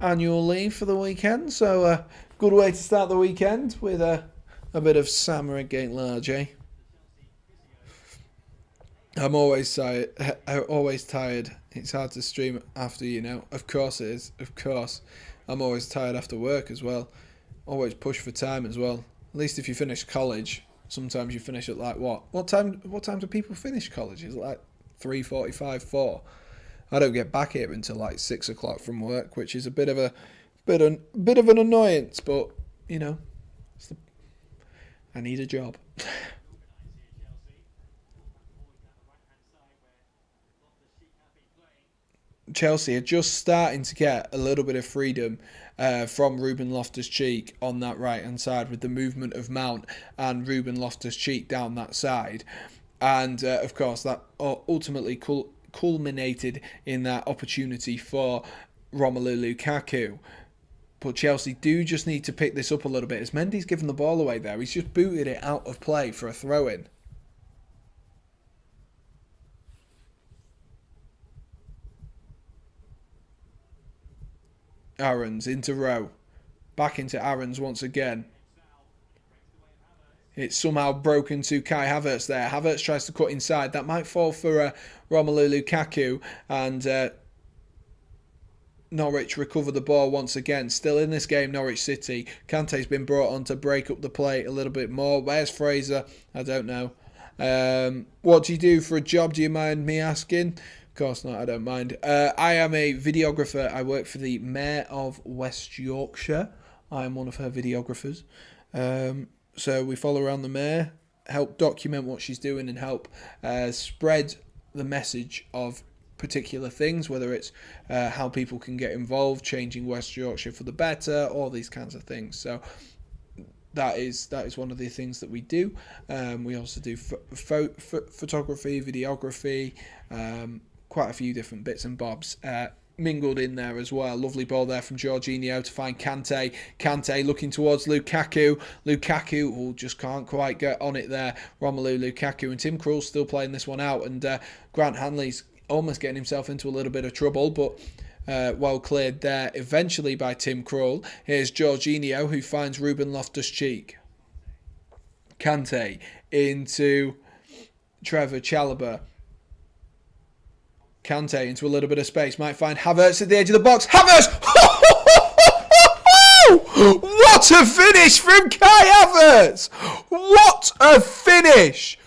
annual leave for the weekend. So good way to start the weekend with a bit of Sam Redgate-Large, eh? I'm always tired. It's hard to stream after, you know. Of course it is. Of course. I'm always tired after work as well. Always push for time as well. At least if you finish college, Sometimes you finish at like what? What time do people finish college? Is it like 3:45, 4? I don't get back here until like 6 o'clock from work, which is a bit of an annoyance. But you know, I need a job. Chelsea are just starting to get a little bit of freedom from Ruben Loftus-Cheek on that right-hand side with the movement of Mount and Ruben Loftus-Cheek down that side. And, of course, that ultimately culminated in that opportunity for Romelu Lukaku. But Chelsea do just need to pick this up a little bit. As Mendy's given the ball away there, he's just booted it out of play for a throw-in. Aarons into Rowe. Back into Aarons once again. It's somehow broken to Kai Havertz there. Havertz tries to cut inside. That might fall for Romelu Lukaku. And Norwich recover the ball once again. Still in this game, Norwich City. Kante's been brought on to break up the play a little bit more. Where's Fraser? I don't know. What do you do for a job? Do you mind me asking? Of course not, I don't mind. I am a videographer. I work for the Mayor of West Yorkshire. I am one of her videographers. So we follow around the Mayor, help document what she's doing and help spread the message of particular things, whether it's how people can get involved, changing West Yorkshire for the better, all these kinds of things. So that is one of the things that we do. We also do photography, videography, quite a few different bits and bobs mingled in there as well. Lovely ball there from Jorginho to find Kante. Kante looking towards Lukaku. Lukaku just can't quite get on it there. Romelu Lukaku and Tim Krul's still playing this one out, and Grant Hanley's almost getting himself into a little bit of trouble, but well cleared there eventually by Tim Krul. Here's Jorginho who finds Ruben Loftus-Cheek. Kante into Trevor Chalobah. Kante into a little bit of space. Might find Havertz at the edge of the box. Havertz! What a finish from Kai Havertz! What a finish!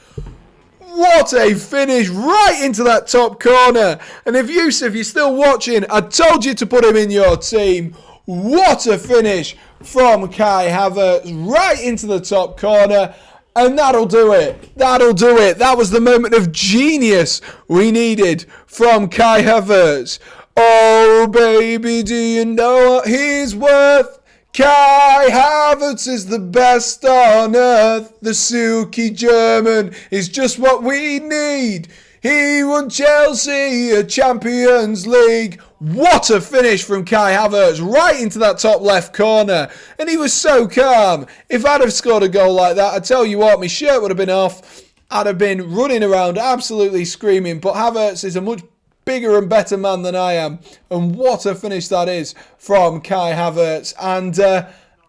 What a finish right into that top corner. And if Yusuf, you're still watching, I told you to put him in your team. What a finish from Kai Havertz right into the top corner. And that'll do it. That'll do it. That was the moment of genius we needed from Kai Havertz. Oh, baby, do you know what he's worth? Kai Havertz is the best on earth. The Suki German is just what we need. He won Chelsea a Champions League. What a finish from Kai Havertz right into that top left corner. And he was so calm. If I'd have scored a goal like that, I tell you what, my shirt would have been off. I'd have been running around absolutely screaming. But Havertz is a much bigger and better man than I am. And what a finish that is from Kai Havertz. And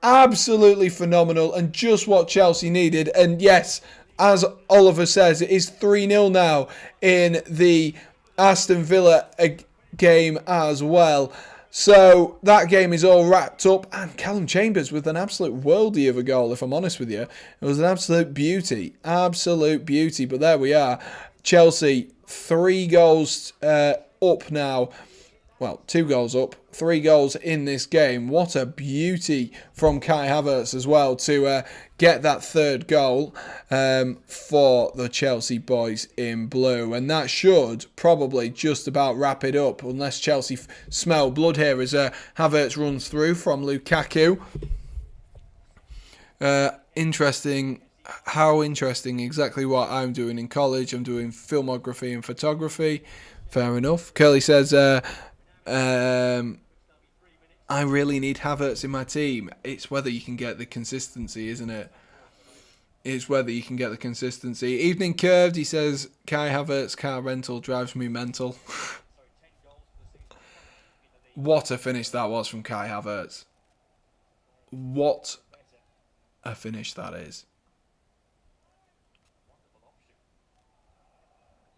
absolutely phenomenal. And just what Chelsea needed. And yes, as Oliver says, it is 3-0 now in the Aston Villa game as well. So that game is all wrapped up. And Callum Chambers with an absolute worldie of a goal, if I'm honest with you. It was an absolute beauty. Absolute beauty. But there we are. Chelsea 3 goals up now. Well, 2 goals up, 3 goals in this game. What a beauty from Kai Havertz as well to get that 3rd goal for the Chelsea boys in blue. And that should probably just about wrap it up, unless Chelsea smell blood here as Havertz runs through from Lukaku. Interesting. How interesting. Exactly what I'm doing in college. I'm doing filmography and photography. Fair enough. Curly says, I really need Havertz in my team. It's whether you can get the consistency, isn't it? It's whether you can get the consistency. Evening Curved, he says, Kai Havertz car rental drives me mental. What a finish that was from Kai Havertz. What a finish that is.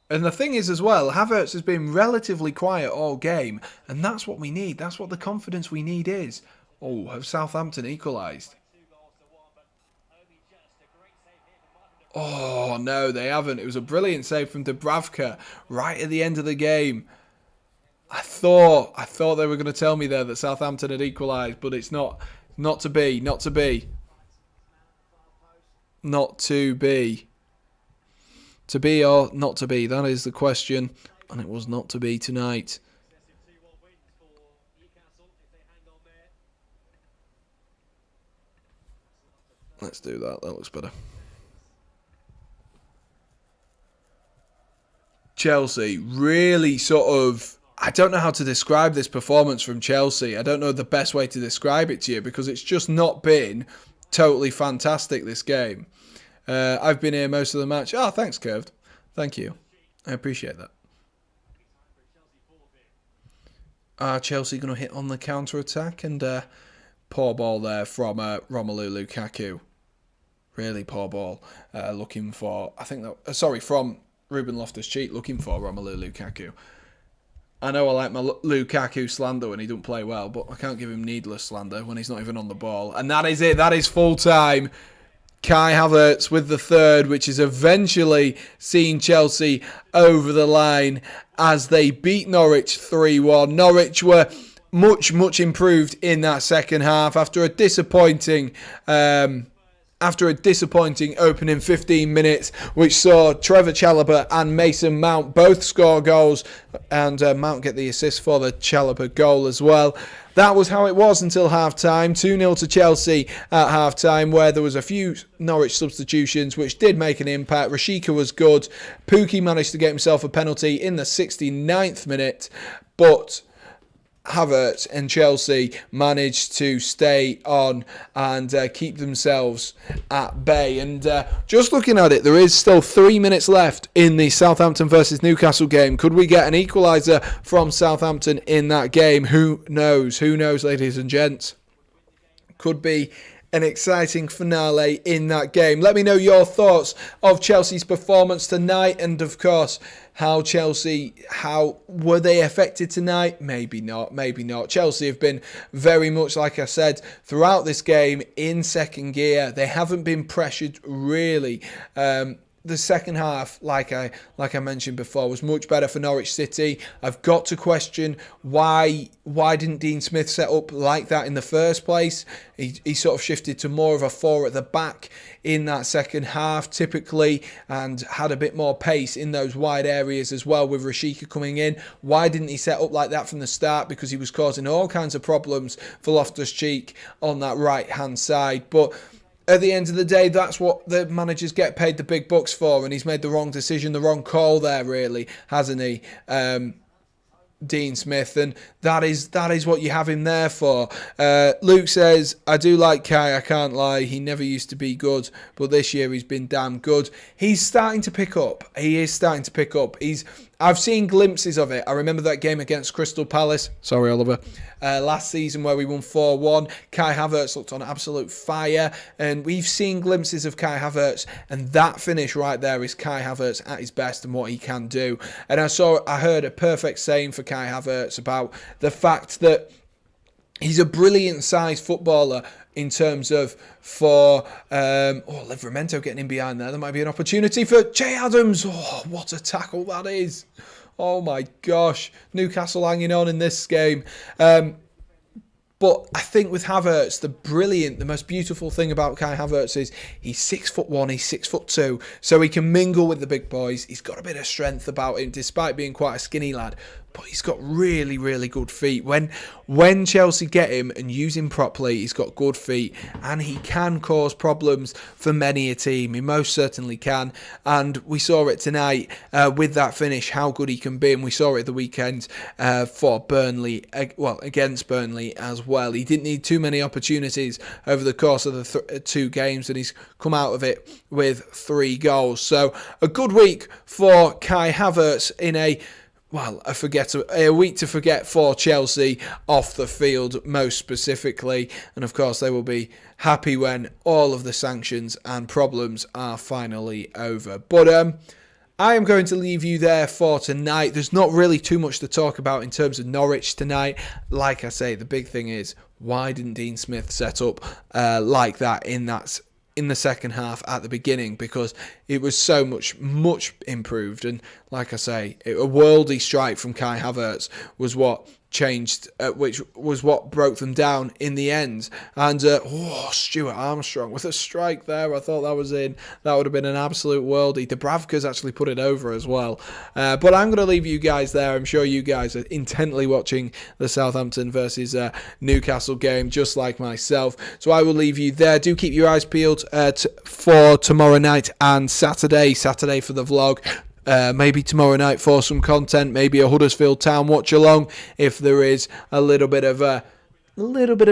And the thing is as well, Havertz has been relatively quiet all game, and that's what we need. That's what the confidence we need is. Oh, have Southampton equalised? Oh, no, they haven't. It was a brilliant save from Dubravka right at the end of the game. I thought they were going to tell me there that Southampton had equalised, but it's not to be. Not to be. To be or not to be, that is the question. And it was not to be tonight. Let's do that. That looks better. Chelsea really sort of... I don't know how to describe this performance from Chelsea. I don't know the best way to describe it to you because it's just not been totally fantastic, this game. I've been here most of the match. Oh, thanks, Curved. Thank you. I appreciate that. Chelsea going to hit on the counter-attack and poor ball there from Romelu Lukaku. Really poor ball. Looking for... from Ruben Loftus-Cheek looking for Romelu Lukaku. I know I like my Lukaku slander when he don't play well, but I can't give him needless slander when he's not even on the ball. And that is it. That is full time. Kai Havertz with the third, which is eventually seeing Chelsea over the line as they beat Norwich 3-1. Norwich were much, much improved in that second half after a disappointing opening 15 minutes, which saw Trevor Chalobah and Mason Mount both score goals, and Mount get the assist for the Chalobah goal as well. That was how it was until half-time. 2-0 to Chelsea at half-time, where there was a few Norwich substitutions which did make an impact. Rashica was good. Pukki managed to get himself a penalty in the 69th minute, but Havertz and Chelsea managed to stay on and keep themselves at bay. And just looking at it, there is still 3 minutes left in the Southampton versus Newcastle game. Could we get an equaliser from Southampton in that game? Who knows? Who knows, ladies and gents? Could be an exciting finale in that game. Let me know your thoughts of Chelsea's performance tonight, and of course, how were they affected tonight? Maybe not. Chelsea have been very much, like I said, throughout this game in second gear. They haven't been pressured really. The second half, like I mentioned before, was much better for Norwich City. I've got to question why didn't Dean Smith set up like that in the first place? He sort of shifted to more of a 4 at the back in that second half typically, and had a bit more pace in those wide areas as well with Rashica coming in. Why didn't he set up like that from the start? Because he was causing all kinds of problems for Loftus-Cheek on that right hand side. But at the end of the day, that's what the managers get paid the big bucks for, and he's made the wrong decision, the wrong call there, really, hasn't he? Dean Smith, and that is what you have him there for. Luke says, I do like Kai, I can't lie. He never used to be good, but this year he's been damn good. He's starting to pick up. He is starting to pick up. I've seen glimpses of it. I remember that game against Crystal Palace. Sorry, Oliver. Last season where we won 4-1. Kai Havertz looked on absolute fire. And we've seen glimpses of Kai Havertz. And that finish right there is Kai Havertz at his best and what he can do. And I heard a perfect saying for Kai Havertz about the fact that he's a brilliant sized footballer in terms of Livramento getting in behind there. There might be an opportunity for Che Adams. Oh, what a tackle that is. Oh my gosh. Newcastle hanging on in this game. But I think with Havertz, the most beautiful thing about Kai Havertz is he's 6'1", he's 6'2", so he can mingle with the big boys. He's got a bit of strength about him, despite being quite a skinny lad. But he's got really, really good feet. When Chelsea get him and use him properly, he's got good feet, and he can cause problems for many a team. He most certainly can, and we saw it tonight with that finish, how good he can be, and we saw it the weekend for Burnley, against Burnley as well. He didn't need too many opportunities over the course of the 2 games, and he's come out of it with 3 goals. So a good week for Kai Havertz in a week to forget for Chelsea off the field, most specifically. And of course, they will be happy when all of the sanctions and problems are finally over. But I am going to leave you there for tonight. There's not really too much to talk about in terms of Norwich tonight. Like I say, the big thing is, why didn't Dean Smith set up like that in that in the second half at the beginning, because it was so much improved. And like I say, a worldy strike from Kai Havertz was what changed, which was what broke them down in the end. And Stuart Armstrong with a strike there, I thought that was in. That would have been an absolute worldie. Dubravka's actually put it over as well. But I'm going to leave you guys there. I'm sure you guys are intently watching the Southampton versus Newcastle game, just like myself. So I will leave you there. Do keep your eyes peeled for tomorrow night and Saturday for the vlog. Maybe tomorrow night for some content, maybe a Huddersfield Town watch along. If there is a little bit of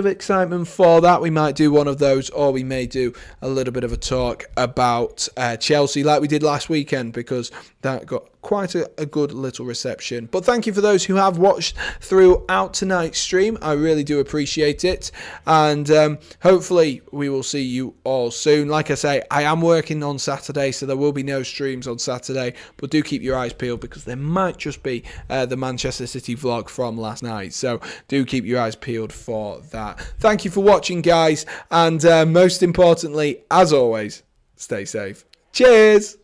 excitement for that, we might do one of those, or we may do a little bit of a talk about Chelsea like we did last weekend, because that got quite a good little reception. But thank you for those who have watched throughout tonight's stream. I really do appreciate it, and hopefully we will see you all soon. Like I say, I am working on Saturday, so there will be no streams on Saturday, but do keep your eyes peeled, because there might just be the Manchester City vlog from last night, so do keep your eyes peeled for that. Thank you for watching, guys, and most importantly, as always, stay safe. Cheers.